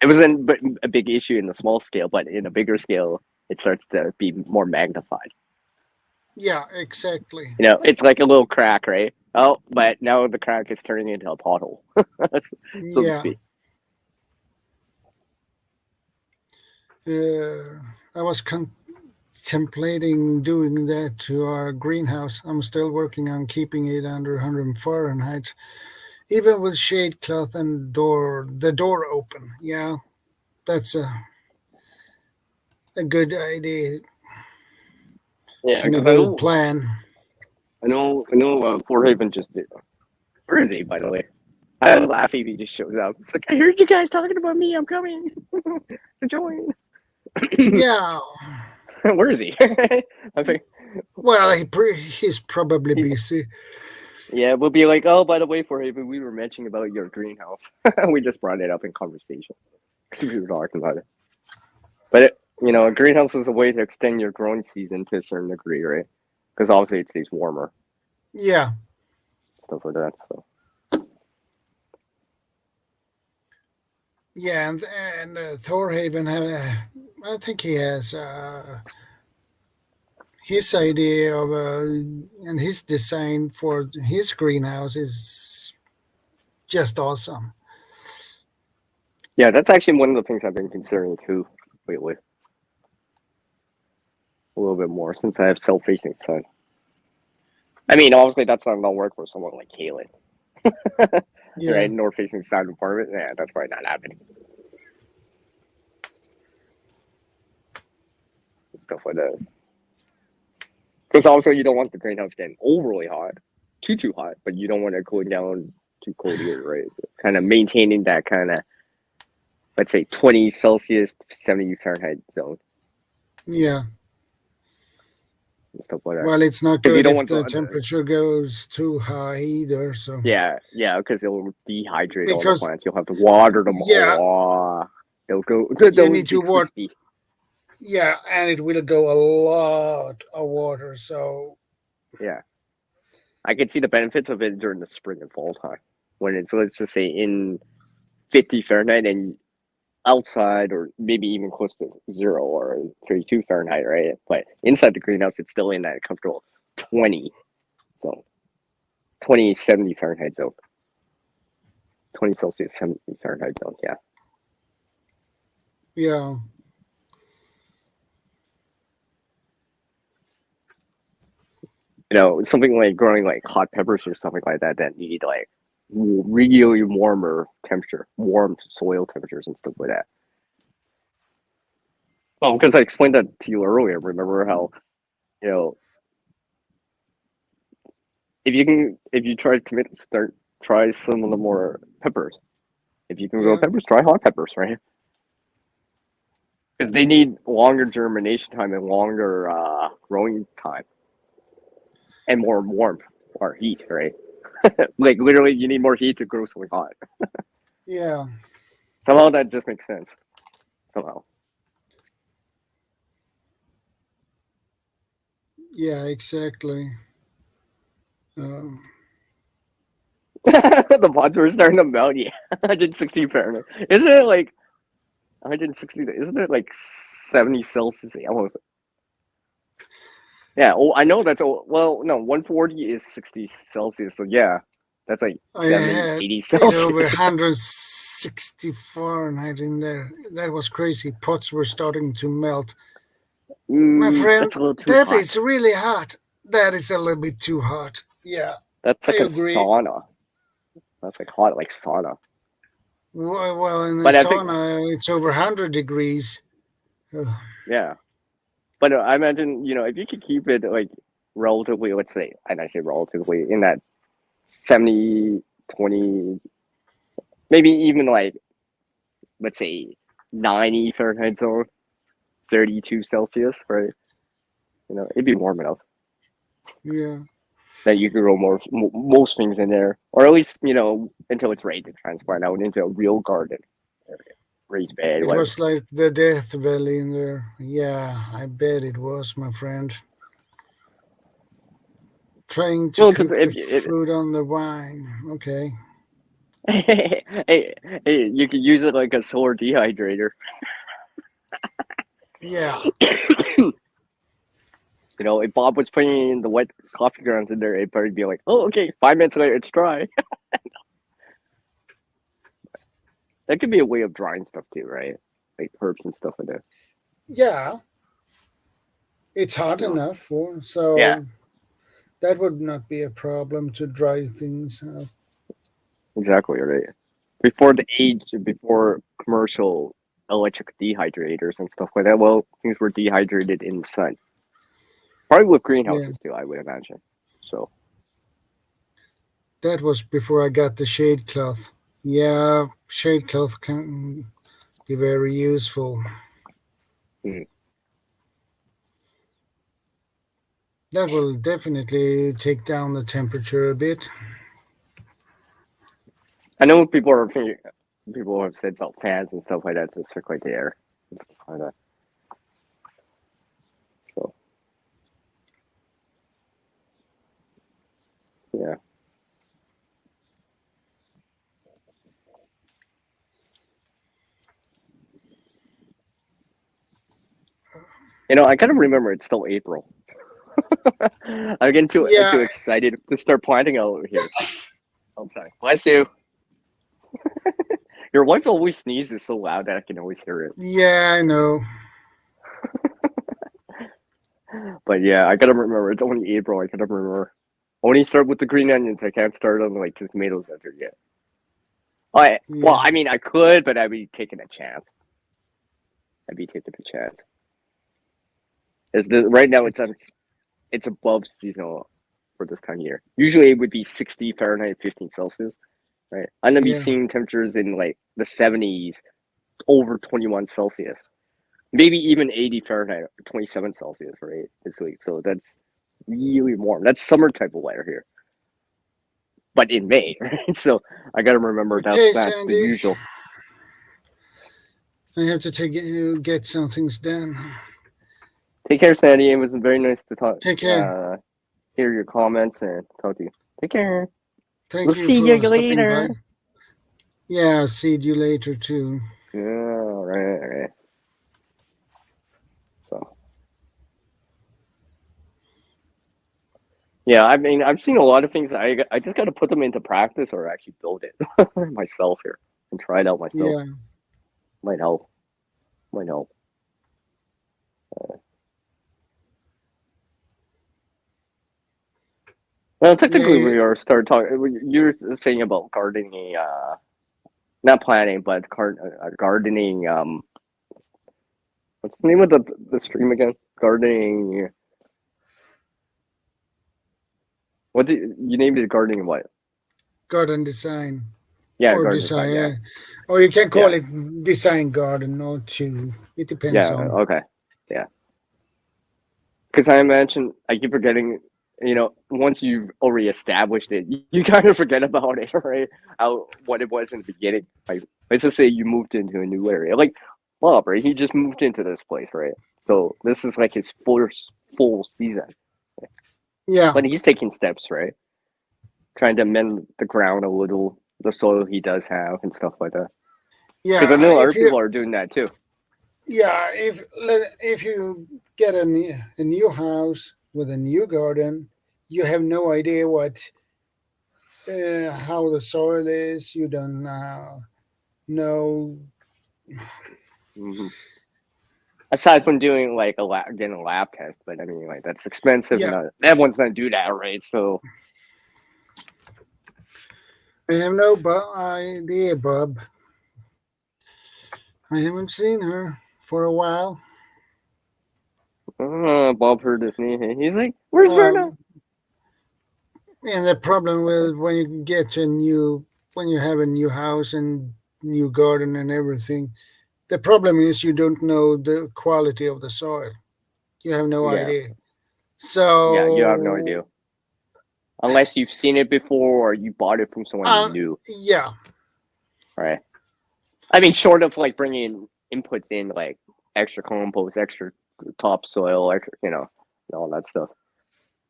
It wasn't a big issue in the small scale, but in a bigger scale, it starts to be more magnified. Yeah, exactly. It's like a little crack, right? Oh, but now the crack is turning into a pothole, so to speak. I was contemplating doing that to our greenhouse. I'm still working on keeping it under 100 Fahrenheit. even with shade cloth and the door open. Yeah, that's a good idea Yeah, and a because good plan. I know. Fort Haven just did. Where is he, by the way? I laugh if he just shows up. It's like I heard you guys talking about me. I'm coming to join. Yeah. Where is he? I think. Well, he's probably busy. Yeah, we'll be like, oh, by the way, Fort Haven, we were mentioning about your greenhouse. We just brought it up in conversation because we were talking about it. But a greenhouse is a way to extend your growing season to a certain degree, right? Because obviously it stays warmer, Yeah. stuff like that. So Yeah, and Thorhaven, I think he has his idea of and his design for his greenhouse is just awesome. yeah, that's actually one of the things I've been considering too lately, a little bit more since I have self-facing sun. I mean, obviously that's not gonna work for someone like Kaylin, Yeah, right? North-facing sun apartment, yeah, that's probably not happening. Stuff like that. Because also you don't want the greenhouse getting overly hot, too hot, but you don't want it cooling down too cold either, right? Kind of maintaining that kind of, let's say, 20 Celsius, 70 Fahrenheit zone yeah. and stuff like that. Well, it's not Because you good don't if want the temperature goes too high either. So yeah, because it'll dehydrate all the because plants. You'll have to water them a yeah, lot. you They'll need be to water. crispy. Yeah, and it will go a lot of water. So Yeah, I can see the benefits of it during the spring and fall time when it's, let's just say, in 50 Fahrenheit and outside, or maybe even close to 0 or 32 Fahrenheit, right? But inside the greenhouse, it's still in that comfortable 20 zone, 20, 70 Fahrenheit zone, 20 Celsius, 70 Fahrenheit zone. Yeah. yeah, Something like growing like hot peppers or something like that that need like really warmer temperature, warm soil temperatures and stuff like that. Well, because I explained that to you earlier. Remember how, you know, if you try to try some of the more peppers. If you can grow yeah, peppers, try hot peppers, right? Because they need longer germination time and longer growing time and more warmth or heat, right? Like literally, you need more heat to grow something hot. yeah, Somehow that just makes sense. Somehow. yeah, exactly. Um, The pods were starting to melt. Yeah, 160 Fahrenheit. Isn't it like 160? Isn't it like 70 Celsius? Almost. Yeah. Oh, I know that's. Well, no, 140 is 60 Celsius. So yeah, that's like I 70, had 80 it over Celsius. 160 Fahrenheit in there. That was crazy. Pots were starting to melt. My That's friend, a little too that hot. is really hot. That is a little bit too hot. Yeah, That's I like a agree. sauna. That's like hot, like sauna. Well, in the But I think, sauna, it's over 100 degrees. Ugh. yeah. But I imagine, if you could keep it like relatively, let's say, and I say relatively, in that 70, 20, maybe even like, let's say, 90 Fahrenheit zone, 32 Celsius, right? It'd be warm enough Yeah. that you could grow most things in there, or at least, until it's ready to transplant out into a real garden area, raised bed, It whatever. was like the Death Valley in there. Yeah, I bet it was, my friend. Trying to Well, because cook the food on the wine. Okay. hey, you could use it like a solar dehydrator. Yeah. If Bob was putting the wet coffee grounds in there, it'd probably be like, oh, okay, 5 minutes later, it's dry. That could be a way of drying stuff too, right? Like herbs and stuff like that. Yeah. It's hot You know? enough for, Yeah, so that would not be a problem to dry things out. Exactly, right. Before commercial electric dehydrators and stuff like that, well, things were dehydrated in the sun. Probably with Yeah, greenhouses too, I would imagine. So, that was before I got the shade cloth. Yeah, shade cloth can be very useful. hmm. That will definitely take down the temperature a bit. I know people have said about fans and stuff like that to circulate the air and stuff like that. So, yeah. I kind of remember it's still April. I'm getting too Yeah, excited to start planting out here. I'm sorry. Bless you. Your wife always sneezes so loud that I can always hear it. yeah, I know. But yeah, I gotta remember it's only April. I gotta remember. Only start with the green onions. I can't start on like the tomatoes after yet. Yeah, I mean, I could, but I'd be taking a chance. I'd be taking a chance. Right now it's it's above seasonal for this time of year. Usually it would be 60 Fahrenheit, 15 Celsius. Right, I'm gonna be yeah, seeing temperatures in like the 70s, over 21 Celsius, maybe even 80 Fahrenheit, 27 Celsius, right, this week. So that's really warm. That's summer type of weather here, but in May, right? So I got to remember okay, that's the Sandy. usual. I have to take get some things done. Take care, Sandy. It was very nice to talk, Take care. hear your comments and talk to you. Take care. We'll Thank you see you for stopping by. later. Yeah, I'll see you later too. Yeah, all right, all right. So yeah, I mean, I've seen a lot of things. I just got to put them into practice or actually build it myself here and try it out myself. Yeah, Might help. Might help. Well, technically, yeah. we are start talking. You're saying about gardening, not planting, but gardening. What's the name of the stream again? Gardening. What did you named it? Gardening what? Garden design Yeah, or garden design, design. Yeah, yeah. Or you can call yeah, it design garden or two. It depends yeah. on. Okay, yeah. Because I imagine I keep forgetting. Once you've already established it, you kind of forget about it, right? How what it was in the beginning. Like, let's just say you moved into a new area, like Bob, right? He just moved into this place, right? So this is like his first full season, Yeah, but he's taking steps, right? Trying to mend the ground a little, the soil he does have, and stuff like that. Because I yeah. know other If you people are doing that too. yeah, if you get a new house with a new garden, you have no idea what how the soil is. You don't know. Hmm. Aside from doing like getting a lab test, but I mean, like that's expensive, and Yeah, everyone's gonna do that, right? So I have no idea, Bob. I haven't seen her for a while. Bob heard his name. He's like, "Where's Verna?" Um, and the problem with when you get a new, when you have a new house and new garden and everything, the problem is you don't know the quality of the soil. You have no Yeah, idea. yeah, you have no idea So, unless you've seen it before or you bought it from someone you uh, knew, yeah, right? I mean, short of like bringing inputs in like extra compost, extra topsoil, extra, and all that stuff.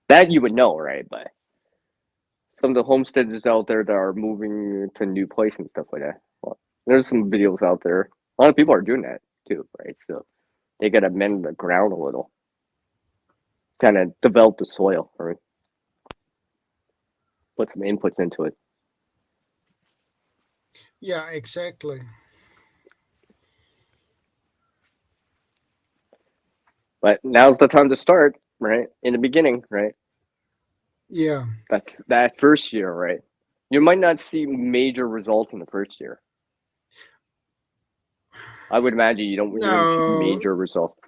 That you would know, right? But some of the homesteads out there that are moving to new place and stuff like that. Well, there's some videos out there. A lot of people are doing that too, right? So they gotta mend the ground a little, kind of develop the soil, right? Put some inputs into it. yeah, exactly. But now's the time to start, right? In the beginning, right? Yeah, That first year, right? you might not see major results in the first year. I would imagine you don't really see No, major results.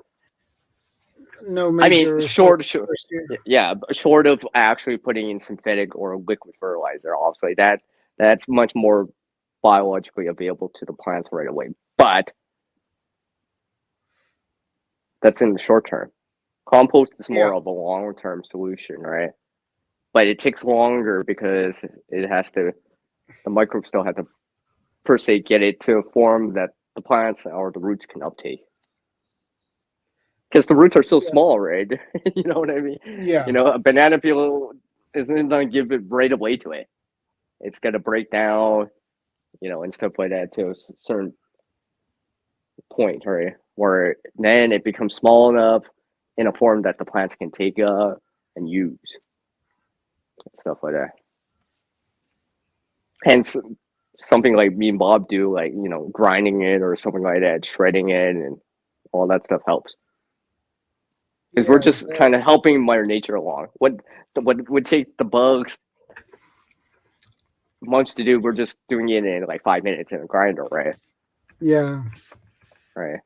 no I mean, major short, first year. yeah, short of actually putting in synthetic or liquid fertilizer. Obviously, that's much more biologically available to the plants right away. But that's in the short term. Compost is more Yeah, of a long-term solution, right? But it takes longer because it has to. The microbes still have to per se get it to a form that the plants or the roots can uptake. Because the roots are so yeah, small, right? You know what I mean? yeah, A banana peel isn't going to give it right away to it. It's going to break down, and stuff like that to a certain point, right? Where then it becomes small enough in a form that the plants can take and use, stuff like that. Hence, something like me and Bob do, like, grinding it or something like that, shredding it, and all that stuff helps. Because we're yeah. just kind of helping Mother Nature along. What would take the bugs months to do, we're just doing it in like 5 minutes in a grinder, right? Yeah, Right.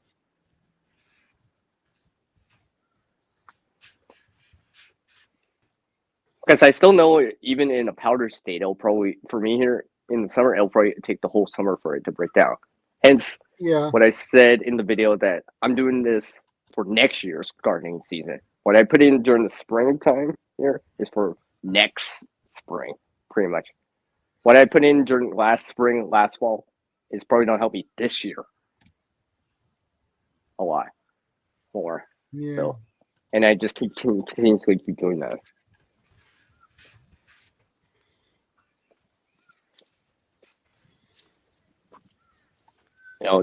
Because I still know, even in a powder state, it'll probably, for me here in the summer, it'll probably take the whole summer for it to break down. Hence, yeah, what I said in the video that I'm doing this for next year's gardening season. What I put in during the springtime here is for next spring, pretty much. What I put in during last spring, last fall, is probably not help me this year a lot more. yeah, So, and I just continuously keep doing that.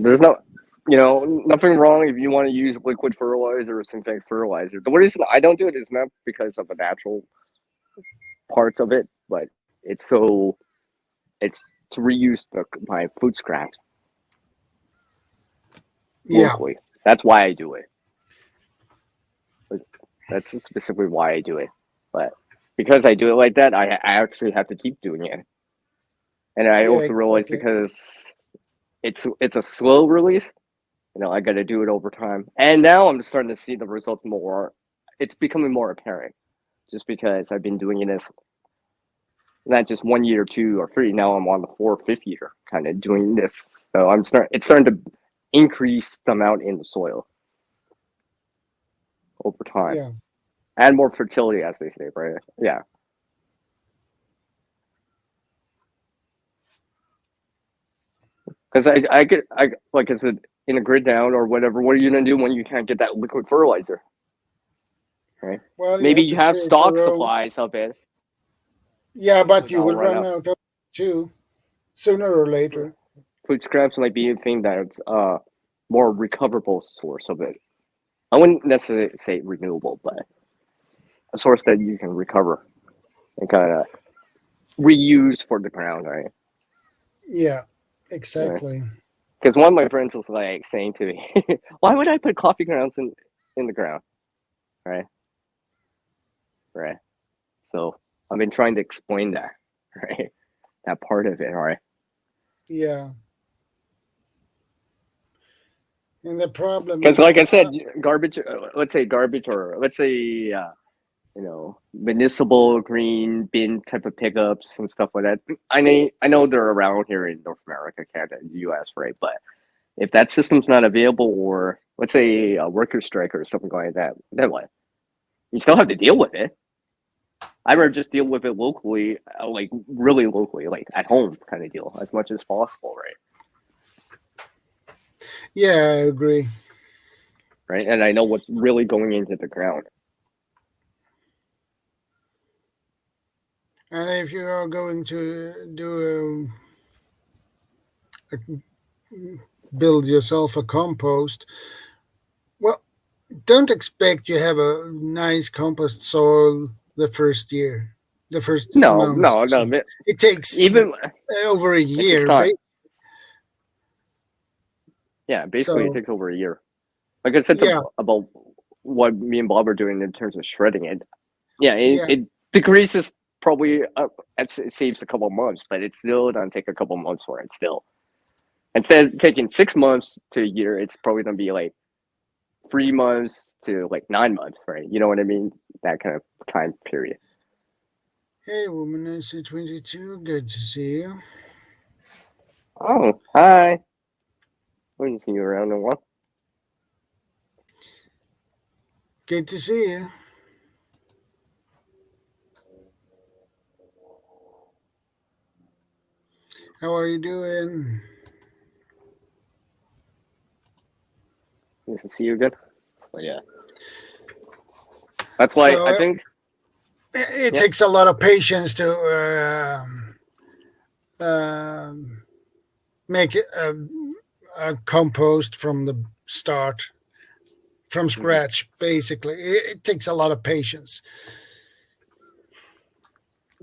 There's nothing wrong if you want to use liquid fertilizer or synthetic fertilizer. The reason I don't do it is not because of the natural parts of it, but it's to reuse my food scraps yeah, locally. That's why I do it. That's specifically why I do it. But because I do it like that, I actually have to keep doing it. And I yeah. also realize Exactly. because it's a slow release, I got to do it over time. And now I'm starting to see the results more. It's becoming more apparent just because I've been doing it as not just 1 year, 2 or 3. Now I'm on the 4th, 5th year kind of doing this. So it's starting to increase the amount in the soil over time. Yeah, Add more fertility, as they say, right? Yeah. Because I like I said, in a grid down or whatever, what are you going to do when you can't get that liquid fertilizer? Right? well, you Maybe have you to have create stock your own. supplies of it, Yeah, but but you that'll will run run out. out of it too, sooner or later. Food scraps might be a thing that's more recoverable source of it. I wouldn't necessarily say renewable, but a source that you can recover and kind of reuse for the ground, right? Yeah, Right. exactly. Because one of my friends was like saying to me, "Why would I put coffee grounds in the ground?" Right, right. So I've been trying to explain that, right, that part of it, right. Yeah, and the problem Because, is like I that said, garbage. Let's say garbage, or let's say municipal green bin type of pickups and stuff like that. I know they're around here in North America, Canada, and the U.S., right? But if that system's not available, or let's say a worker strike or something like that, then what? You still have to deal with it. I'd rather just deal with it locally, like really locally, like at home kind of deal, as much as possible, right? yeah, I agree. Right, and I know what's really going into the ground. And if you are going to build yourself a compost, well, don't expect you have a nice compost soil the first year, the first No, month. no, no. So it takes Even over a it takes year, time. right? Yeah, basically it So takes over a year. Like I said yeah, about what me and Bob are doing in terms of shredding it. Yeah, it, yeah, it decreases probably it saves a couple months, but it's still gonna take a couple months for it. Still, instead of taking 6 months to a year, it's probably gonna be like 3 months to like 9 months, right? You know what I mean? That kind of time period. Hey, woman, I see 22. Good to see you. Oh, hi. We haven't seen you around in a while. Good to see you. How are you doing? Nice to see you again. But yeah, that's why I So think. it Yeah. takes a lot of patience to make a compost from the start, from scratch. Basically, it takes a lot of patience.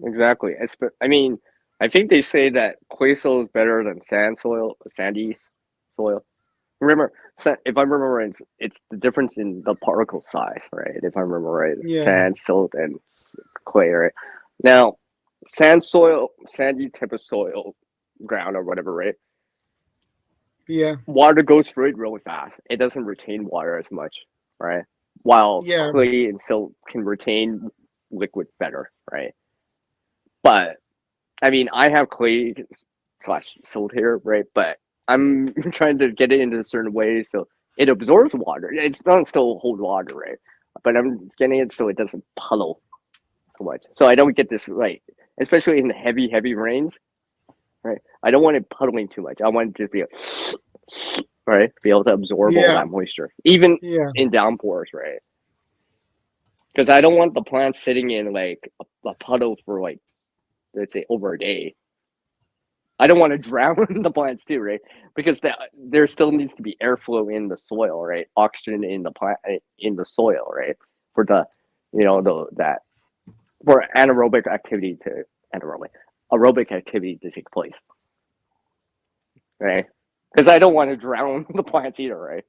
Exactly. I mean, I think they say that clay soil is better than sandy soil. Remember, if I remember right, it's the difference in the particle size, right? If I remember right, Yeah, sand, silt, and clay, right? Now, sand soil, sandy type of soil, ground or whatever, right? yeah, Water goes through it really fast. It doesn't retain water as much, right? While yeah, clay and silt can retain liquid better, right? But I mean, I have clay slash silt here, right? But I'm trying to get it into a certain way so it absorbs water. It's not still hold water, right? But I'm getting it so it doesn't puddle so much. So I don't get this like, especially in the heavy rains, right? I don't want it puddling too much. I want it to be like, right, be able to absorb all yeah, that moisture, even yeah, in downpours, right? Because I don't want the plants sitting in like a puddle for like, let's say, over a day. I don't want to drown the plants too, right? Because there still needs to be airflow in the soil, right? Oxygen in the plant in the soil, right? For the, that for anaerobic aerobic activity to take place, right? Because I don't want to drown the plants either, right?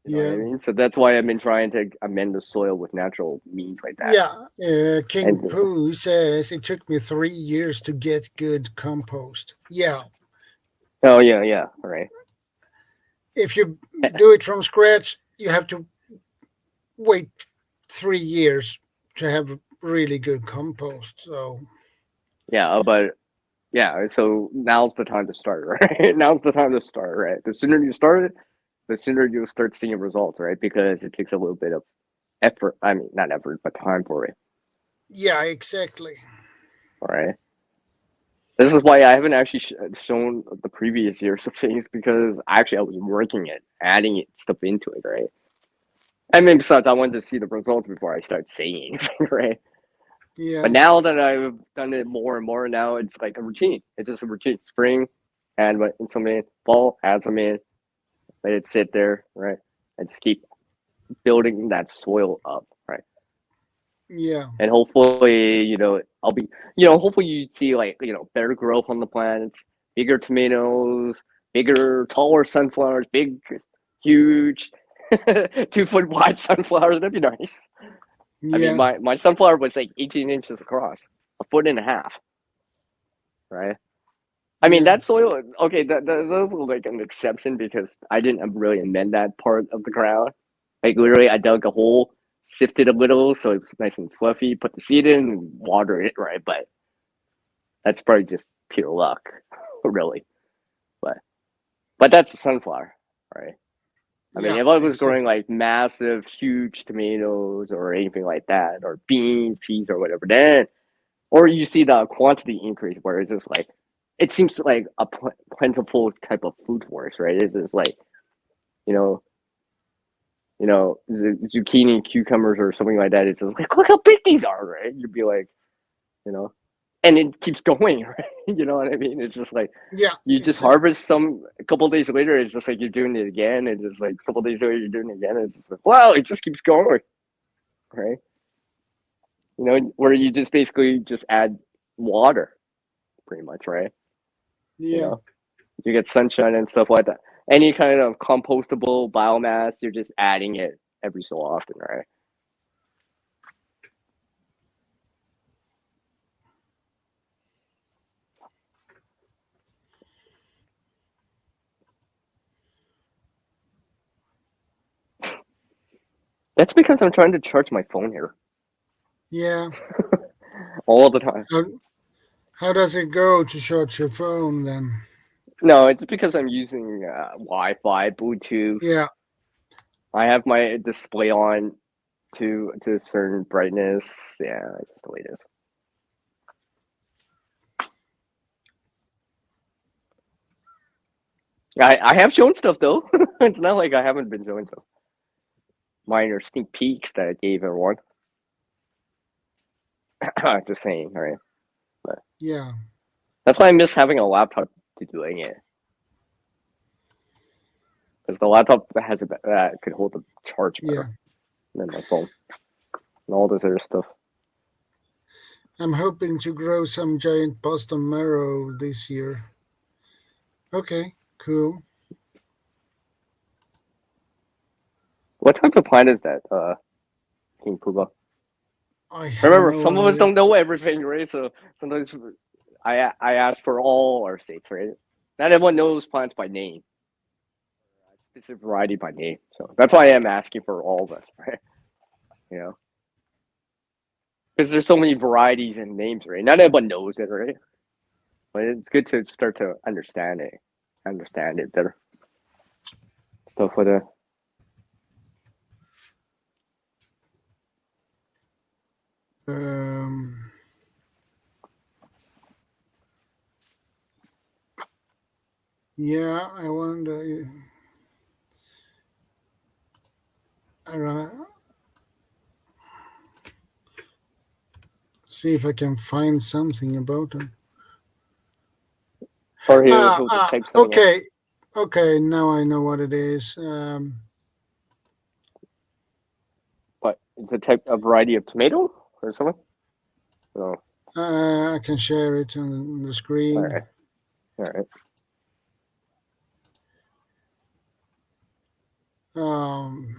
You know what I yeah, mean? So that's why I've been trying to amend the soil with natural means like that. yeah. King And Pooh says it took me 3 years to get good compost. Yeah, oh yeah, right. if you do it from scratch, you have to wait 3 years to have really good compost. So Yeah, but yeah, so now's the time to start, right? Now's the time to start, right? The sooner you start it, the sooner you'll start seeing results, right? Because it takes a little bit of effort. I mean, not effort, but time for it, yeah, exactly. all right? This is why I haven't actually shown the previous years of things because actually I was working it, adding it stuff into it, right? And then besides, I wanted to see the results before I start saying anything, right? But Yeah, now that I've done it more and more, now it's like a routine. It's just a routine. Spring, add some in. Fall, add some in. Let it sit there, right? And just keep building that soil up, right? yeah, And hopefully, I'll be, hopefully you see like, better growth on the plants, bigger tomatoes, bigger, taller sunflowers, big, huge, 2 foot wide sunflowers. That'd be nice. I mean, yeah, my sunflower was like 18 inches across, a foot and a half, right? I mean, yeah, that soil, okay, that was like an exception because I didn't really amend that part of the ground. Like, literally, I dug a hole, sifted a little so it was nice and fluffy, put the seed in, and water it, right? But that's probably just pure luck, really. But that's a sunflower, right? I mean, yeah, if I was growing exactly. like massive, huge tomatoes or anything like that, or beans, peas, or whatever, then, or you see the quantity increase where it's just like, it seems like a plentiful type of food source, right? It's just like, you know, zucchini, cucumbers, or something like that. It's just like, look how big these are, right? You'd be like, you know, and it keeps going, right? You know what I mean? It's just like Yeah, you just exactly. harvest some. A couple days later, it's just like you're doing it again, and just like a couple days later, you're doing it again. And it's just like, wow, it just keeps going, right? Where you just basically just add water, pretty much, right? You Yeah, know, you get sunshine and stuff like that. Any kind of compostable biomass, you're just adding it every so often, right? That's because I'm trying to charge my phone here Yeah. all the time. How, how does it go to charge your phone then? No, it's because I'm using Wi-Fi, Bluetooth. Yeah. I have my display on to a certain brightness. Yeah, that's just the way it is. I have shown stuff though. It's not like I haven't been showing stuff. Minor sneak peeks that I gave everyone. Just saying, all right. Yeah. That's why I miss having a laptop to doing it. Because the laptop has that could hold the charge better than my phone and all this other stuff. I'm hoping to grow some giant Boston marrow this year. Okay, cool. What type of plant is that, King Puba? I have Remember, no some of us idea. don't know everything, right? So sometimes I ask for all our states, right? Not everyone knows plants by name, specific variety by name. So that's why I am asking for all of us, right? You know, because there's so many varieties and names, right? Not everyone knows it, right? But it's good to start to understand it better. Stuff with it. Um, yeah, I wonder. I wanna see if I can find something about them. Or he'll just type something in. Okay, okay. Now I know what it is. But it's a type of variety of tomato or something. So I can share it on the screen. all right. Um,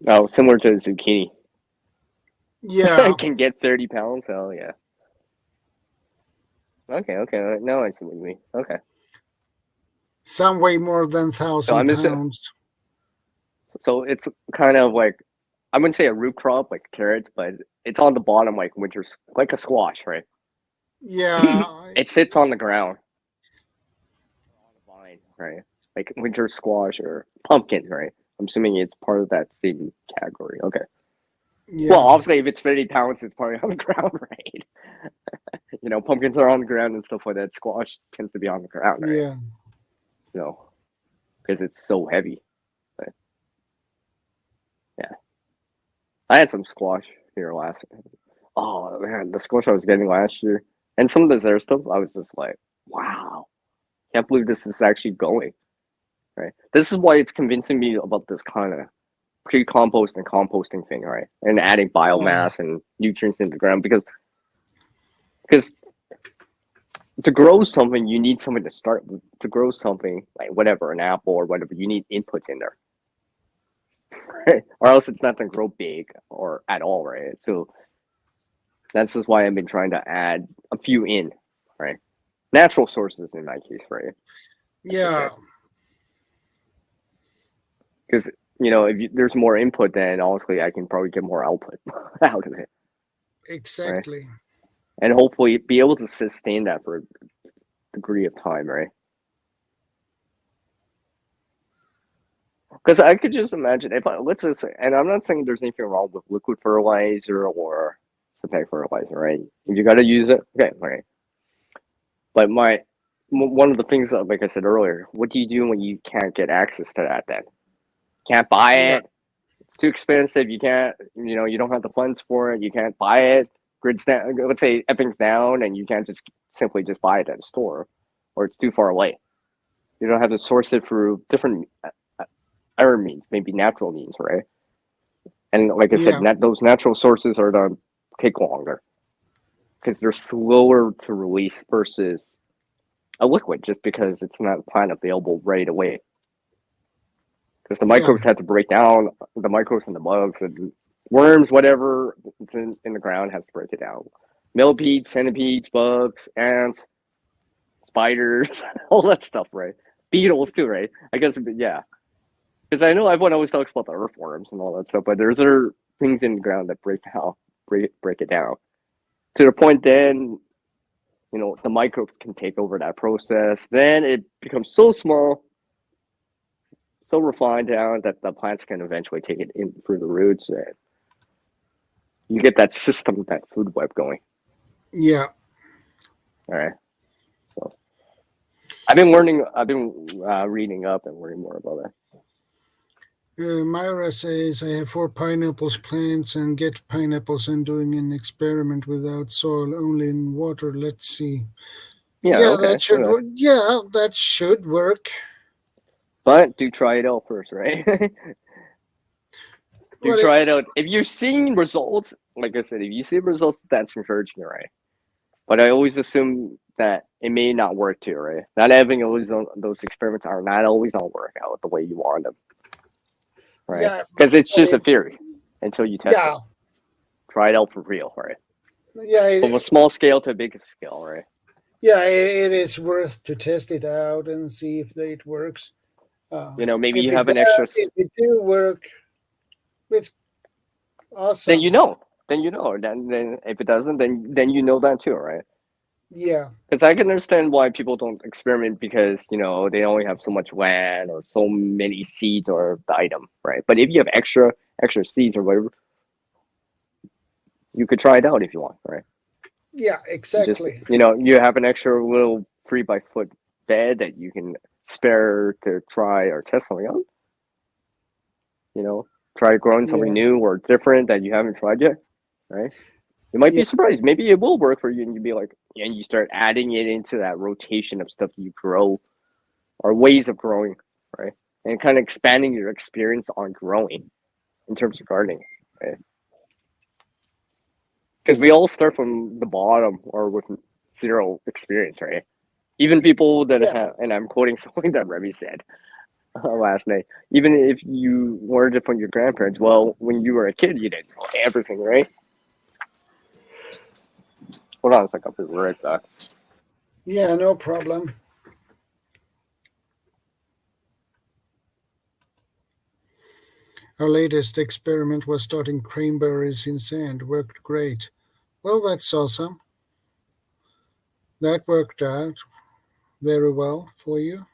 Oh, similar to zucchini. yeah, Can get 30 pounds. Oh yeah. Okay. Now I see what you mean. Okay. some weigh more than So I'm 1,000 pounds. so it's kind of like I wouldn't say a root crop like carrots, but it's on the bottom like winter's like a squash, right? Yeah, It sits on the ground on a vine, right? Like winter squash or pumpkin, right? I'm assuming it's part of that same category. Okay. Well, yeah, obviously, if it's 30 pounds, it's probably on the ground, right? Pumpkins are on the ground and stuff like that. Squash tends to be on the ground, right? yeah. Because it's so heavy. But yeah, I had some squash here last. Oh man, the squash I was getting last year, and some of this other stuff, I was just like, wow, can't believe this is actually going. Right. This is why it's convincing me about this kind of pre-compost and composting thing, right? And adding Yeah, biomass and nutrients into the ground because to grow something, you need something to start with. To grow something like whatever, an apple or whatever, you need inputs in there, right? Or else it's not going to grow big or at all, right? So that's just why I've been trying to add a few in, right? Natural sources in my case, right? yeah, Because if there's more input, then honestly, I can probably get more output out of it, right? exactly. And hopefully be able to sustain that for a degree of time, right? Because I could just imagine let's just say, and I'm not saying there's anything wrong with liquid fertilizer or synthetic fertilizer, right? If you got to use it, okay, right. But one of the things that, like I said earlier, what do you do when you can't get access to that? Then can't buy Yeah, it. It's too expensive. You can't, you don't have the funds for it. You can't buy it. Grid's down. Let's say everything's down, and you can't just simply just buy it at a store, or it's too far away. You don't have to source it through different other means, maybe natural means, right? And like I said, yeah, those natural sources are going to take longer because they're slower to release versus a liquid, just because it's not plant available right away. Because the yeah, microbes have to break down, the microbes and the bugs and worms, whatever it's in the ground has to break it down. Millipedes, centipedes, bugs, ants, spiders, all that stuff, right? Beetles too, right? I guess, yeah. Because I know everyone always talks about the earthworms and all that stuff, but there's other things in the ground that break it down to the point. Then the microbes can take over that process. Then it becomes so small, so refined down that the plants can eventually take it in through the roots, and you get that system, that food web going. Yeah. All right. So I've been learning. I've been reading up and learning more about that. Myra says, I have 4 pineapples plants and get pineapples and doing an experiment without soil, only in water. Let's see. Yeah. Okay. That should work. Yeah, that should work. But do try it out first, right? Try it out. If you're seeing results, like I said, if you see results, that's encouraging, right? But I always assume that it may not work too, right? Not having always those experiments are not always gonna work out the way you want them, right? Because it's just a theory until you test it. Try it out for real, right? Yeah. From a small scale to a big scale, right? Yeah, it is worth to test it out and see if it works. Maybe you have an extra. If it do work, it's awesome. Then you know. Then if it doesn't, then you know that too, right? Yeah. Because I can understand why people don't experiment because they only have so much land or so many seeds or the item, right? But if you have extra seeds or whatever, you could try it out if you want, right? Yeah, exactly. You have an extra little 3x4 bed that you can spare to try or test something out. Try growing something new or different that you haven't tried yet, right? You might be surprised. Maybe it will work for you, and you'd be like, and you start adding it into that rotation of stuff you grow or ways of growing, right? And kind of expanding your experience on growing in terms of gardening, right? Because we all start from the bottom or with zero experience, right? Even people that have, and I'm quoting something that Remy said last night, even if you learned it from your grandparents, well, when you were a kid, you didn't know everything, right? Hold on a second, I'll be right back. Yeah, no problem. Our latest experiment was starting cranberries in sand. Worked great. Well, that's awesome. That worked out very well for you.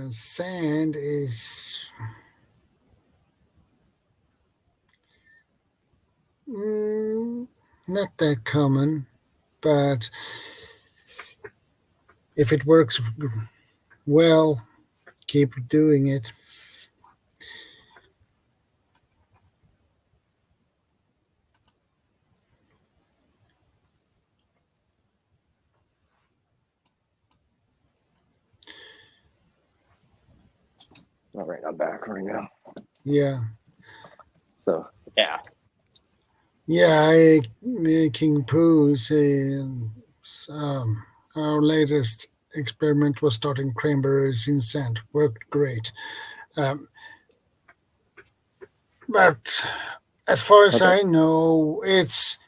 Sand is not that common, but if it works well, keep doing it. All right, I'm back right now. Yeah. So, yeah. Yeah, King Pooh's our latest experiment was starting cranberries in sand. Worked great. But as far as I know, it's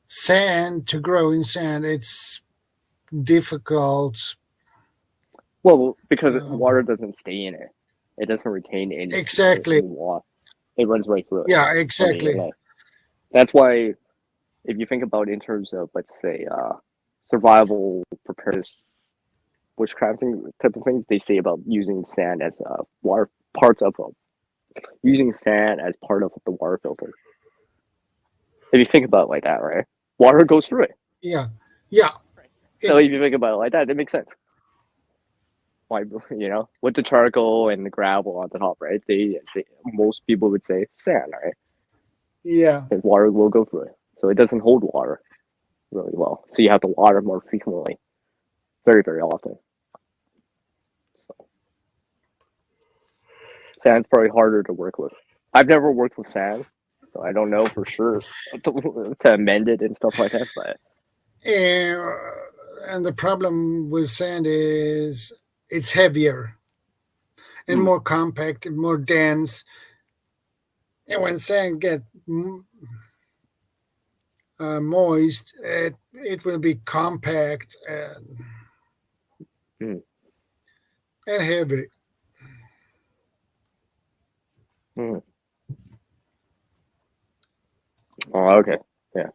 sand to grow in sand. It's difficult. Well, because water doesn't stay in it. It doesn't retain any water. It runs right through it. Yeah, exactly. That's why, if you think about it in terms of, let's say, survival preparedness, bushcrafting type of things, they say about using sand as water using sand as part of the water filter. If you think about it like that, right? Water goes through it. Yeah. So if you think about it like that, it makes sense. Why, with the charcoal and the gravel on the top, right? Most people would say sand, right? Yeah. And water will go through it. So it doesn't hold water really well. So you have to water more frequently. Very, very often. So, sand's probably harder to work with. I've never worked with sand, so I don't know for sure to amend it and stuff like that. But and the problem with sand is it's heavier and more compact and more dense. And when sand gets moist, it it will be compact Hmm. and heavy. Hmm. Oh, okay. Yeah.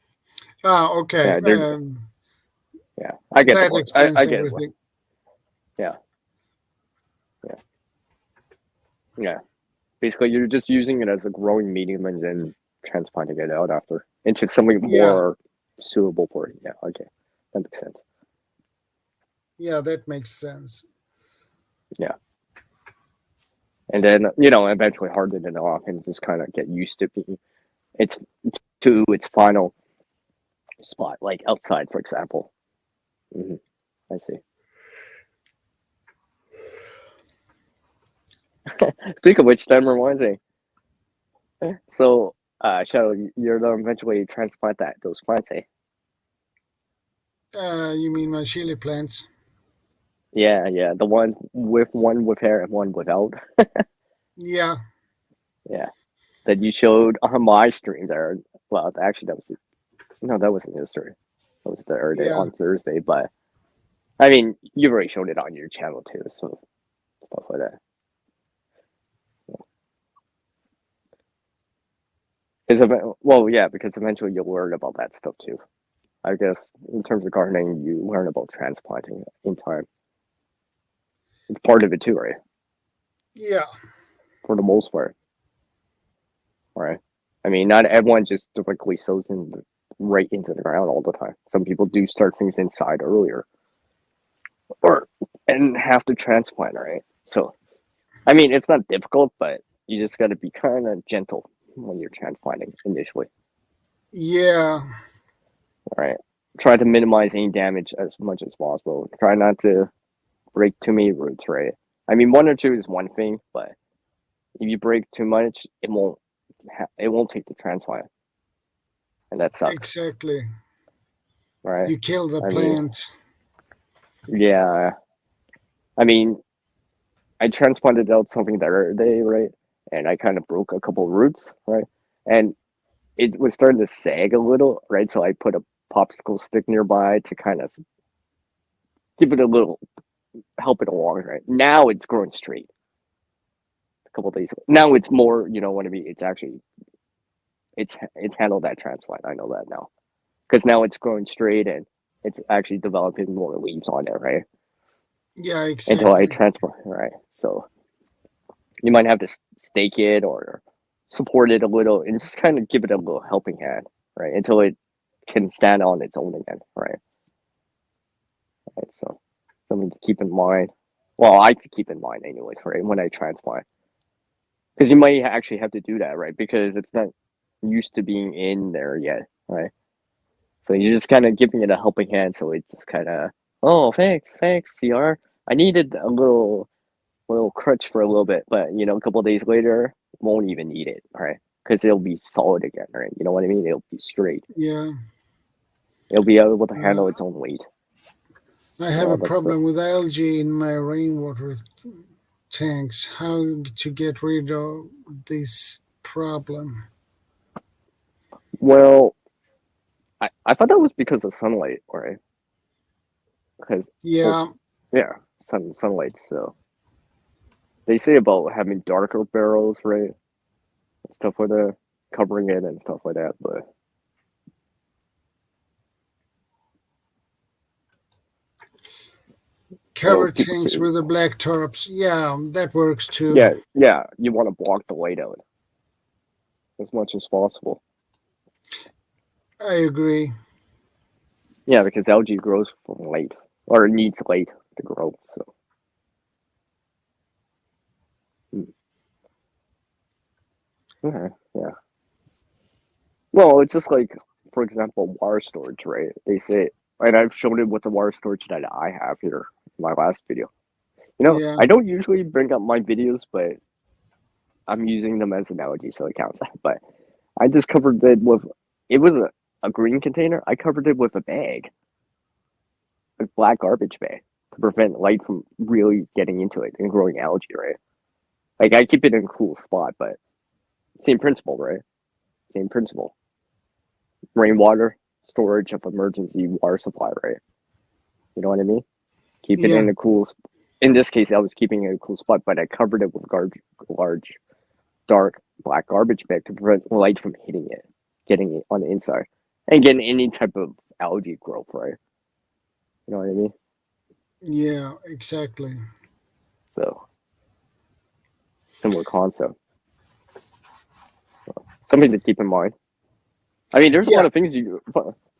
Okay. Yeah. Yeah. I get the That point. explains I get it. everything. Yeah. Yeah. Yeah. Basically, you're just using it as a growing medium and then transplanting it out after into something Yeah, more suitable for it. Yeah. Okay. That makes sense. yeah, that makes sense. Yeah. And then eventually harden it off and just kind of get used to being it's to its final spot, like outside, for example. Hmm. I see. Speak of which, that reminds me. So, Shadow, you're gonna eventually transplant those plants, eh? You mean my chili plants? Yeah, yeah, the one with hair and one without. Yeah, Yeah, that you showed on my stream there. Well, actually, that wasn't his stream. That was the other day yeah, on Thursday. But I mean, you've already showed it on your channel too, so stuff like that. Because eventually you'll learn about that stuff too. I guess in terms of gardening, you learn about transplanting in time. It's part of it too, right? yeah, For the most part, right? I mean, not everyone just directly sows in right into the ground all the time. Some people do start things inside earlier, or and have to transplant, right? So, I mean, it's not difficult, but you just got to be kind of gentle when you're transplanting initially, yeah. right? Try to minimize any damage as much as possible. Try not to break too many roots, right? I mean, one or two is one thing, but if you break too much, it won't take the transplant, and that sucks, Exactly. right? You kill the I mean, plant. yeah. I mean, I transplanted out something the other day, right? And I kind of broke a couple roots, right? And it was starting to sag a little, right? So I put a popsicle stick nearby to kind of give it a little, help it along, right? Now it's growing straight. A couple days ago. Now it's more, what I mean? It's actually it's handled that transplant. I know that now because now it's growing straight and it's actually developing more leaves on it, right? Yeah, Until I exactly. transplant, right? So you might have to stake it or support it a little and just kind of give it a little helping hand, right? Until it can stand on its own again, right? Right. So something to keep in mind. Well, I could keep in mind anyways, right? When I transplant, because you might actually have to do that, right? Because it's not used to being in there yet, right? So you're just kind of giving it a helping hand, so it's just kind of, oh, thanks, CR. I needed a little crutch for a little bit, but a couple of days later, won't even need it, right? Because it'll be solid again, right? You know what I mean? It'll be straight. Yeah. It'll be able to Uh, handle its own weight. I have a Well, that's the problem with algae in my rainwater tanks. How to get rid of this problem? well. I thought that was because of sunlight, right? Because well, Yeah, yeah, sunlight. So they say about having darker barrels, right? Stuff like that, covering it and stuff like that. But cover people say, tanks with the black tarps. Yeah, that works too. yeah, you want to block the light out as much as possible. I agree. Yeah, because algae grows from light or needs light to grow. So yeah. Well, it's just like, for example, water storage, right? They say, and I've shown it with the water storage that I have here in my last video. Yeah, I don't usually bring up my videos, but I'm using them as analogy, so it counts. But I just covered it with, it was a green container. I covered it with a bag, a black garbage bag, to prevent light from really getting into it and growing algae, right? Like, I keep it in a cool spot, but same principle, right? Same principle. Rainwater, storage of emergency water supply, right? You know what I mean? Keep it Yeah. in a cool. In this case, I was keeping it in a cool spot, but I covered it with large, dark black garbage bag to prevent light from hitting it, getting it on the inside, and getting any type of algae growth, right? You know what I mean? Yeah, exactly. So similar concept. Something to keep in mind. I mean, there's a Yeah. lot of things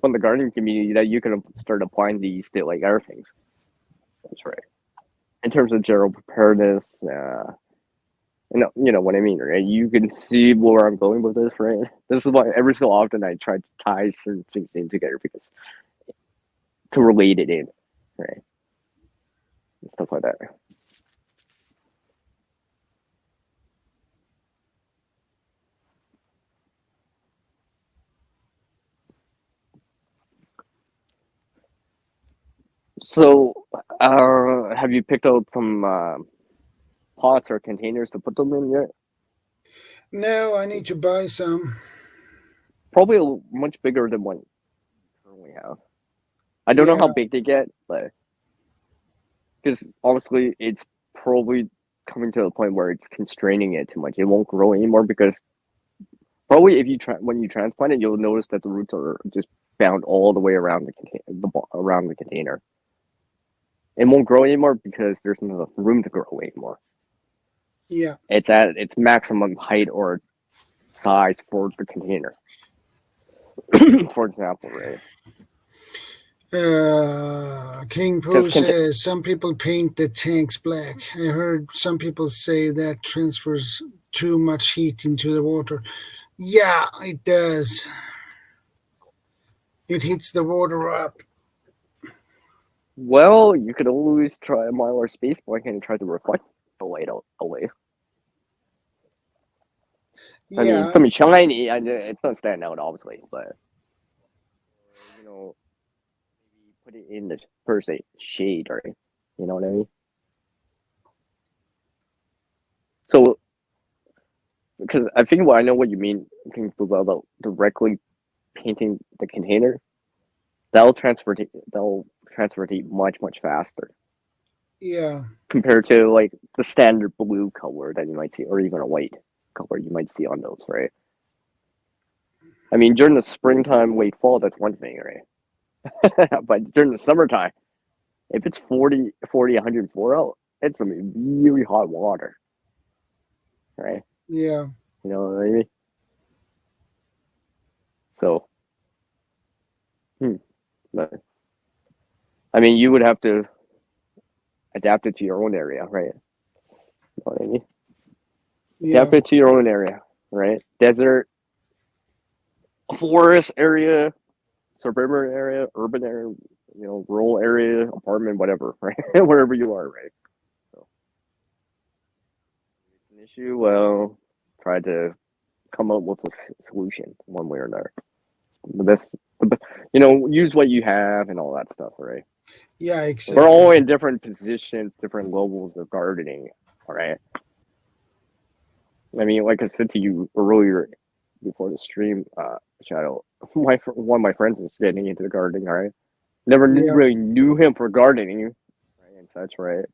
from the gardening community that you can start applying these to like other things. That's right. In terms of general preparedness, you know what I mean, right? You can see where I'm going with this, right? This is why every so often I try to tie certain things in together because to relate it in, right? And stuff like that. So, have you picked out some pots or containers to put them in yet? No, I need to buy some. Probably much bigger than what you currently have. I don't know Yeah. how big they get, but because honestly, it's probably coming to a point where it's constraining it too much. It won't grow anymore because probably if you when you transplant it, you'll notice that the roots are just bound all the way around around the container. It won't grow anymore because there's not enough room to grow anymore. Yeah. It's at its maximum height or size for the container. For example, right? King Because Pooh says some people paint the tanks black. I heard some people say that transfers too much heat into the water. Yeah, it does. It heats the water up. well, you could always try a Mylar space blanket and try to reflect the light away. Yeah, It's gonna be shiny. It's not standing out, obviously, but you know, maybe put it in the per se shade, right? You know what I mean? So, because I think I know what you mean about directly painting the container. That'll transfer heat much faster yeah, compared to like the standard blue color that you might see, or even a white color you might see on those, right? I mean, during the springtime, late fall, that's one thing, right? But during the summertime, if it's 104 out, it's gonna be really hot water, right? yeah, You know what I mean? So, but, I mean, you would have to adapt it to your own area, right? You know what I mean? yeah, Adapt it to your own area, right? Desert, forest area, suburban area, urban area, rural area, apartment, whatever, right? Wherever you are, right? So, if it's an issue, well, try to come up with a solution one way or another. The best, use what you have and all that stuff, right? yeah, We're all exactly. in different positions, different levels of gardening, all right? I mean, like I said to you earlier before the stream, Shadow, one of my friends is getting into the gardening, all right? Never Yeah, really knew him for gardening, right? And such, right?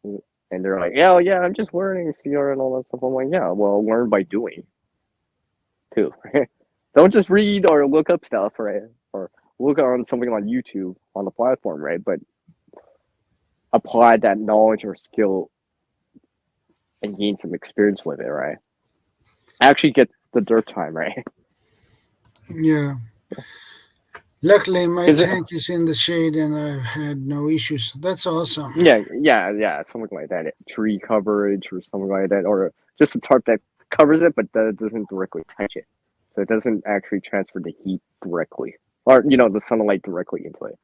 And they're like, yeah, yeah, I'm just learning CR and all that stuff. I'm like, yeah, well, learn by doing too. Right? Don't just read or look up stuff, right? Or look on something on YouTube on the platform, right? But apply that knowledge or skill and gain some experience with it, right? Actually get the dirt time, right? yeah. Luckily, my Because tank is in the shade and I've had no issues. That's awesome. yeah, something like that. Tree coverage or something like that, or just a tarp that covers it, but that doesn't directly touch it, so it doesn't actually transfer the heat directly, or the sunlight directly into it.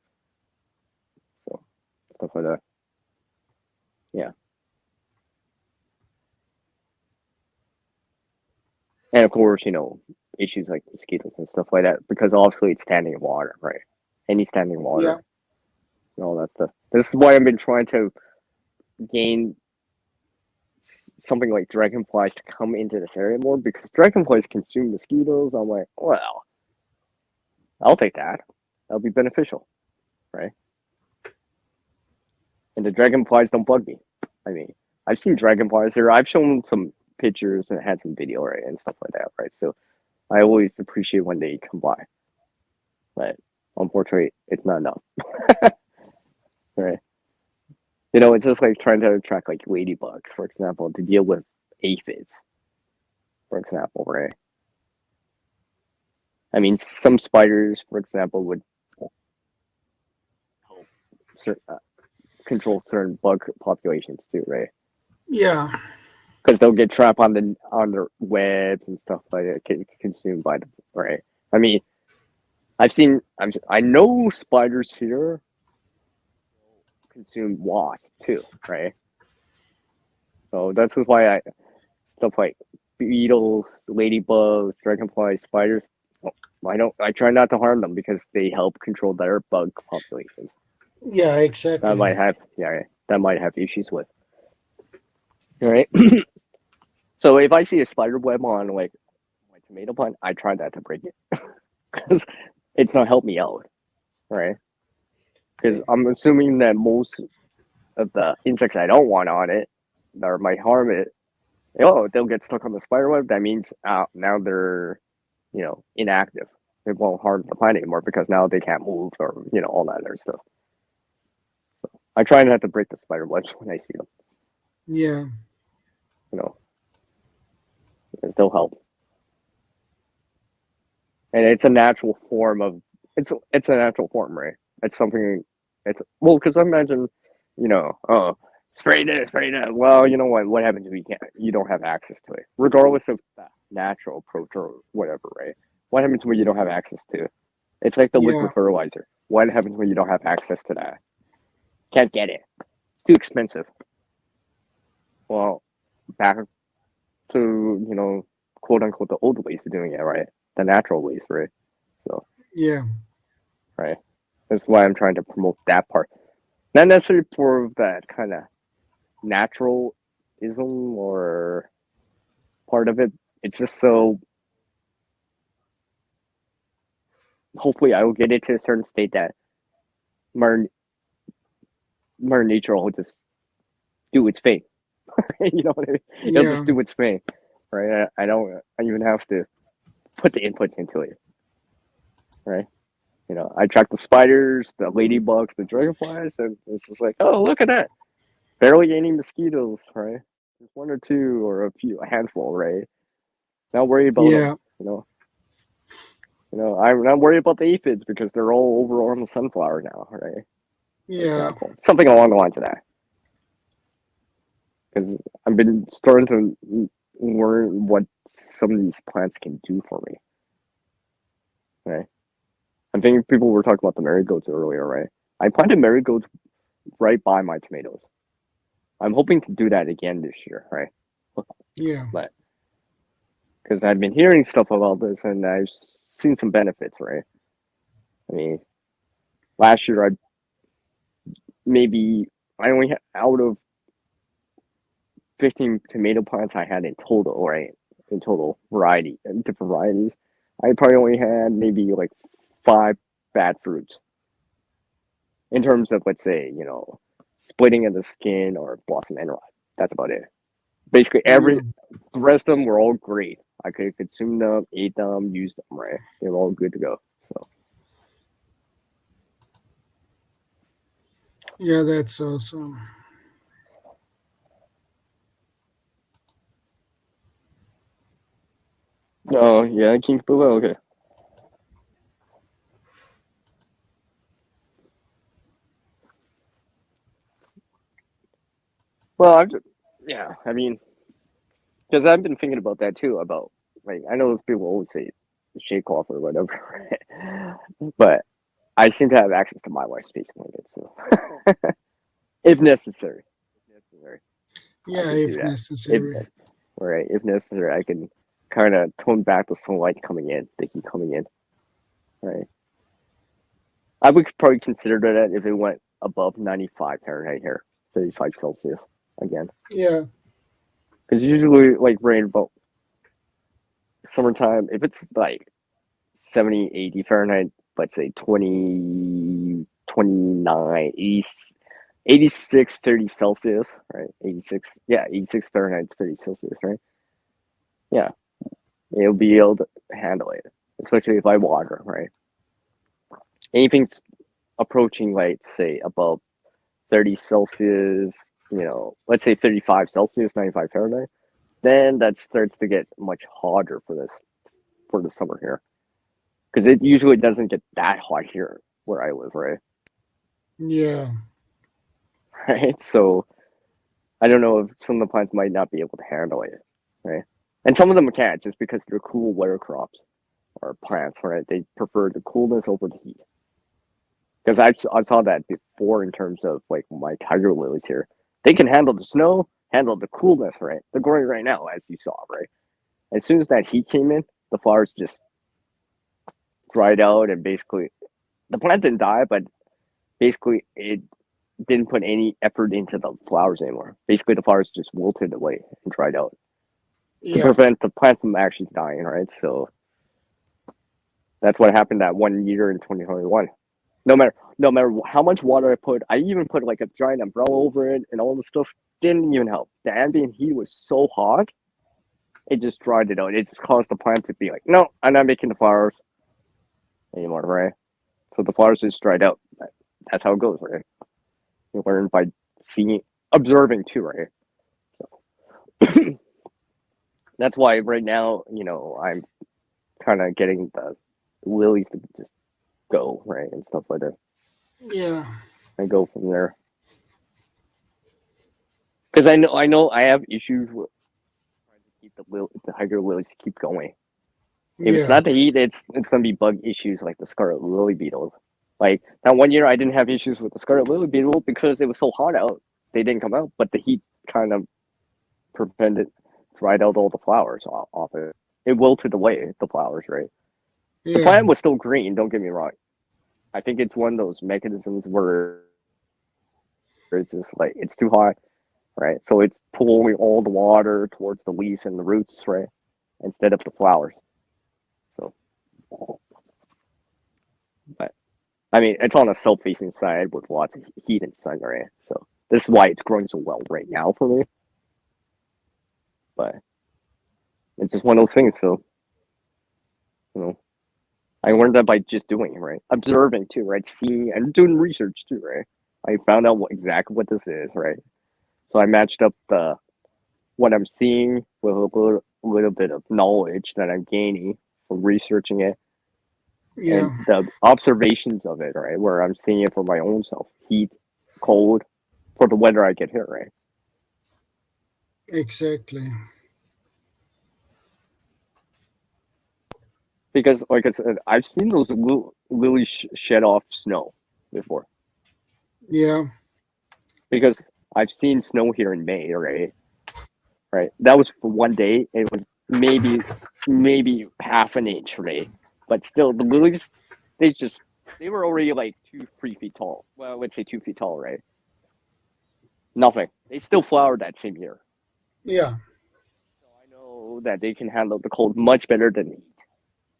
So stuff like that. Yeah, and of course, issues like mosquitoes and stuff like that, because obviously it's standing water, right? Any standing Yeah, water and all that stuff. This is why I've been trying to gain something like dragonflies to come into this area more, because dragonflies consume mosquitoes. I'm like, well, I'll take that. That'll be beneficial, right? And the dragonflies don't bug me. I mean, I've seen dragonflies here. I've shown some pictures and had some video, right, and stuff like that, right? So I always appreciate when they come by, but unfortunately, it's not enough, right? You know, it's just like trying to attract like ladybugs, for example, to deal with aphids, for example, right? I mean, some spiders, for example, would help control certain bug populations too, right? Yeah. Because they'll get trapped on their webs and stuff like that, get consumed by the right. I mean, I know spiders here consume wasps too, right? So that's why stuff like beetles, ladybugs, dragonflies, spiders. I try not to harm them because they help control their bug populations. Yeah, exactly. That might have issues with. All right. So if I see a spider web on like my tomato plant, I try not to break it because it's not help me out, right? Because I'm assuming that most of the insects I don't want on it or might harm it, they'll get stuck on the spider web. That means now they're, inactive. They won't harm the plant anymore because now they can't move or all that other stuff. So I try not to break the spider webs when I see them. Yeah. It still help. And it's a natural form of it's a natural form, right? It's something. Because I imagine, spray this, spray that. Well, you know what? What happens if you don't have access to it, regardless of the natural approach or whatever, right? What happens when you don't have access to it? It's like the liquid fertilizer. What happens when you don't have access to that? Can't get it. It's too expensive. Well, back to quote unquote the old ways of doing it, right? The natural ways, right? So yeah, right. That's why I'm trying to promote that part. Not necessarily for that kind of naturalism or part of it. It's just so hopefully I will get it to a certain state that Mother Nature will just do its thing. You know what I mean? It'll just do its thing. Right? I don't even have to put the inputs into it. Right? I track the spiders, the ladybugs, the dragonflies, and it's just like, oh, look at that. Barely any mosquitoes, right? Just one or two or a handful, right? Not worried about them, I'm not worried about the aphids because they're all over on the sunflower now, right? Yeah. Something along the lines of that. Because I've been starting to learn what some of these plants can do for me. Right? I think people were talking about the marigolds earlier, right? I planted marigolds right by my tomatoes. I'm hoping to do that again this year, right? Yeah. But because I've been hearing stuff about this and I've seen some benefits, right? I mean, last year I only had out of 15 tomato plants I had in total, right? In total different varieties. I probably only had maybe like 5 bad fruits. In terms of, let's say, splitting of the skin or blossom end rot. That's about it. Basically, the rest of them were all great. I could consume them, eat them, use them, right? They were all good to go. So. Yeah, that's awesome. Oh, yeah, King Boo, okay. Well, I mean, because I've been thinking about that too, about, like, I know people always say shake off or whatever, right? But I seem to have access to my wife's space blanket, so if necessary. Yeah, if necessary. If necessary, I can kind of tone back the sunlight coming in, the heat coming in, right? I would probably consider that if it went above 95 Fahrenheit here, 35 Celsius again. Yeah. Because usually, like, rain about summertime, if it's like 70, 80 Fahrenheit, let's say 20, 29, 80, 86, 30 Celsius, right? 86, yeah, 86 Fahrenheit, 30 Celsius, right? Yeah, it'll be able to handle it, especially if I water, right? Anything approaching, like, say, above 30 Celsius, let's say 35 Celsius, 95 Fahrenheit, then that starts to get much hotter for the summer here. Because it usually doesn't get that hot here where I live, right? Yeah. Right? So I don't know if some of the plants might not be able to handle it, right? And some of them can't just because they're cool weather crops or plants, right? They prefer the coolness over the heat. Because I saw that before in terms of like my tiger lilies here. They can handle the snow, handle the coolness, right? They're growing right now, as you saw, right? As soon as that heat came in, the flowers just dried out, and basically the plant didn't die, but basically it didn't put any effort into the flowers anymore. Basically, the flowers just wilted away and dried out to Yeah. prevent the plant from actually dying, right? So that's what happened that 1 year in 2021. No matter how much water I put, I even put like a giant umbrella over it and all the stuff, didn't even help. The ambient heat was so hot, it just dried it out. It just caused the plant to be like, no, I'm not making the flowers anymore, right? So the flowers just dried out. That's how it goes, right? You learn by seeing, observing too, right? So that's why right now, I'm kind of getting the lilies to just go, right, and stuff like that. Yeah. I go from there because I know I have issues with trying to keep the hydro lilies to keep going. If it's Yeah. not the heat, it's gonna be bug issues like the scarlet lily beetles. Like that 1 year, I didn't have issues with the scarlet lily beetle because it was so hot out. They didn't come out, but the heat kind of prevented, dried out all the flowers off it. It wilted away the flowers, right? The Yeah. plant was still green. Don't get me wrong. I think it's one of those mechanisms where it's just like it's too hot, right? So it's pulling all the water towards the leaves and the roots, right, instead of the flowers. So, but I mean, it's on a self-facing side with lots of heat and sun, right? So this is why it's growing so well right now for me. But it's just one of those things. So, I learned that by just doing it, right? Observing too, right? Seeing and doing research too, right? I found out exactly what this is, right? So I matched up what I'm seeing with a little bit of knowledge that I'm gaining from researching it Yeah. and the observations of it, right? Where I'm seeing it for my own self, heat, cold, for the weather I get here, right? Exactly. Because, like I said, I've seen those lilies shed off snow before. Yeah. Because I've seen snow here in May, right? Right. That was for 1 day. It was maybe half an inch, right? But still, the lilies, they were already like 2, 3 feet tall. Well, let's say 2 feet tall, right? Nothing. They still flowered that same year. Yeah. So I know that they can handle the cold much better than me.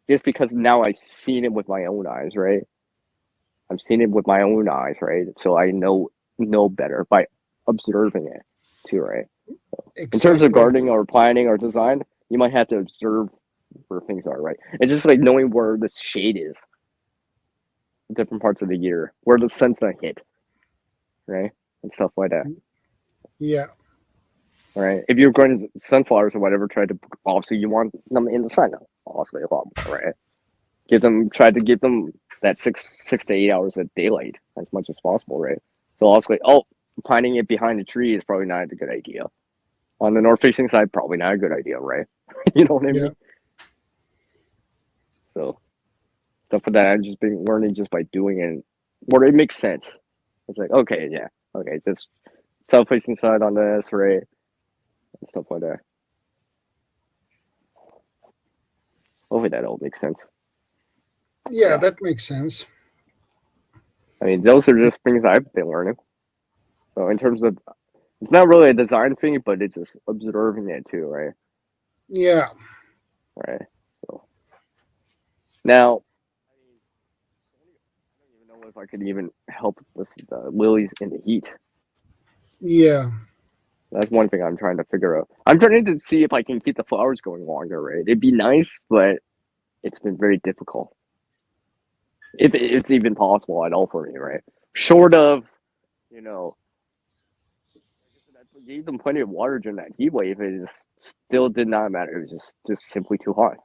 Just because now I've seen it with my own eyes, right? I've seen it with my own eyes, right? So I know better by observing it too, right? In terms of Exactly. gardening or planning or design, you might have to observe where things are, right? It's just like knowing where the shade is in different parts of the year, where the sun's gonna hit, right? And stuff like that. Yeah. Right. If you're growing sunflowers or whatever, obviously you want them in the sun, obviously a lot more, right? Try to give them that 6 to 8 hours of daylight as much as possible, right? So obviously, planting it behind a tree is probably not a good idea. On the north facing side, probably not a good idea, right? You know what I Yeah. mean? So stuff like that I've just been learning just by doing it, where it makes sense. It's like, okay, yeah, okay, just south facing side on this, right? And stuff like that. Hopefully that all makes sense. Yeah. Yeah. That makes sense. I mean, those are just things I've been learning. So in terms of, it's not really a design thing, but it's just observing it too, right? Yeah. Right. So now, if I could even help with the lilies in the heat. Yeah. That's one thing I'm trying to figure out. I'm trying to see if I can keep the flowers going longer, right? It'd be nice, but it's been very difficult. If it's even possible at all for me, right? Short of, you know, I gave them plenty of water during that heat wave. It still did not matter. It was just simply too hot.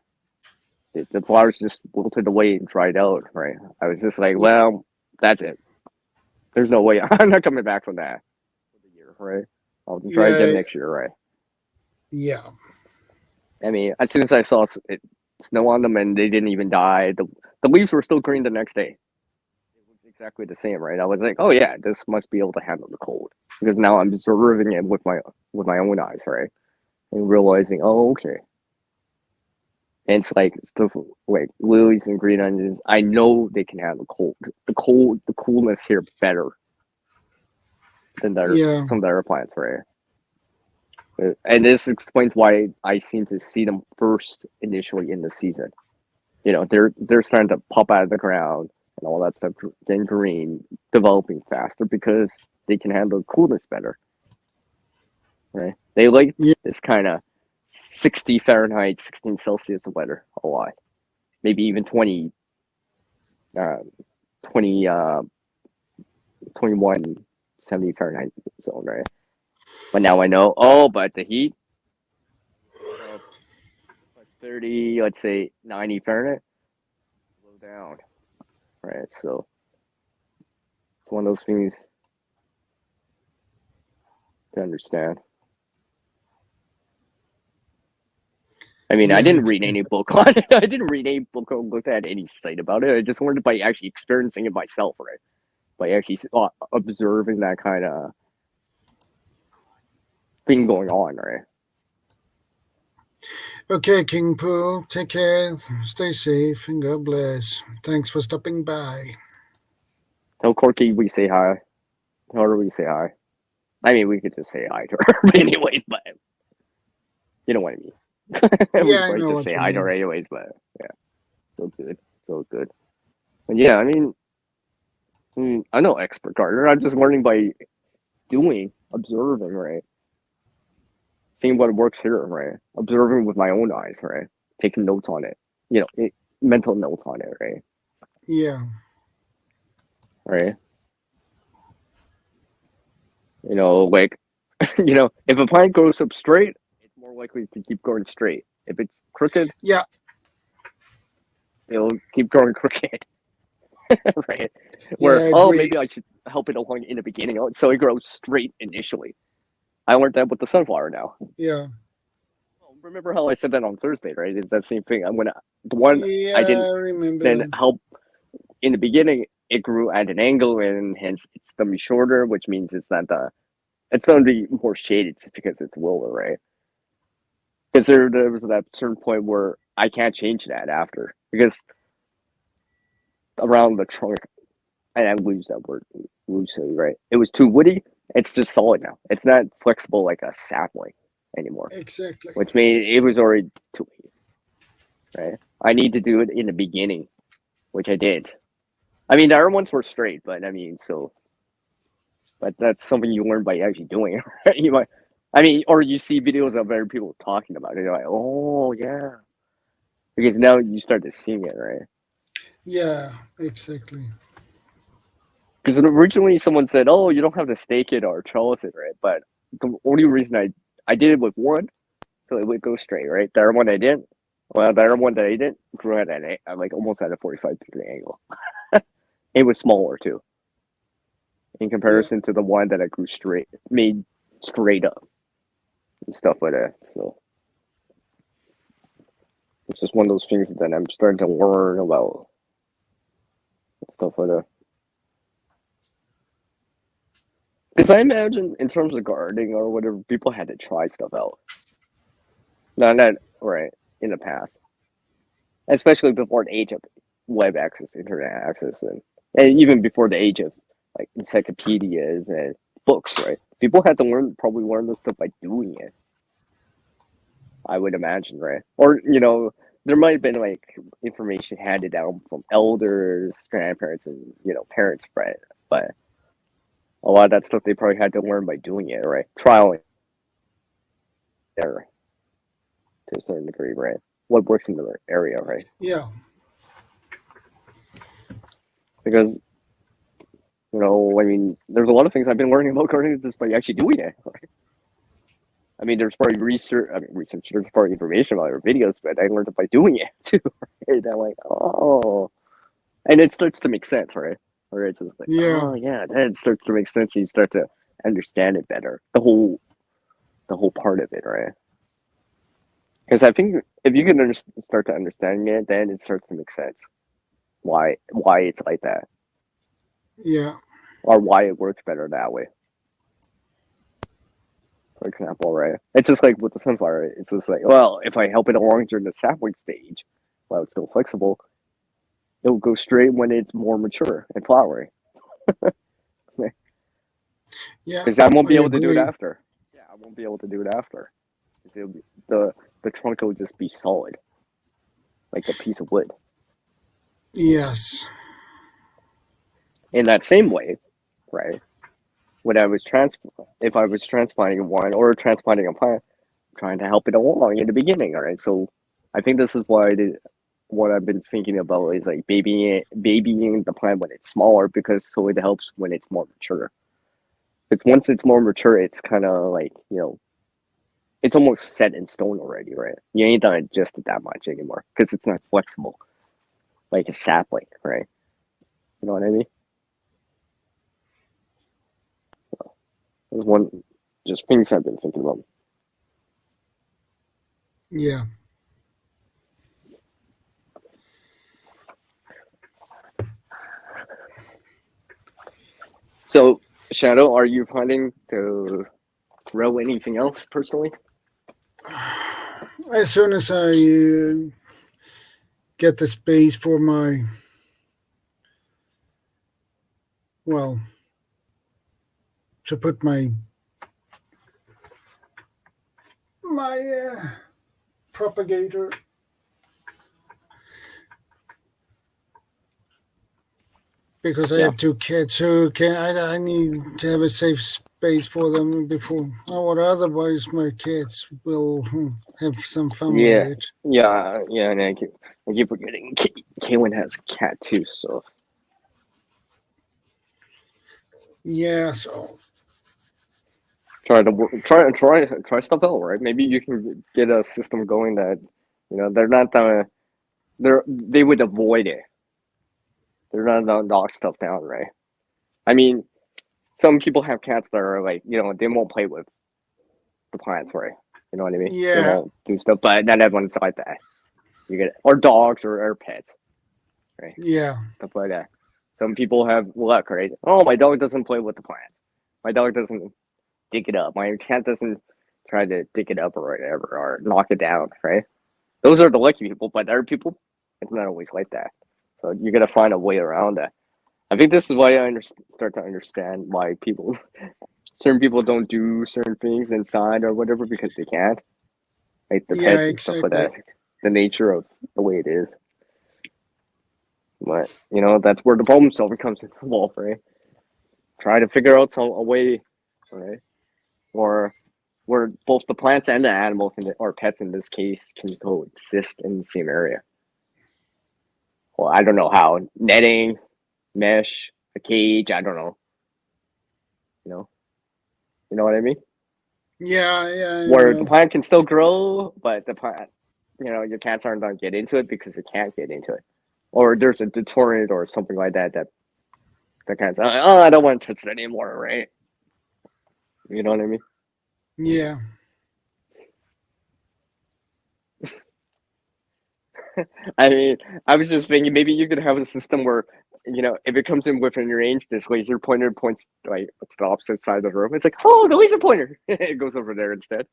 The flowers just wilted away and dried out, right? I was just like, well, that's it. There's no way. I'm not coming back from that for the year, right? I'll try again next year, right? Yeah. I mean, as soon as I saw snow on them and they didn't even die, the leaves were still green the next day. It was exactly the same, right? I was like, oh yeah, this must be able to handle the cold because now I'm observing it with my own eyes, right? And realizing, oh okay. And it's like stuff like lilies and green onions. I know they can handle the coolness here better than some of the other plants, right? And this explains why I seem to see them first initially in the season. You know, they're starting to pop out of the ground and all that stuff, getting green, developing faster because they can handle coolness better, right? They like this kind of 60 Fahrenheit, 16 Celsius weather a lot. Maybe even 20, 21, 70 Fahrenheit zone, right? But now I know, but the heat, 30, let's say 90 Fahrenheit, slow down, right? So it's one of those things to understand. I mean, I didn't read any book on it. I didn't read any book or look at any site about it. I just learned by actually experiencing it myself, right? By actually observing that kind of thing going on, right? Okay, King Pooh, take care, stay safe, and God bless. Thanks for stopping by. Tell Corky we say hi. Tell her we say hi. I mean, we could just say hi to her anyways, but you know what I mean. We I probably know just what say you hi to mean. her anyways, but yeah, so good. And yeah, I mean, I'm no expert gardener. I'm just learning by doing, observing, right? Seeing what works here, right? Observing with my own eyes, right? Taking notes on it, mental notes on it, right? Yeah. Right. Like, if a plant goes up straight, it's more likely to keep going straight. If it's crooked, Yeah. it'll keep going crooked. Right. Yeah, I agree. Maybe I should help it along in the beginning so it grows straight initially. I learned that with the sunflower now. Yeah. Well, remember how I said that on Thursday, right? It's that same thing. I didn't I remember. then help in the beginning. It grew at an angle, and hence it's gonna be shorter, which means it's gonna be more shaded because it's lower, right? Because there was that certain point where I can't change that after because around the trunk, and I lose that word loosely, right? It was too woody. It's just solid now. It's not flexible like a sapling anymore. Exactly. Which made it was already too late, right? I need to do it in the beginning, which I did. I mean, the other ones were straight, but but that's something you learn by actually doing, right? Or you see videos of other people talking about it. You're like, oh yeah, because now you start to seeing it, right? Yeah, exactly. Because originally someone said, oh, you don't have to stake it or trellis it, right? But the only reason I did it with one, so it would go straight, right? The other one I didn't. Well, the other one that I didn't grew at like almost at a 45-degree angle. It was smaller too, in comparison to the one that I made straight up and stuff like that. So it's just one of those things that I'm starting to learn about and stuff like that. Because I imagine in terms of gardening or whatever, people had to try stuff out. Not right in the past, especially before the age of web access, internet access, and even before the age of like encyclopedias and books. Right, people had to probably learn this stuff by doing it. I would imagine, right? Or there might have been like information handed down from elders, grandparents, and parents, right? But a lot of that stuff they probably had to learn by doing it, right? Trial and error to a certain degree, right? What works in the area, right? Yeah. Because I mean, there's a lot of things I've been learning about gardening just by actually doing it, right? I mean, there's probably research. There's probably information about our videos, but I learned it by doing it too. Right? I'm like, oh, and it starts to make sense, right? Or it's just like, Yeah. oh yeah, then it starts to make sense. You start to understand it better, the whole part of it, right? Because I think if you can start to understanding it, then it starts to make sense why it's like that, Yeah. or why it works better that way. For example, right? It's just like with the sunflower. Right? It's just like, well, if I help it along during the sapling stage, while it's still flexible, it'll go straight when it's more mature and flowery. Yeah. Because I won't be I able to do it agree. after. Yeah, I won't be able to do it after. The trunk will just be solid, like a piece of wood. Yes. In that same way, right? When I was if I was transplanting one or transplanting a plant, I'm trying to help it along in the beginning, all right? So I think this is why what I've been thinking about is like babying the plant when it's smaller, because so it helps when it's more mature. But once it's more mature, it's kind of like it's almost set in stone already, right? You ain't gonna adjust it that much anymore because it's not flexible like a sapling, right? You know what I mean? There's one just things I've been thinking about. Yeah. So, Shadow, are you planning to grow anything else personally? As soon as I get the space for my, well, to put my propagator, because I Yeah. have two kids who can. I need to have a safe space for them before, or otherwise my kids will have some fun with Yeah. it. Yeah, and I keep forgetting. Kaylin has a cat too, so Yeah. So try stuff out, right? Maybe you can get a system going that they're not they would avoid it. They're not gonna knock stuff down, right? I mean, some people have cats that are like they won't play with the plants, right? You know what I mean? They yeah. won't do stuff, but not everyone's like that. You get it, or dogs or pets, right? Yeah. Stuff like that. Some people have luck, right? Oh, my dog doesn't play with the plant. My dog doesn't dig it up. My cat doesn't try to dig it up or whatever or knock it down, right? Those are the lucky people, but other people, it's not always like that. So you got to find a way around that. I think this is why I start to understand why certain people don't do certain things inside or whatever because they can't, like their Yeah. pets and stuff like Exactly. that. The nature of the way it is. But that's where the problem solving comes involved, right? Try to figure out a way, right? Or where both the plants and the animals or pets in this case can coexist in the same area. Well, I don't know how. Netting, mesh, a cage, I don't know. You know? You know what I mean? Yeah. Yeah. I Where the know. plant can still grow, but the plant, your cats aren't going to get into it because they can't get into it. Or there's a deterrent or something like that the cat's like, oh, I don't want to touch it anymore, right? You know what I mean? Yeah. I mean, I was just thinking maybe you could have a system where, if it comes in within range, this laser pointer points like to the opposite side of the room. It's like, oh, the laser pointer! It goes over there instead.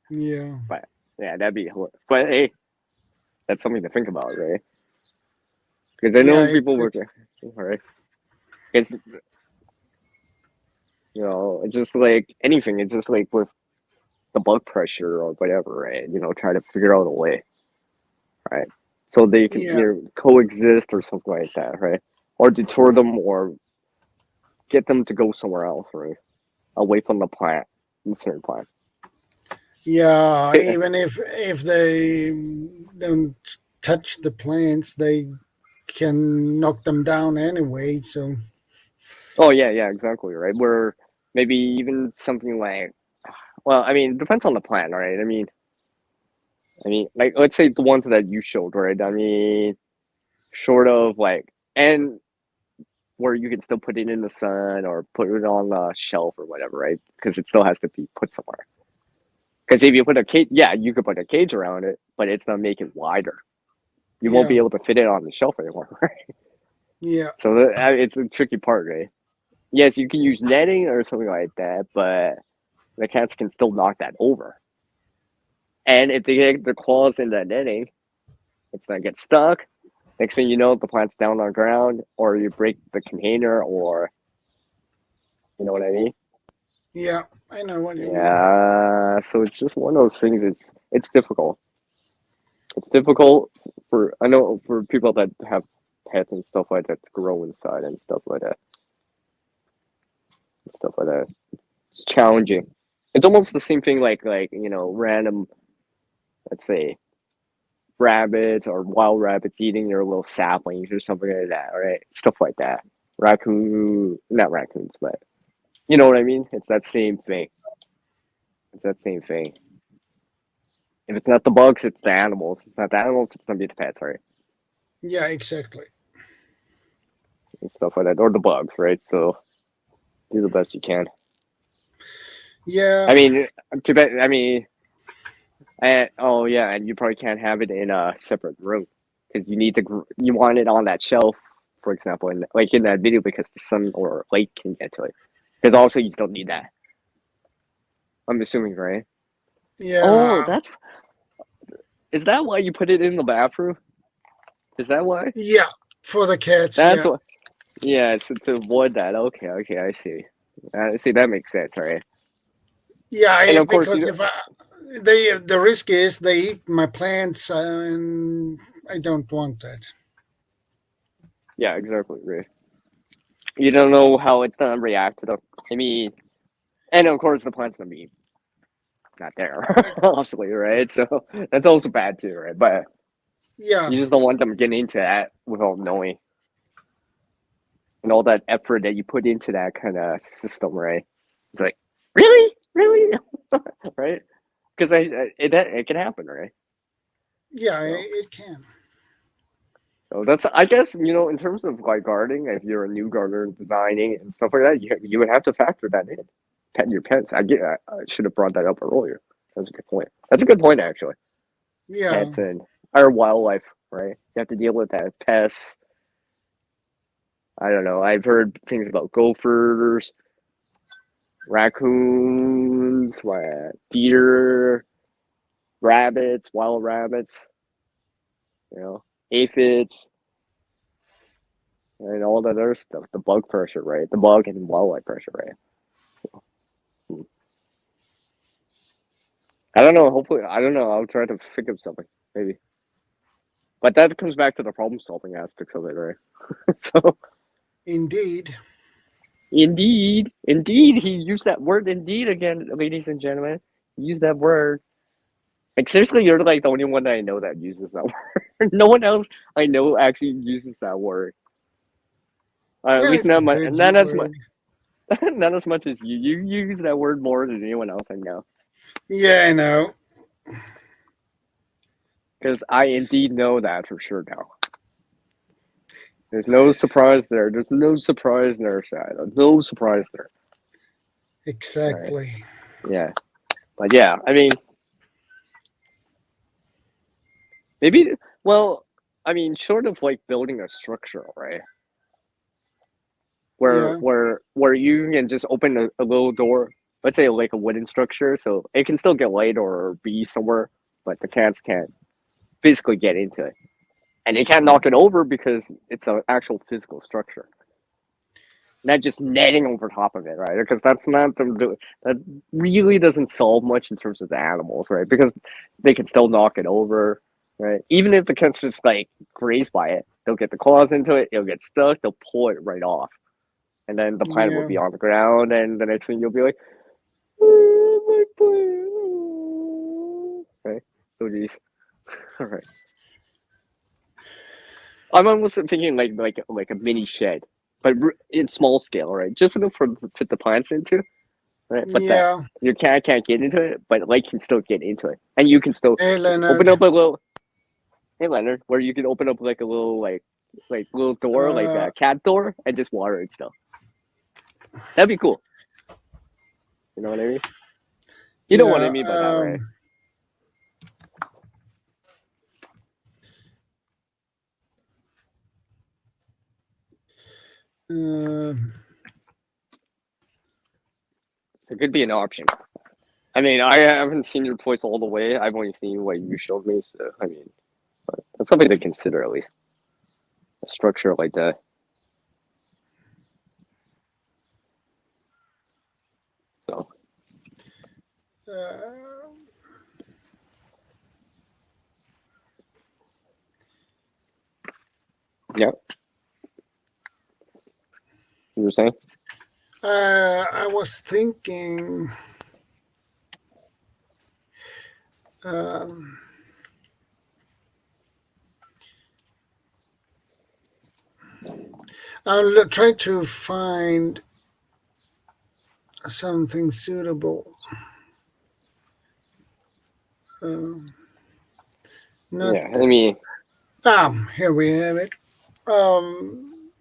Yeah. But yeah, that'd be hilarious. But hey, that's something to think about, right? Because I Yeah. know people were, Exactly. right? It's it's just like anything. It's just like with the blood pressure or whatever, right? Try to figure out a way, right? So they can Yeah, coexist or something like that, right? Or deter them or get them to go somewhere else, right? Away from the plant, the certain plant. yeah. Even if they don't touch the plants, they can knock them down anyway. So Oh yeah, exactly, right. Where maybe even something like, well, I mean, it depends on the plant, right? I mean, like let's say the ones that you showed, right? I mean, short of like, and where you can still put it in the sun or put it on the shelf or whatever, right? Because it still has to be put somewhere. Because if you put a cage, yeah, you could put a cage around it, but it's not make it wider. You won't yeah, be able to fit it on the shelf anymore, right? yeah, So it's a tricky part, right? Yes, you can use netting or something like that, but the cats can still knock that over. And if they get their claws in that netting, it's gonna get stuck. Next thing you know, the plant's down on the ground, or you break the container, or you know what I mean? yeah. I know what you mean. Yeah. So it's just one of those things. It's difficult. It's difficult for I know for people that have pets and stuff like that to grow inside and stuff like that. Stuff like that. It's challenging. It's almost the same thing like random, let's say, rabbits or wild rabbits eating your little saplings or something like that, right? Stuff like that. Not raccoons, but you know what I mean? It's that same thing. It's that same thing. If it's not the bugs, it's the animals. If it's not the animals, it's gonna be the pets, right? Yeah, exactly. And stuff like that. Or the bugs, right? So do the best you can. Yeah, I mean, too bad. I mean, oh yeah, and you probably can't have it in a separate room because you want it on that shelf, for example, in like in that video because the sun or light can get to it. Because also you still need that. I'm assuming, right? Oh, yeah, is that why you put it in the bathroom? Is that why? yeah. For the cats, That's yeah, what. Yeah, it's to avoid that. Okay, I see. See, that makes sense, right? yeah. And of course, Because if the risk is they eat my plants, and I don't want that. yeah, exactly, right. You don't know how it's gonna react to the. I mean, and of course, the plant's gonna be not there, I, obviously, right? So that's also bad too, right? But yeah, you just don't want them getting into that without knowing and all that effort that you put into that kind of system, right? It's like, really, right? Because it can happen, right? yeah. So, It can. so that's I guess in terms of like gardening, if you're a new gardener designing and stuff like that, you would have to factor that in. Pet your pets. I should have brought that up earlier. That's a good point. That's a good point actually. Yeah, Pets and our wildlife, right? You have to deal with that pests. I don't know. I've heard things about gophers, raccoons, deer, rabbits, wild rabbits, aphids, and all that other stuff. The bug pressure, right? The bug and wildlife pressure, right? Hmm. I don't know. Hopefully, I don't know. I'll try to think of something, maybe. But that comes back to the problem solving aspects of it, right? So, indeed. indeed, he used that word indeed again, ladies and gentlemen. He used that word. Like seriously, you're like the only one that I know that uses that word. No one else I know actually uses that word. At Well, least it's a not much, good not as much, word. not as much as you. You use that word more than anyone else I know. Yeah, I know. Because I indeed know that for sure now. There's no surprise there. There's no surprise there, Shadow. No surprise there. Right? Exactly. Yeah. But yeah, I mean, maybe. Well, I mean, short of like building a structure, right? Where Yeah, where where you can just open a little door, let's say like a wooden structure, so it can still get light or be somewhere, but the cats can't physically get into it, and they can't knock it over because it's an actual physical structure, not just netting over top of it, right? Because that's not that really doesn't solve much in terms of the animals, right? Because they can still knock it over. right? Even if the cat's just like grazed by it, they'll get the claws into it, it'll get stuck, they'll pull it right off. And then the plant will Yeah. be on the ground, and the next thing you'll be like, "Oh, my plant." Right? Oh, geez. All right. I'm almost thinking like a mini shed, but in small scale, right? Just enough for fit the plants into, right? But that Yeah. your cat can't get into it, but light can still get into it, and you can still Hey, open Leonard. up a little. Hey, Leonard, where you can open up like a little like little door, like Uh, a cat door, and just water it still. That'd be cool. You know what I mean? You know what I yeah. mean by that, right? Uh, So it could be an option. I mean, I haven't seen your place all the way. I've only seen what you showed me. So I mean, but that's something to consider at least. A structure like that. So uh, yeah, you were saying? I was thinking. Um, I'll try to find something suitable. Um, not Yeah, I mean, here we have it. Um,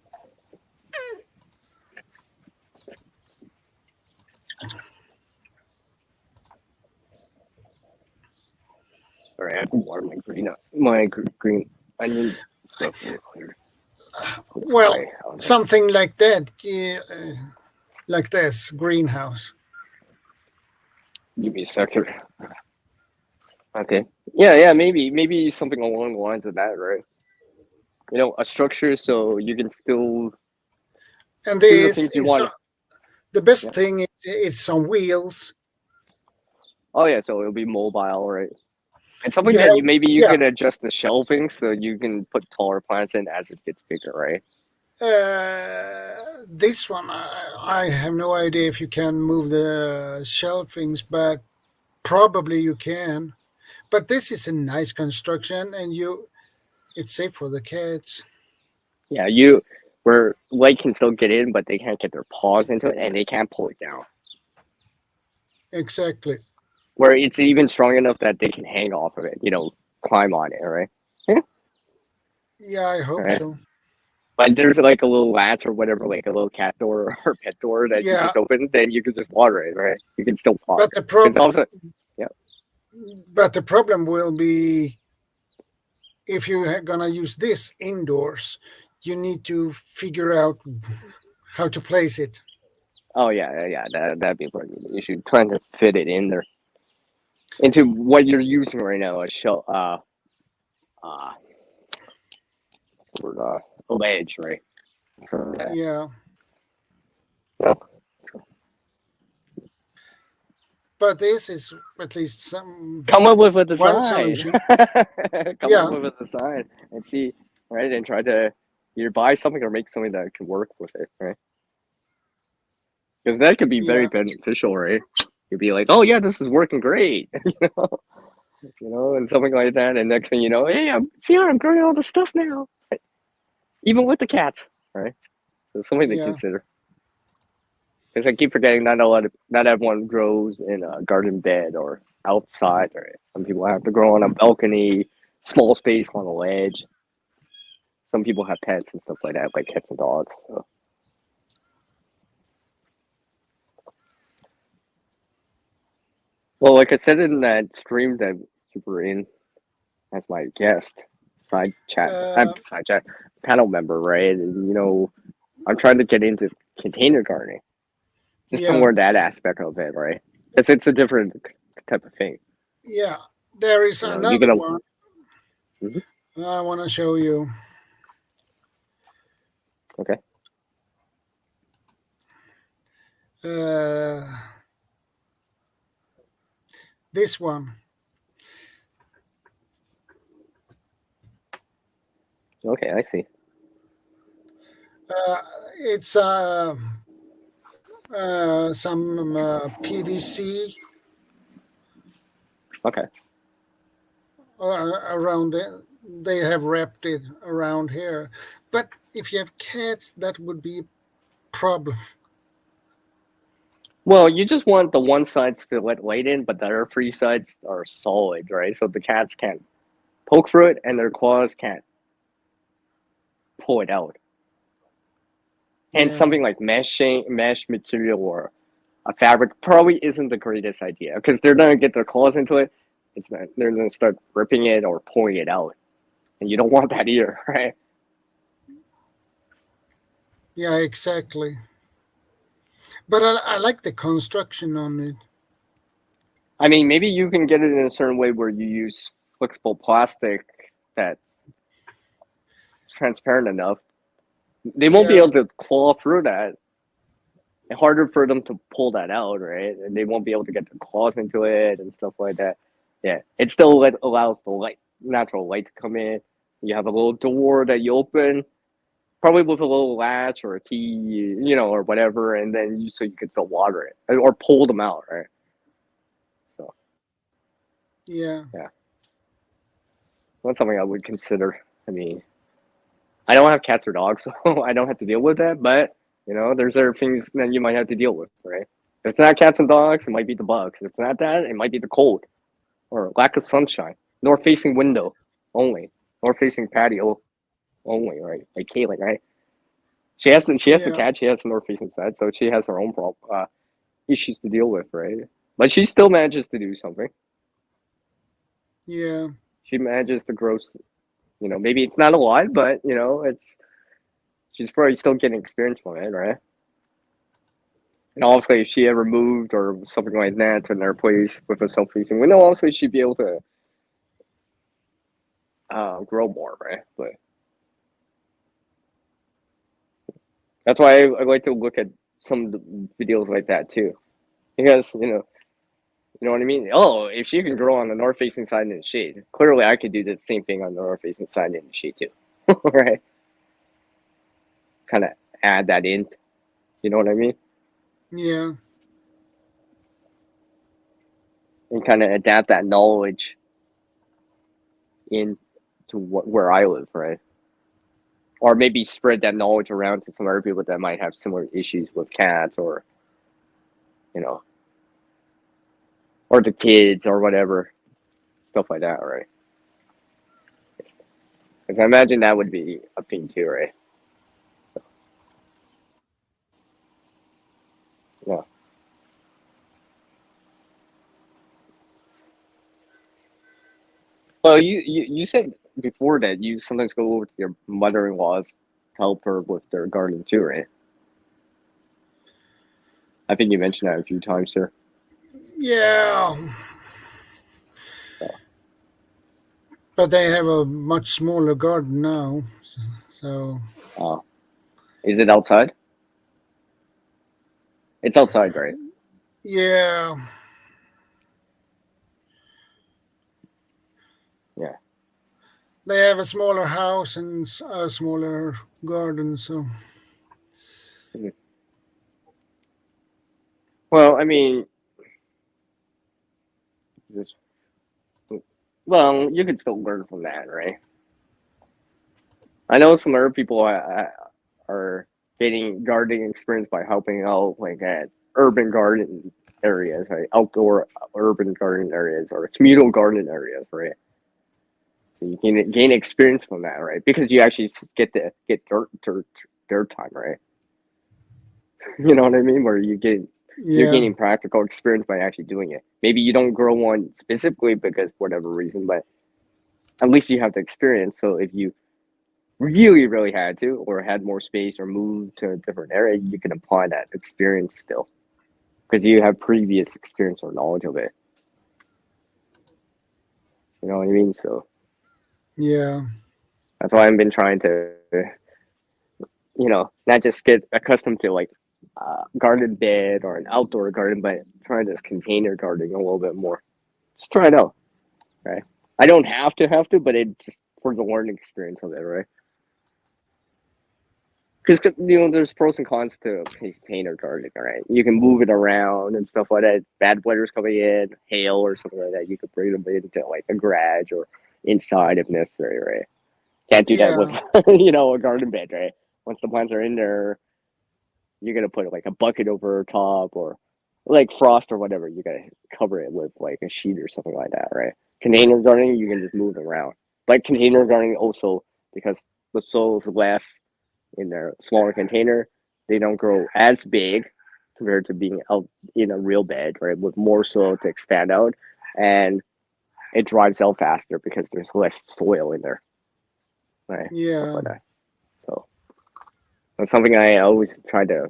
sorry, I have to water my green onion stuff later. well, Right, something like that. Yeah, like this greenhouse. give me a second. Okay. Yeah, maybe something along the lines of that, right? You know, a structure so you can still And do the this things you is want. the best Yeah. thing. Is it's on wheels. Oh yeah, so it'll be mobile, right? And something You that have, you yeah. can adjust the shelving so you can put taller plants in as it gets bigger, right? This one, I have no idea if you can move the shelvings, but probably you can. But this is a nice construction, and it's safe for the cats. Yeah, where light can still get in, but they can't get their paws into it and they can't pull it down. Exactly. Where it's even strong enough that they can hang off of it, climb on it, right? Yeah, Yeah, I hope right. so. But there's like a little latch or whatever, like a little cat door or pet door that you Yeah, just open, then you can just water it, right? You can still park. but the It's also, yeah, problem will be if you're gonna use this indoors, you need to figure out how to place it. oh yeah, that'd be part of the issue. Trying to fit it in there into what you're using right now, a shell, uh, or a ledge, right? So, Yeah, yeah. but this is at least some Come up with a one design. solution. Come up Yeah, with a design and see, right? And try to either buy something or make something that can work with it, right? Because that could be very yeah. beneficial, right? You'd be like, oh yeah, this is working great, and something like that. And next thing you know, hey, I'm growing all this stuff now, even with the cats, right? So something to Yeah, consider. Because I keep forgetting not everyone grows in a garden bed or outside, right? Some people have to grow on a balcony, small space on a ledge. Some people have pets and stuff like that, like cats and dogs. So. Well, like I said in that stream that you were in as my guest, side chat, uh, side chat panel member, right? And I'm trying to get into container gardening, just to yeah, learn that aspect of it, right? Because it's a different type of thing. yeah. There is You another get a. one Mhm. I want to show you. Okay. Uh, this one. Okay, I see. It's some PVC Okay. around it. They have wrapped it around here. But if you have cats, that would be a problem. Well, you just want the one sides to let light in, but the other three sides are solid, right? So the cats can't poke through it, and their claws can't pull it out. And Yeah, something like mesh material or a fabric probably isn't the greatest idea because they're gonna get their claws into it. It's not, they're gonna start ripping it or pulling it out, and you don't want that either, right? yeah, exactly. But I like the construction on it. I mean, maybe you can get it in a certain way where you use flexible plastic that's transparent enough. They won't be Yeah, able to claw through that. It's harder for them to pull that out, right? And they won't be able to get their claws into it and stuff like that. Yeah, it still allows the light, natural light to come in. You have a little door that you open, probably with a little latch or a key, or whatever, and then so you could still water it or pull them out, right? So yeah, yeah, that's something I would consider. I mean, I don't have cats or dogs, so I don't have to deal with that. But there's other things that you might have to deal with, right? If it's not cats and dogs, it might be the bugs. If it's not that, it might be the cold or lack of sunshine. North-facing window only. North-facing patio only, right? Like Caitlin, right? She has the yeah, cat. She has the north-facing side, so she has her own issues to deal with, right? But she still manages to do something. yeah, She manages to grow. Maybe it's not a lot, but it's she's probably still getting experience from it, right? And obviously, if she ever moved or something like that to another place with a self-facing window, obviously she'd be able to grow more, right? But that's why I like to look at some of the videos like that too, because you know what I mean. Oh, if she can grow on the north-facing side in the shade, clearly I could do the same thing on the north-facing side in the shade too, right? Kind of add that in. You know what I mean? yeah, And kind of adapt that knowledge into where I live, right? Or maybe spread that knowledge around to some other people that might have similar issues with cats, or you know, or the kids or whatever, stuff like that, right? Because I imagine that would be a thing too, right? Yeah. Well, you said before that you sometimes go over to your mother-in-law's to help her with their garden too, right? I think you mentioned that a few times, sir. yeah. So, But they have a much smaller garden now, so uh, is it outside? It's outside, right? yeah, Yeah. they have a smaller house and a smaller garden. So Mhm. Well, I mean, just well, you could still learn from that, right? I know some other people are getting gardening experience by helping out, like at urban garden areas, right? Outdoor urban garden areas or communal garden areas, right? So you can gain experience from that, right? Because you actually get to get dirt time, right? You know what I mean? Where you're yeah, gaining practical experience by actually doing it. Maybe you don't grow one specifically because whatever reason, but at least you have the experience. So if you really, really had to, or had more space, or moved to a different area, you can apply that experience still because you have previous experience or knowledge of it. You know what I mean? So yeah, that's why I've been trying to, not just get accustomed to like garden bed or an outdoor garden, but try this container gardening a little bit more. Just try it out, right? I don't have to, but it just for the learning experience of it, right? Because there's pros and cons to container gardening, right? You can move it around and stuff like that. Bad weather's coming in, hail or something like that. You could bring them into like a garage or inside if necessary, right? Can't do that with Yeah. a garden bed, right? Once the plants are in there, you're gonna put like a bucket over top or like frost or whatever. You gotta cover it with like a sheet or something like that, right? Container gardening, you can just move them around. But container gardening also, because the soil is less in a smaller container, they don't grow as big compared to being out in a real bed, right? With more soil to expand out, and it dries out faster because there's less soil in there, right? Stuff Yeah. like that. So that's something I always try to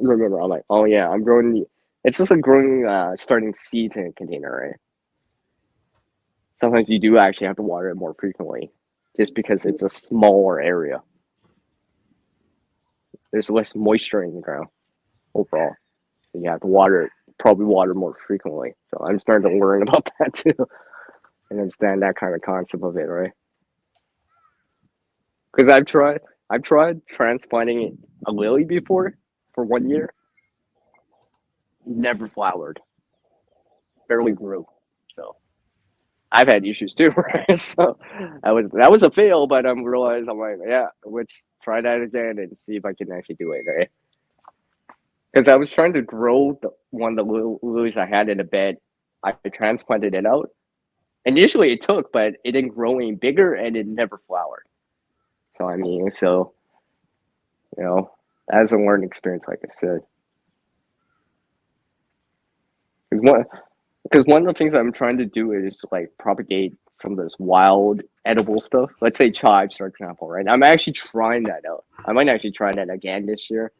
remember. I'm like, oh yeah, I'm growing. It's just like growing, starting seeds in a container, right? Sometimes you do actually have to water it more frequently, just because it's a smaller area. There's less moisture in the ground overall. So you have to probably water more frequently. So I'm starting to learn about that too, and understand that kind of concept of it, right? Because I've tried transplanting a lily before for 1 year, never flowered, barely grew. So I've had issues too, right? So that was a fail, but I'm realized I'm like, yeah, let's try that again and see if I can actually do it, right? Because I was trying to grow one of the lilies I had in the bed. I transplanted it out. Initially, it took, but it didn't grow any bigger, and it never flowered. So I mean, you know, as a learning experience, like I said, because one of the things I'm trying to do is like propagate some of this wild edible stuff. Let's say chives, for example, right? I'm actually trying that out. I might actually try that again this year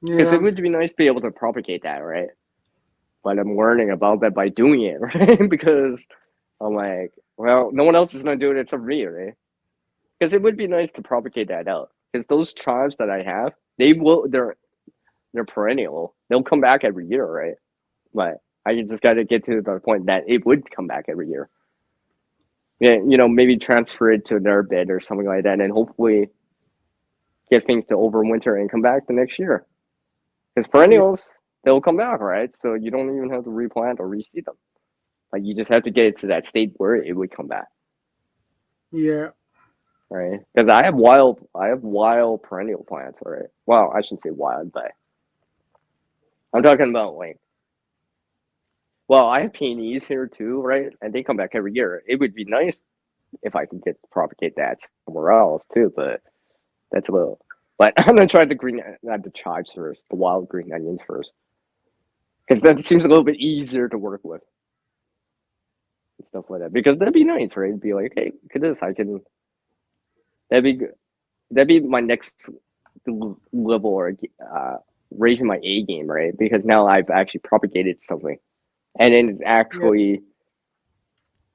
because it Yeah. would be nice to be able to propagate that, right? But I'm learning about that by doing it, right? Because I'm like, well, no one else is gonna do it except me, right? Because it would be nice to propagate that out. Because those chives that I have, they're perennial. They'll come back every year, right? But I just got to get to the point that it would come back every year. Yeah, maybe transfer it to their bed or something like that, and hopefully get things to overwinter and come back the next year. Because Yeah. perennials, they'll come back, right? So you don't even have to replant or reseed them. Like you just have to get it to that state where it would come back, Yeah. right? Because I have wild perennial plants, all right. Well, I shouldn't say wild, but I'm talking about like, well, I have peonies here too, right? And they come back every year. It would be nice if I could get propagate that somewhere else too, but that's a little. But I'm gonna try the chives first, the wild green onions first, because that seems a little bit easier to work with and stuff like that. Because that'd be nice, right? It'd be like, hey, look at this, I can. That'd be good. That'd be my next level or raising my A game, right? Because now I've actually propagated something, and then it's Yeah. actually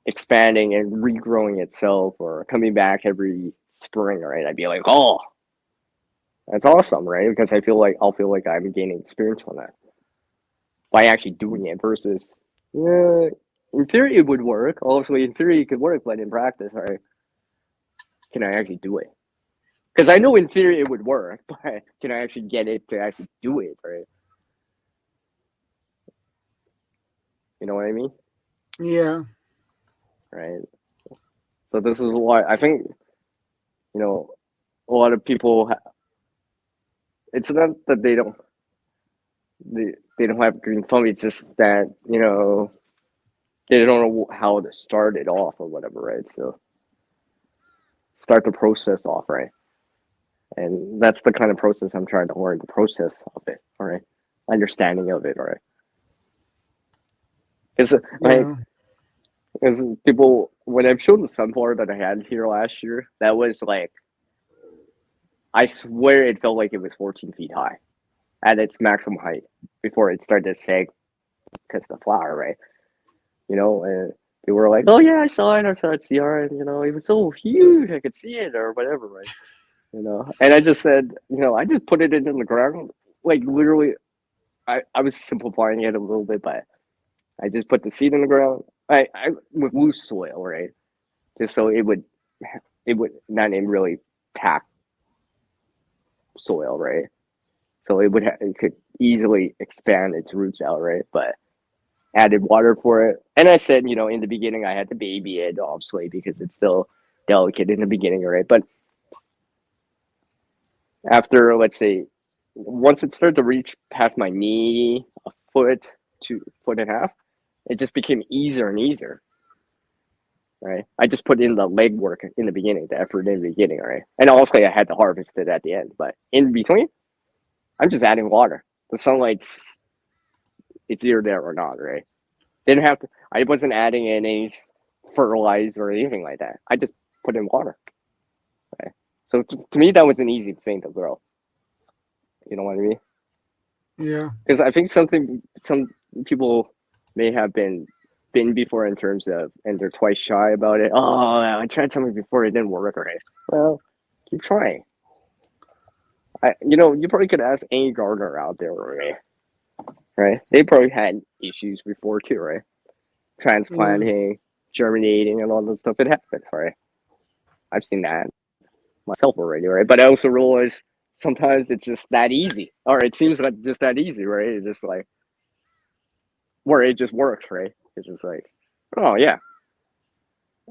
expanding and regrowing itself or coming back every spring, right? I'd be like, oh, that's awesome, right? Because I'll feel like I'm gaining experience on that by actually doing it versus, yeah, in theory it would work. Obviously, in theory it could work, but in practice, right? Can I actually do it? Because I know in theory it would work, but can I actually get it to actually do it, right? You know what I mean? Yeah. Right. So this is why I think a lot of people. It's not that they don't have green thumb. It's just that they don't know how to start it off or whatever, right? So start the process off, right? And that's the kind of process I'm trying to learn, the process of it, all right? Understanding of it, all right? Because Yeah. because people, when I've shown the sunflower that I had here last year, that was like, I swear it felt like it was 14 feet high at its maximum height before it started to sag because the flower, right? And they were like, "Oh yeah, I saw it, CR, and it was so huge, I could see it or whatever, right?" And I just said, I just put it in the ground, like literally. I was simplifying it a little bit, but I just put the seed in the ground, I with loose soil, right, just so it would not even really pack soil, right? So it could easily expand its roots out, right? But added water for it. And I said, in the beginning, I had to baby it, obviously, because it's still delicate in the beginning, right? But after, let's say, once it started to reach past my knee, a foot to foot and a half, it just became easier and easier, right? I just put in the leg work in the beginning, the effort in the beginning, right? And obviously, I had to harvest it at the end. But in between, I'm just adding water. The sunlight's, it's either there or not, right? Didn't have to. I wasn't adding any fertilizer or anything like that. I just put in water. Right? So to me, that was an easy thing to grow. You know what I mean? Yeah. Because I think some people may have been before in terms of, and they're twice shy about it. Oh, I tried something before, it didn't work. Right? Well, keep trying. You probably could ask any gardener out there, right? They probably had issues before too, right? Transplanting, germinating, and all that stuff. It happens, right? I've seen that myself already, right? But I also realize sometimes it's just that easy, or it seems like just that easy, right? It's just like where it just works, right? It's just like, oh yeah,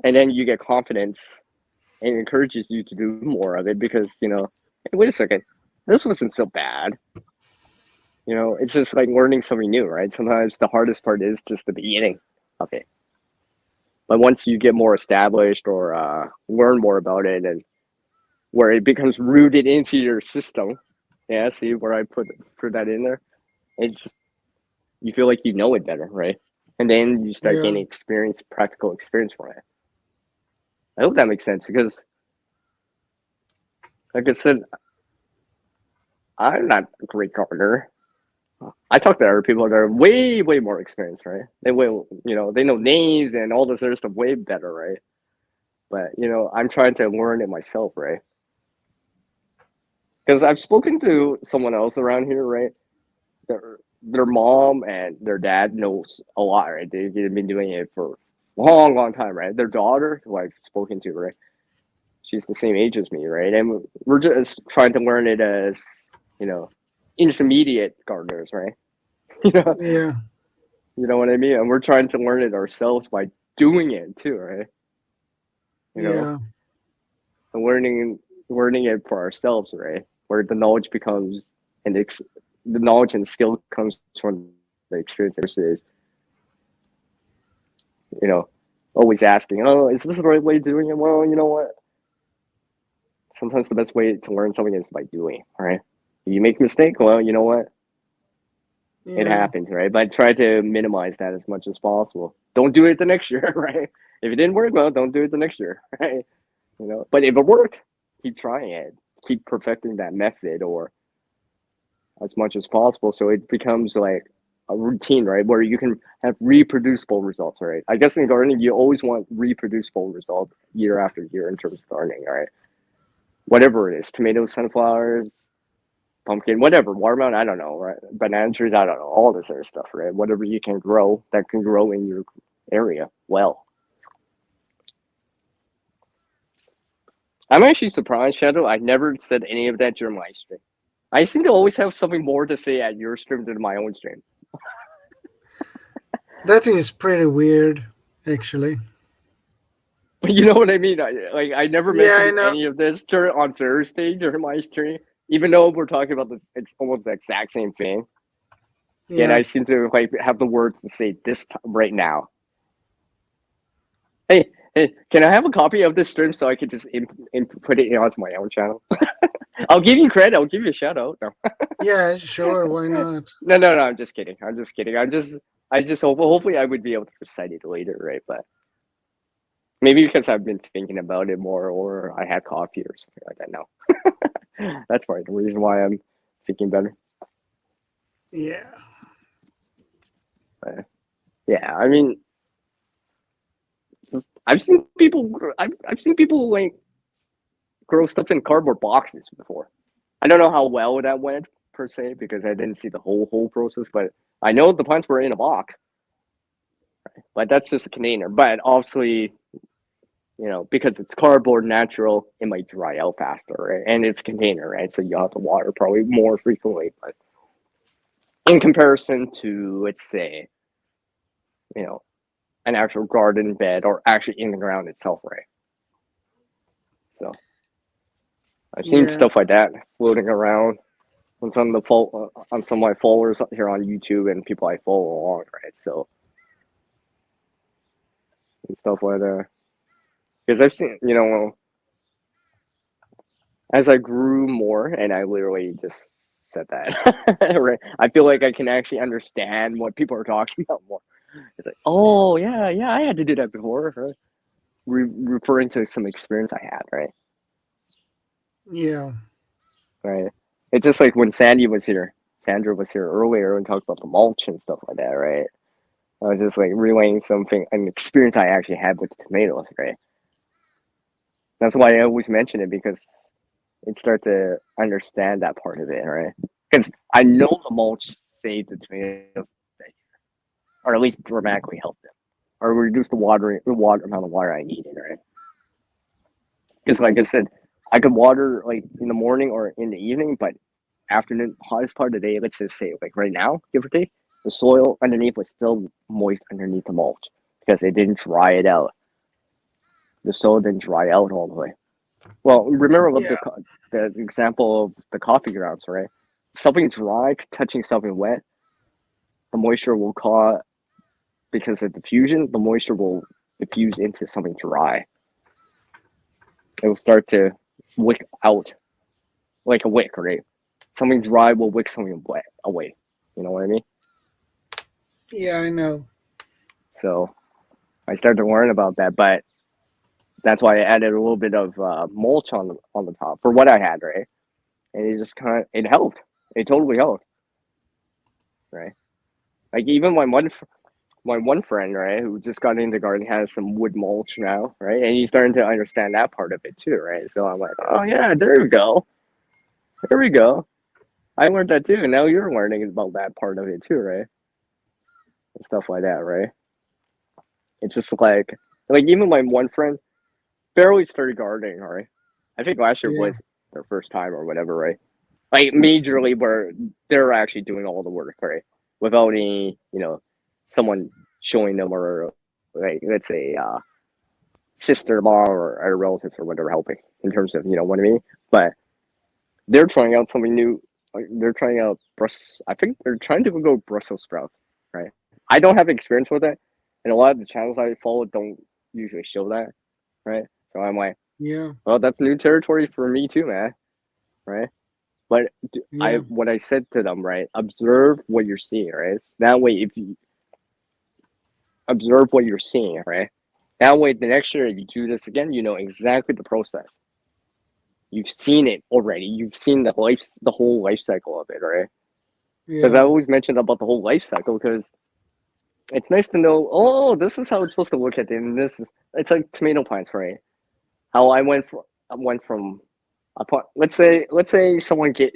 and then you get confidence and it encourages you to do more of it because hey, wait a second, this wasn't so bad. It's just like learning something new, right? Sometimes the hardest part is just the beginning of it. But once you get more established or learn more about it and where it becomes rooted into your system, yeah, see where I put that in there? It's you feel like you know it better, right? And then you start gaining experience, practical experience for it. I hope that makes sense because, like I said, I'm not a great gardener. I talk to other people that are way, way more experienced, right? They they know names and all this other stuff way better, right? But I'm trying to learn it myself, right? Because I've spoken to someone else around here, right? Their mom and their dad knows a lot, right? They've been doing it for a long, long time, right? Their daughter, who I've spoken to, right? She's the same age as me, right? And we're just trying to learn it as, intermediate gardeners, right? Yeah. You know what I mean? And we're trying to learn it ourselves by doing it too, right? Yeah. And learning it for ourselves, right? Where the knowledge becomes the knowledge and skill comes from the experience versus, always asking, oh, is this the right way of doing it? Well, you know what? Sometimes the best way to learn something is by doing, right? You make a mistake, well, you know what? It happens, right? But try to minimize that as much as possible. Don't do it the next year, right? If it didn't work, well, don't do it the next year, right? But if it worked, keep trying it. Keep perfecting that method or as much as possible so it becomes like a routine, right? Where you can have reproducible results, right? I guess in gardening, you always want reproducible results year after year in terms of gardening, right? Whatever it is, tomatoes, sunflowers, pumpkin, whatever, watermelon, I don't know, right? Banana trees, I don't know, all this other stuff, right? Whatever you can grow that can grow in your area well. I'm actually surprised, Shadow. I never said any of that during my stream. I seem to always have something more to say at your stream than my own stream. That is pretty weird, actually. But you know what I mean? I never Yeah, I mentioned know. any of this on Thursday during my stream, even though we're talking about this. It's almost the exact same thing. And I seem to have the words to say this right now. Hey, can I have a copy of this stream so I can just put it onto my own channel? I'll give you credit. I'll give you a shout out. No. Yeah, sure. Why not? No. I'm just kidding. I just hopefully I would be able to recite it later, right? But maybe because I've been thinking about it more, or I had coffee or something like that. No, that's probably the reason why I'm thinking better. Yeah. Yeah, I mean, I've seen people like grow stuff in cardboard boxes before. I don't know how well that went per se because I didn't see the whole process, but I know the plants were in a box. But that's just a container. But obviously, because it's cardboard natural, it might dry out faster, right? And it's container, right? So you have to water probably more frequently. But in comparison to, let's say, an actual garden bed or actually in the ground itself, right? So I've seen Yeah. stuff like that floating around on some of my followers here on YouTube and people I follow along, right? So and stuff like that. Because I've seen, as I grew more, and I literally just said that, right? I feel like I can actually understand what people are talking about more. It's like, oh yeah, yeah, I had to do that before, right? Referring to some experience I had, right? Yeah. Right. It's just like when Sandra was here earlier and talked about the mulch and stuff like that, right? I was just like relaying an experience I actually had with the tomatoes, right? That's why I always mention it, because it start to understand that part of it, right? Because I know the mulch saved the tomatoes, or at least dramatically helped them, or reduce the amount of water I needed, right? Because like I said, I could water like in the morning or in the evening, but afternoon, hottest part of the day, let's just say like right now, give or take, the soil underneath was still moist underneath the mulch because it didn't dry it out. The soil didn't dry out all the way. Well, remember Yeah. the example of the coffee grounds, right? Something dry touching something wet, the moisture will cause, because of diffusion, the moisture will diffuse into something dry. It will start to wick out like a wick, right? Something dry will wick something wet away. You know what I mean? Yeah, I know. So I started to learn about that, but that's why I added a little bit of mulch on the top for what I had, right? And it just it helped. It totally helped, right? Like even my one friend, right, who just got into gardening has some wood mulch now, right, and he's starting to understand that part of it too, right? So I'm like, oh yeah, there we go. I learned that too, and now you're learning about that part of it too, right? And stuff like that, right? It's just like even my one friend barely started gardening, right? I think last year Yeah. was their first time or whatever, right? Like majorly where they're actually doing all the work, right? Without any, someone showing them, or like let's say sister-in-law or relatives or whatever helping in terms of, what I mean. But they're trying out something new. Like they're trying out I think they're trying to go Brussels sprouts, right? I don't have experience with it, and a lot of the channels I follow don't usually show that, right? So I'm like, Yeah. well, that's new territory for me too, man, right? But Yeah. what I said to them, right? Observe what you're seeing, right? That way, if you observe what you're seeing, right? That way, the next year, if you do this again, you know exactly the process. You've seen it already. You've seen the whole life cycle of it, right? Because Yeah. I always mentioned about the whole life cycle, because it's nice to know. Oh, this is how it's supposed to look at it, and it's like tomato plants, right? How I went from let's say someone get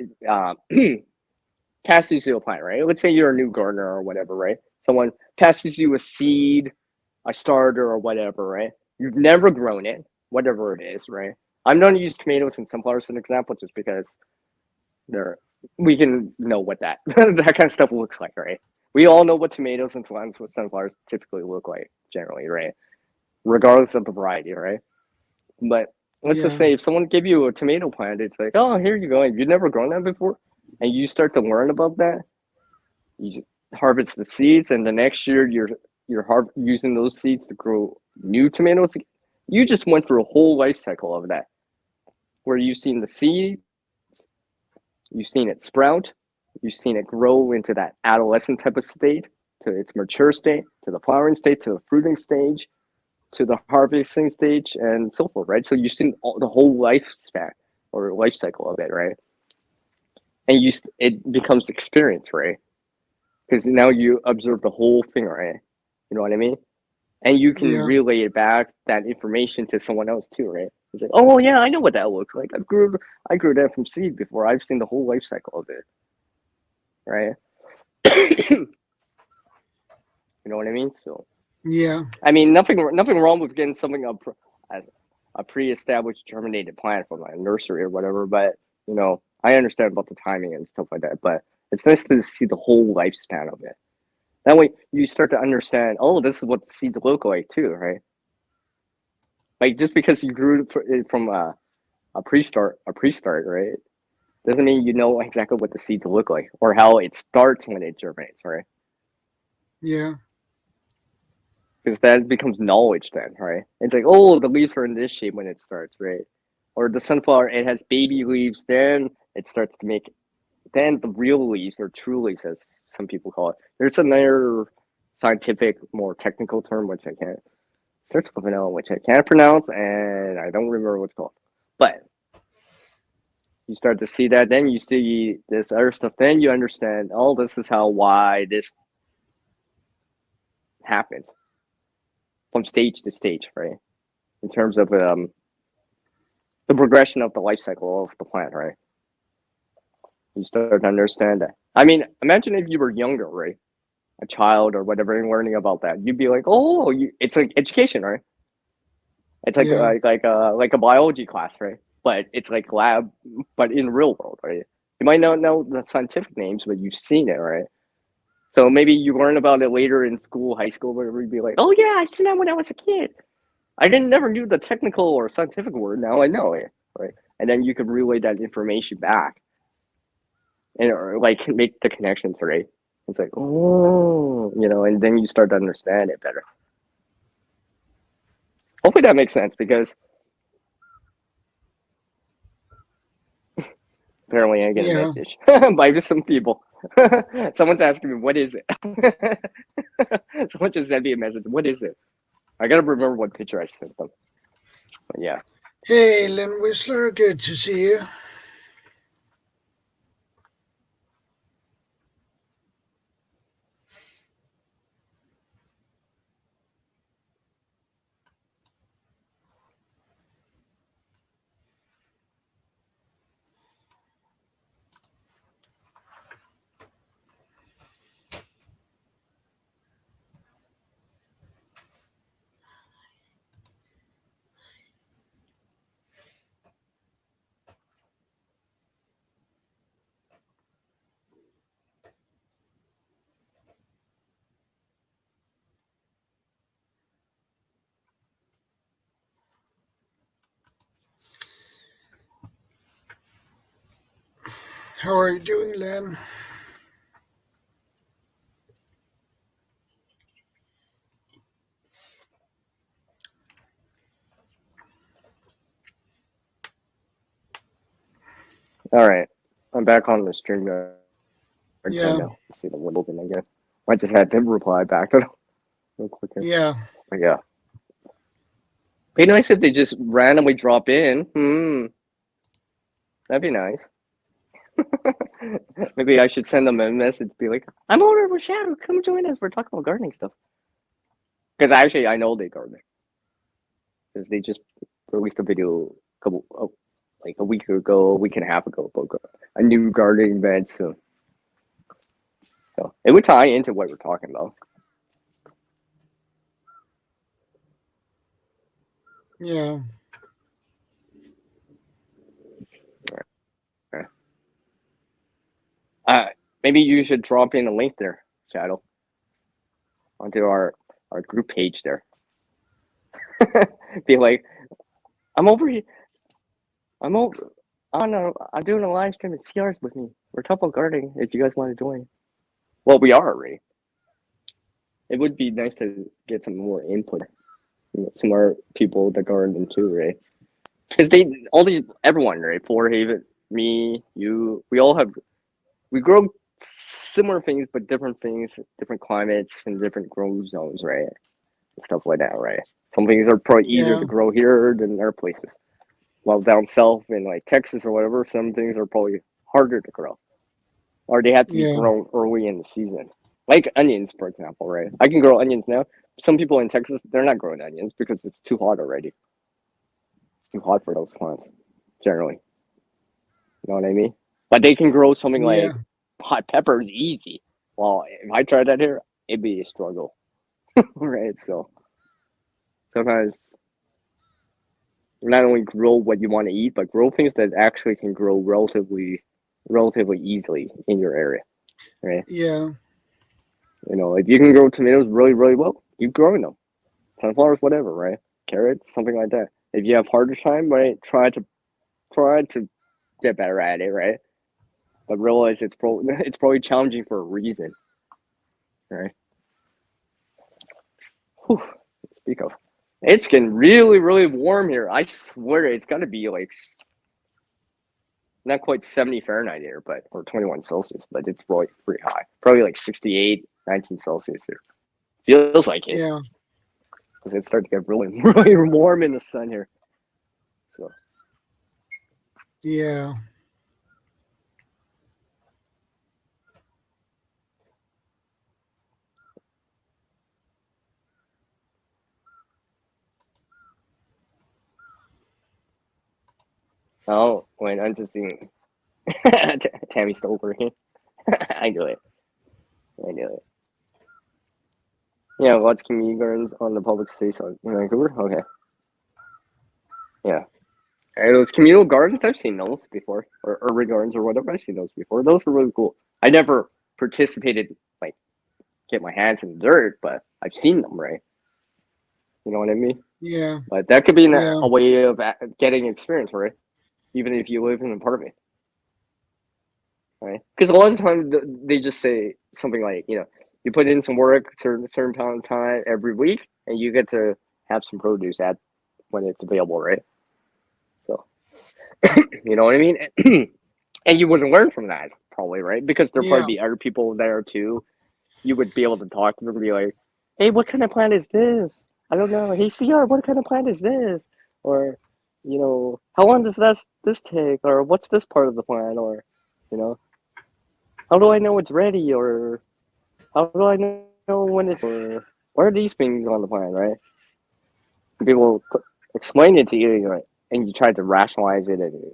passes you a plant, right? Let's say you're a new gardener or whatever, right? Someone passes you a seed, a starter, or whatever, right? You've never grown it, whatever it is, right? I'm going to use tomatoes and sunflowers as an example, just because they're we can know what that that kind of stuff looks like, right? We all know what tomatoes and sunflowers typically look like, generally, right? Regardless of the variety, right? But let's just Yeah. say if someone gave you a tomato plant, it's like, oh, here you go. And you've never grown that before, and you start to learn about that. You harvest the seeds, and the next year you're using those seeds to grow new tomatoes. You just went through a whole life cycle of that, where you've seen the seeds, you've seen it sprout, you've seen it grow into that adolescent type of state, to its mature state, to the flowering state, to the fruiting stage, to the harvesting stage, and so forth, right? So you've seen the whole lifespan or life cycle of it, right? And it becomes experience, right? Because now you observe the whole thing, right? You know what I mean? And you can Yeah. relay it back, that information, to someone else too, right? It's like, oh yeah, I know what that looks like. I grew that from seed before. I've seen the whole life cycle of it, right? You know what I mean? So Yeah. I mean, nothing wrong with getting something up. as a pre-established germinated plant from like a nursery or whatever. But I understand about the timing and stuff like that. But it's nice to see the whole lifespan of it. That way, you start to understand. Oh, this is what the seeds look like too, right? Like just because you grew it from a pre-start, right? Doesn't mean you know exactly what the seeds look like or how it starts when it germinates, right? Yeah. Because that becomes knowledge then, right? It's like, oh, the leaves are in this shape when it starts, right? Or the sunflower, it has baby leaves, then it starts to make, then the real leaves or true leaves, as some people call it. There's another scientific, more technical term which I can't, starts with an L, which I can't pronounce, and I don't remember what it's called. But you start to see that, then you see this other stuff, then you understand, oh, this is why this happens from stage to stage, right? In terms of the progression of the life cycle of the plant, right? You start to understand that. I mean, imagine if you were younger, right? A child or whatever, and learning about that, you'd be like, oh, it's like education, right? It's like Yeah. like a biology class, right? But it's like lab, but in real world, right? You might not know the scientific names, but you've seen it, right? So maybe you learn about it later in school, high school, whatever. You'd be like, oh yeah, I've seen that when I was a kid. I didn't never knew the technical or scientific word. Now I know it, right? And then you can relay that information back, and or like make the connections, right? It's like, oh, and then you start to understand it better. Hopefully that makes sense because apparently I get a Yeah. message by some people. Someone's asking me, what is it? Someone just sent me a message. What is it? I gotta remember what picture I sent them. But yeah. Hey, Lynn Whistler, good to see you. How are you doing, Lynn? All right. I'm back on the stream chat Yeah. now. See the window open again. I just had to reply back to them real quick here. Yeah. But yeah. Be nice if they just randomly drop in. That'd be nice. Maybe I should send them a message, be like, I'm over with Shadow, come join us. We're talking about gardening stuff. Because actually I know they garden. Because they just released a video like a week ago, a week and a half ago about a new gardening event. So it would tie into what we're talking about. Yeah. Maybe you should drop in a link there, Shadow, onto our group page there. Be like, I'm over here. I'm over. I'm doing a live stream at CR's with me. We're talking about gardening. If you guys want to join, well, we are already. It would be nice to get some more input. Some more people that garden too, right? Because everyone, right? Forehaven, me, you, we grow similar things, but different things, different climates, and different growing zones, right? And stuff like that, right? Some things are probably easier to Yeah. grow here than other places. While down south in like Texas or whatever, some things are probably harder to grow, or they have to be Yeah. grown early in the season. Like onions, for example, right? I can grow onions now. Some people in Texas, they're not growing onions because it's too hot already. It's too hot for those plants, generally. You know what I mean? But they can grow something Yeah. like hot peppers easy. Well, if I tried that here, it'd be a struggle, right? So sometimes not only grow what you want to eat, but grow things that actually can grow relatively easily in your area, right? Yeah. If you can grow tomatoes really, really well, keep growing them. Sunflowers, whatever, right? Carrots, something like that. If you have harder time, right, try to get better at it, right? But realize it's probably challenging for a reason, right? Whew. Speak of, it's getting really, really warm here. I swear it's gonna be like not quite 70 Fahrenheit here, but or 21 Celsius, but it's probably pretty high. Probably like 68, 19 Celsius here. Feels like it Yeah. because it's starting to get really, really warm in the sun here. So Yeah. oh, wait, I'm just seeing Tammy's still working. I knew it. I knew it. Yeah, lots of community gardens on the public space in Vancouver. Okay. Yeah. And those communal gardens, I've seen those before, or urban gardens or whatever. I've seen those before. Those are really cool. I never participated, like, get my hands in the dirt, but I've seen them, right? You know what I mean? Yeah. But that could be Yeah. a way of getting experience, right? Even if you live in an apartment, right? Because a lot of times they just say something like, you put in some work, certain amount of time every week, and you get to have some produce at when it's available, right? So, you know what I mean? And you wouldn't learn from that, probably, right? Because there'd Yeah. probably be other people there too. You would be able to talk to them and be like, hey, what kind of plant is this? I don't know. Hey, CR, what kind of plant is this? Or, how long does this take? Or what's this part of the plant? Or, how do I know it's ready? Or how do I know when it's, or what are these things on the plant, right? People explain it to you, right? And you try to rationalize it and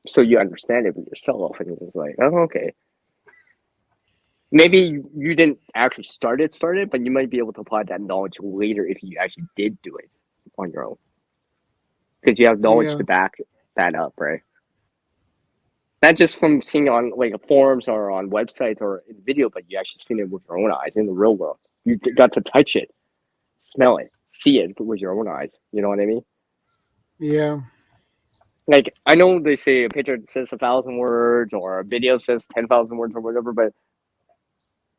so you understand it for yourself. And it's just like, oh, okay. Maybe you didn't actually start it, but you might be able to apply that knowledge later if you actually did do it on your own. Because you have knowledge Yeah. to back that up, right? Not just from seeing on like forums or on websites or in video, but you actually seen it with your own eyes in the real world. You got to touch it, smell it, see it with your own eyes. You know what I mean? Yeah. Like I know they say a picture says 1,000 words or a video says 10,000 words or whatever, but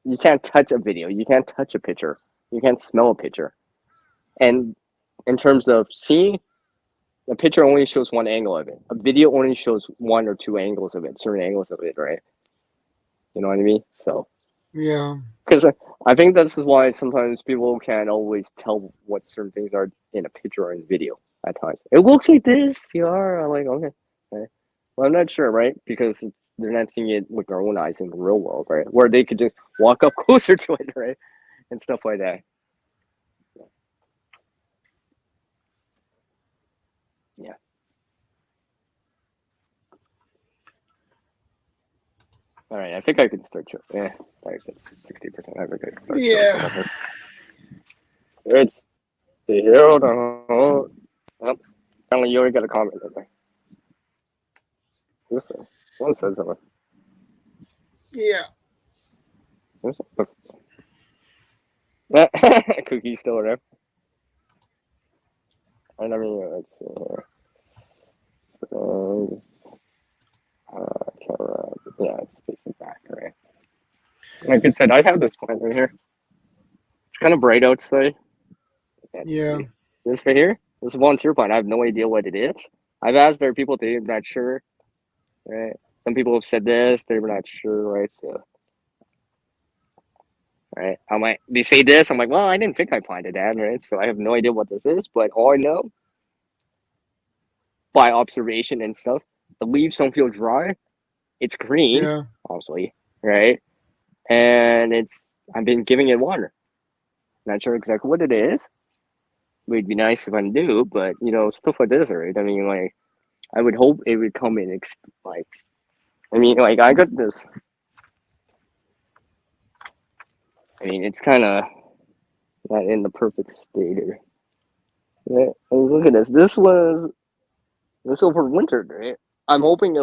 you can't touch a video. You can't touch a picture. You can't smell a picture. And in terms of seeing, a picture only shows one angle of it. A video only shows one or two angles of it, certain angles of it, right? You know what I mean? So, Yeah. because I think this is why sometimes people can't always tell what certain things are in a picture or in video at times. It looks like this, I'm like, okay. Well, I'm not sure, right? Because they're not seeing it with their own eyes in the real world, right? Where they could just walk up closer to it, right? And stuff like that. Yeah. All right, I think I can start. There's 60%. I think I can start. Yeah. Let's see here. Hold on. Oh, apparently, you already got a comment in there. One said something. Yeah. Cookie's still there. And I mean, let's see here. Camera. Yeah, it's facing back, right? Like I said, I have this plant right here. It's kind of bright outside. Yeah. This right here, this volunteer plant. I have no idea what it is. I've asked other people, they're not sure. Right? Some people have said this, they were not sure, right? So, right? They say this, I'm like, well, I didn't think I planted that, right? So I have no idea what this is, but all I know by observation and stuff, the leaves don't feel dry. It's green, Yeah. obviously, right? And I've been giving it water. Not sure exactly what it is. Would be nice if I knew, but stuff like this, right? I mean, like, I would hope it would come in, I got this. I mean, it's kind of not in the perfect state here. Yeah, and look at this. This was It's overwintered, right? I'm hoping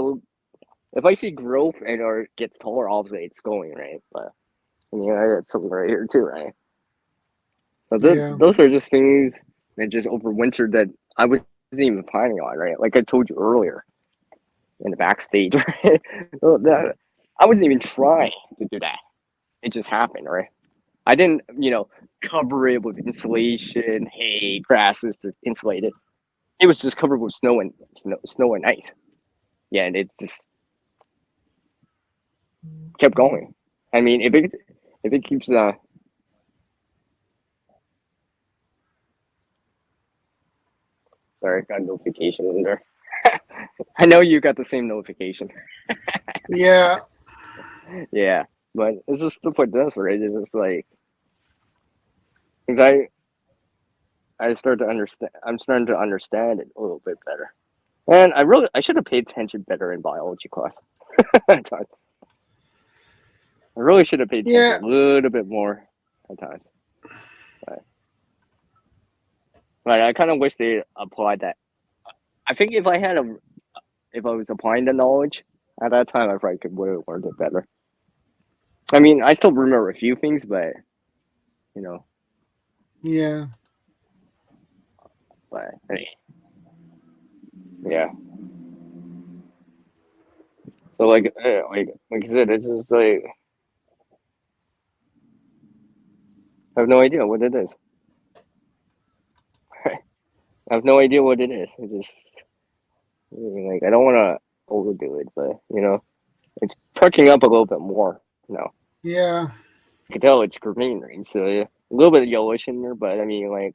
if I see growth and or it gets taller, obviously it's going, right? But I mean, I got something right here too, right? So Yeah. those are just things that just overwintered that I wasn't even planning on, right? Like I told you earlier in the backstage, right? I wasn't even trying to do that. It just happened, right? I didn't, cover it with insulation, hay, grasses to insulate it. It was just covered with snow and ice. Yeah, and it just kept going. I mean, if it keeps sorry, I got a notification in there. I know you got the same notification. Yeah. Yeah, but it's just stuff like this, right? It's just like, because I start to understand. I'm starting to understand it a little bit better, and I should have paid attention better in biology class. At times. I really should have paid Yeah. attention a little bit more at times. But I kind of wish they applied that. I think if I was applying the knowledge at that time, I probably would have learned it better. I mean, I still remember a few things, but you know, Yeah. but hey, yeah. So like I said, it's just like I have no idea what it is. I have no idea what it is. It just like I don't want to overdo it, but it's perking up a little bit more. Yeah. You can tell it's green, right? So yeah, a little bit yellowish in there, but I mean, like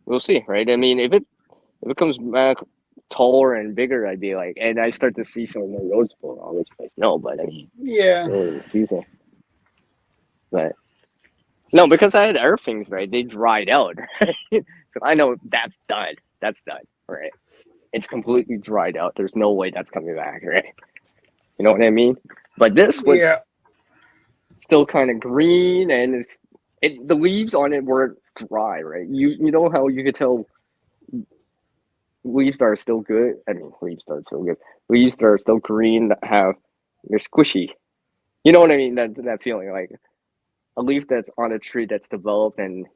we'll see, right? I mean, if it comes back taller and bigger, I'd be like, and I start to see some more roads going on, which I know, but I mean, Yeah. early in the season, but no, because I had air things, right? They dried out, right? So I know that's done. That's done, right? It's completely dried out. There's no way that's coming back, right? You know what I mean? But this Yeah. was still kind of green, and the leaves on it were dry, right? You know how you could tell leaves that are still good. I mean, leaves that are still good. Leaves that are still green that they're squishy. You know what I mean? That feeling like a leaf that's on a tree that's developed and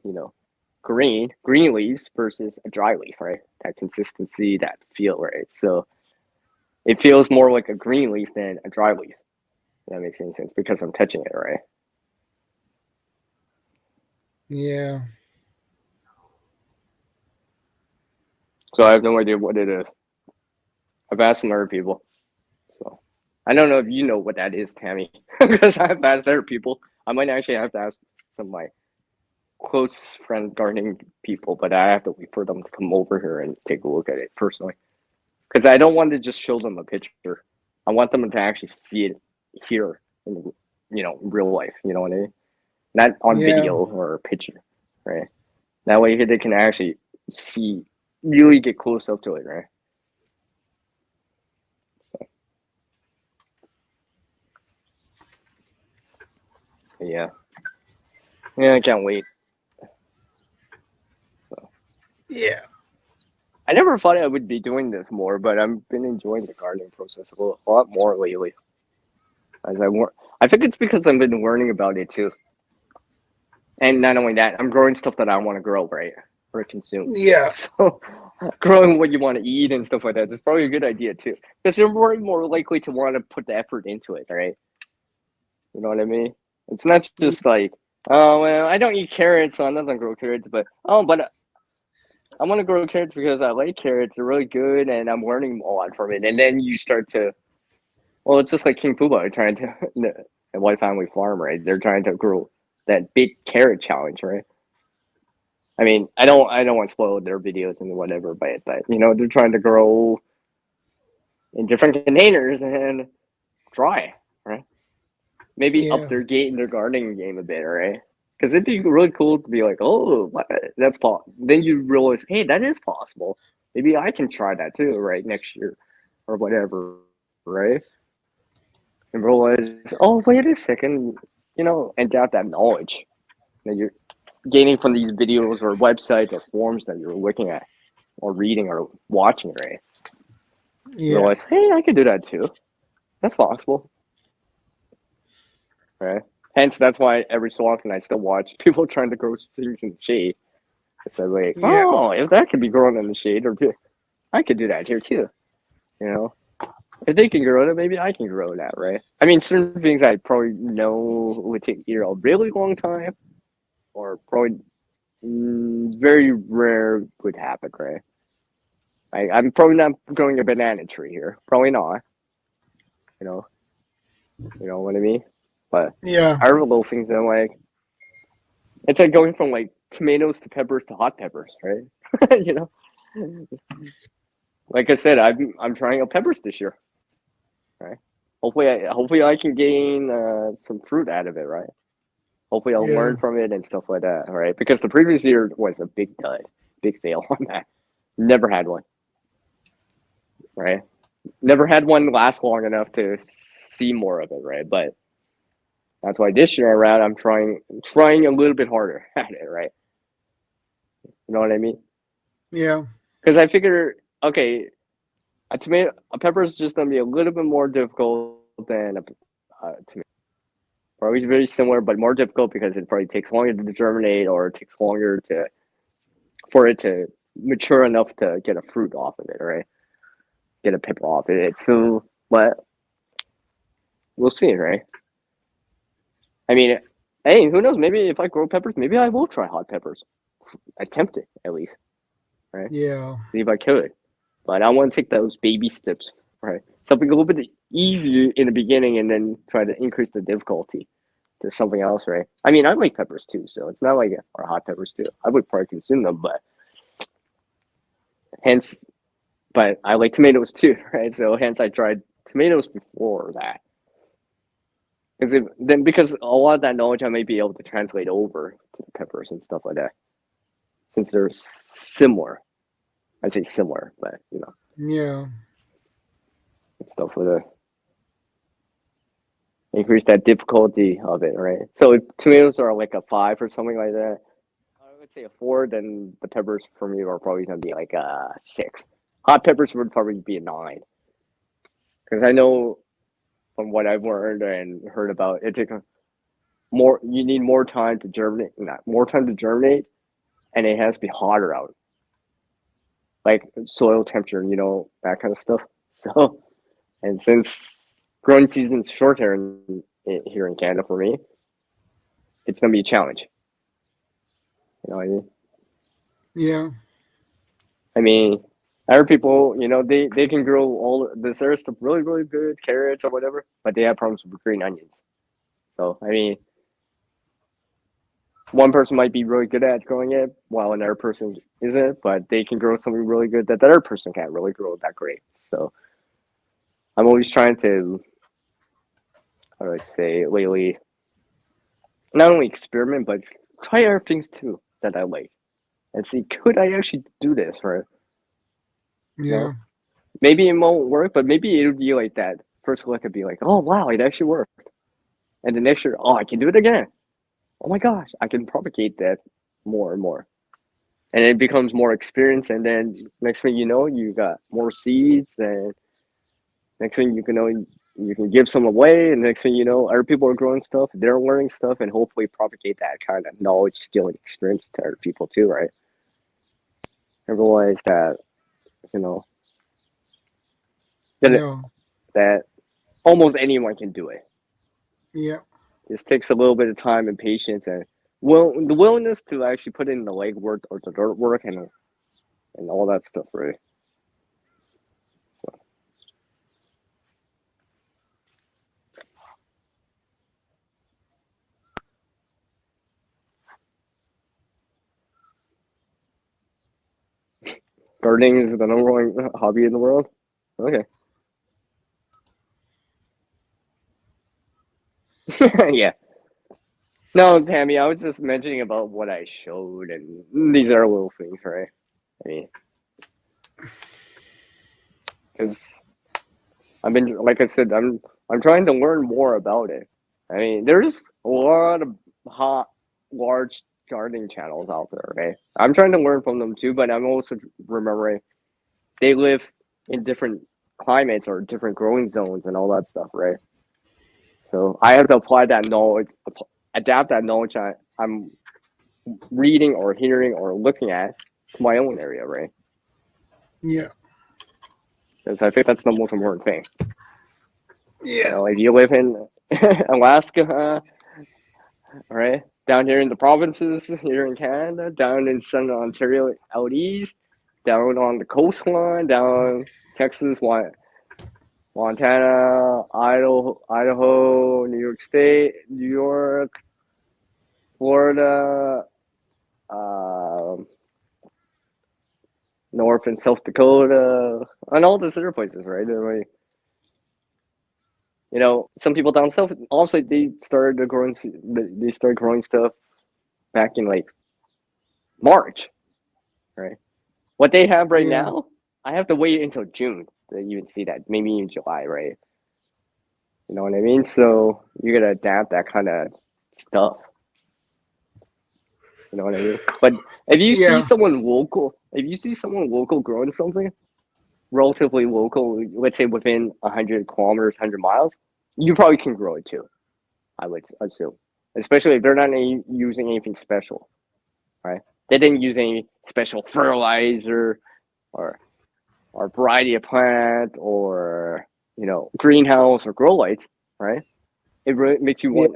green leaves versus a dry leaf, right? That consistency, that feel, right? So it feels more like a green leaf than a dry leaf. If that makes any sense because I'm touching it, right? Yeah. So I have no idea what it is. I've asked some other people. So I don't know if you know what that is, Tammy, because I've asked other people. I might actually have to ask some of my close friend gardening people, but I have to wait for them to come over here and take a look at it personally. Because I don't want to just show them a picture. I want them to actually see it here in real life. You know what I mean? Not on Yeah. video or a picture, right? That way they can actually see, really get close up to it, right? So yeah, I can't wait. So Yeah. I never thought I would be doing this more, but I've been enjoying the gardening process a lot more lately. I think it's because I've been learning about it too. And not only that, I'm growing stuff that I want to grow, right? Or consume. Yeah. So growing what you want to eat and stuff like that is probably a good idea too. Because you're more likely to want to put the effort into it, right? You know what I mean? It's not just like, oh well, I don't eat carrots, so I'm not gonna grow carrots, but I want to grow carrots because I like carrots. They're really good, and I'm learning a lot from it. And then you start to, well, it's just like King Poobah trying to, a White Family Farm, right? They're trying to grow that big carrot challenge, right? I mean, I don't want to spoil their videos and whatever, but they're trying to grow in different containers and try, right? Maybe up Yeah. their gardening game a bit, right? Because it'd be really cool to be like, oh, that's possible. Then you realize, hey, that is possible. Maybe I can try that too, right, next year or whatever, right? And realize, oh, wait a second, and adapt that knowledge that you're gaining from these videos or websites or forums that you're looking at. or reading or watching, right? Yeah. Realize, hey, I can do that too. That's possible, right? Hence, that's why every so often I still watch people trying to grow things in the shade. It's like, Yeah. oh, if that could be grown in the shade, or I could do that here too. You know, if they can grow it, maybe I can grow that, right? I mean, certain things I probably know would take either a really long time or probably very rare would happen, right? I'm probably not growing a banana tree here. Probably not. You know, you know what I mean? But Yeah. I little things that I'm like, it's like going from like tomatoes to peppers to hot peppers, right? You know, like I said, I'm trying out peppers this year, right? Hopefully I can gain some fruit out of it, right? Hopefully I'll Yeah. learn from it and stuff like that, right? Because the previous year was a big dud, big fail on that. Never had one, right? Never had one last long enough to see more of it, right? But that's why this year around I'm trying a little bit harder at it, right? You know what I mean? Yeah. Because I figure, okay, a pepper is just gonna be a little bit more difficult than a tomato. Probably very similar, but more difficult because it probably takes longer to germinate, or it takes longer for it to mature enough to get a fruit off of it, right? Get a pepper off it. So, but we'll see, right? I mean, hey, who knows? Maybe if I grow peppers, maybe I will try hot peppers. Attempt it at least, right? Yeah. See if I could. But I want to take those baby steps, right? Something a little bit easier in the beginning, and then try to increase the difficulty to something else, right? I mean, I like peppers too, so it's not like or hot peppers too. I would probably consume them, but hence, but I like tomatoes too, right? So hence, I tried tomatoes before that. Because a lot of that knowledge I might be able to translate over to the peppers and stuff like that, since they're similar. I say similar, but you know, Yeah. stuff with a increase that difficulty of it, right? So if tomatoes are like a 5 or something like that, I would say a 4. Then the peppers for me are probably gonna be like a 6. Hot peppers would probably be a 9, because I know from what I've learned and heard about it takes more. You need more time to germinate, not more time to germinate, and it has to be hotter out, like soil temperature, you know, that kind of stuff. So, and since growing season's short here in Canada for me, it's gonna be a challenge. You know what I mean? Yeah. I mean, I heard people, you know, they can grow all this other stuff really, really good, carrots or whatever, but they have problems with green onions. So, I mean, one person might be really good at growing it, while another person isn't, but they can grow something really good that the other person can't really grow that great. So, I'm always trying to, how do I say, lately, not only experiment, but try other things too that I like and see, could I actually do this, right? You Yeah. know? Maybe it won't work, but maybe it'll be like that. First look could be like, oh wow, it actually worked. And the next year, oh, I can do it again. Oh my gosh, I can propagate that more and more. And it becomes more experience, and then next thing you know, you got more seeds, and next thing you can know, you can give some away, and next thing you know, other people are growing stuff, they're learning stuff, and hopefully propagate that kind of knowledge, skill, and experience to other people too, right? I realize that, you know, that, Yeah. that almost anyone can do it. Yeah. This takes a little bit of time and patience, and the willingness to actually put in the legwork or the dirt work and all that stuff, right? So, gardening is the number one hobby in the world. Okay. Yeah. No, Tammy, I was just mentioning about what I showed, and these are little things, right? I mean, because I've been, like I said, I'm trying to learn more about it. I mean, there's a lot of hot, large gardening channels out there, right? I'm trying to learn from them too, but I'm also remembering they live in different climates or different growing zones and all that stuff, right? So I have to apply that knowledge, adapt that knowledge I'm reading or hearing or looking at to my own area, right? Yeah. Because I think that's the most important thing. Yeah. If you live in Alaska, right, down here in the provinces, here in Canada, down in Southern Ontario out east, down on the coastline, down Texas, Montana, Idaho, New York State, New York, Florida, North and South Dakota, and all those other places, right? Like, some people down south, also they started growing stuff back in like March, right? What they have right Yeah. now, I have to wait until June to even see that. Maybe in July, right? You know what I mean? So you gotta adapt that kind of stuff. You know what I mean? But if you see Yeah. someone local, growing something relatively local, let's say within 100 kilometers, 100 miles, you probably can grow it too. I would assume, especially if they're not using anything special, right? They didn't use any special fertilizer or variety of plant or greenhouse or grow lights, right? It really makes you Yeah.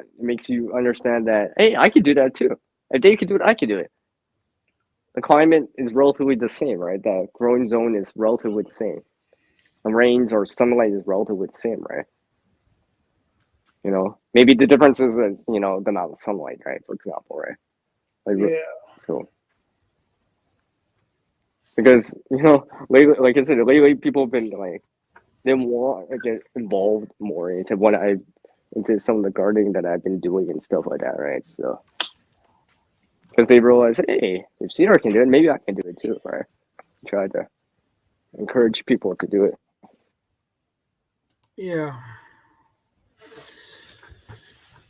understand that, hey, I could do that too. If they could do it, I could do it. The climate is relatively the same, right? The growing zone is relatively the same. The rains or sunlight is relatively the same, right? Maybe the difference is the amount of sunlight, right? For example, right? Like, Yeah. so because lately, like I said, lately people have been like they want to get involved more into some of the gardening that I've been doing and stuff like that, right? So because they realize, hey, if Cedar can do it, maybe I can do it too, right? Try to encourage people to do it. Yeah.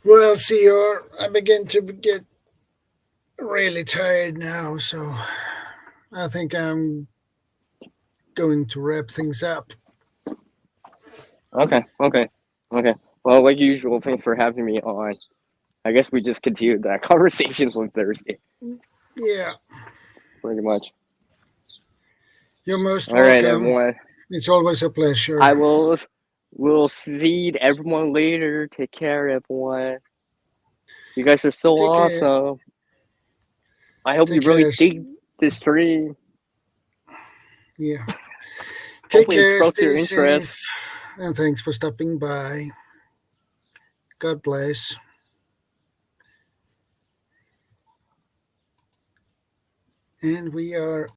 Well, see, I begin to get really tired now, so I think I'm going to wrap things up. Okay, okay, okay. Well, like usual, thanks for having me on. I guess we just continued that conversation on Thursday, Yeah. pretty much. You're most All right, welcome. everyone. It's always a pleasure. I will see everyone later. Take care, everyone. You guys are so Take care. awesome. I hope you Take really care. dig this stream. Yeah. Take Hopefully, it care. sparks your Stay interest. safe. And thanks for stopping by. God bless. And we are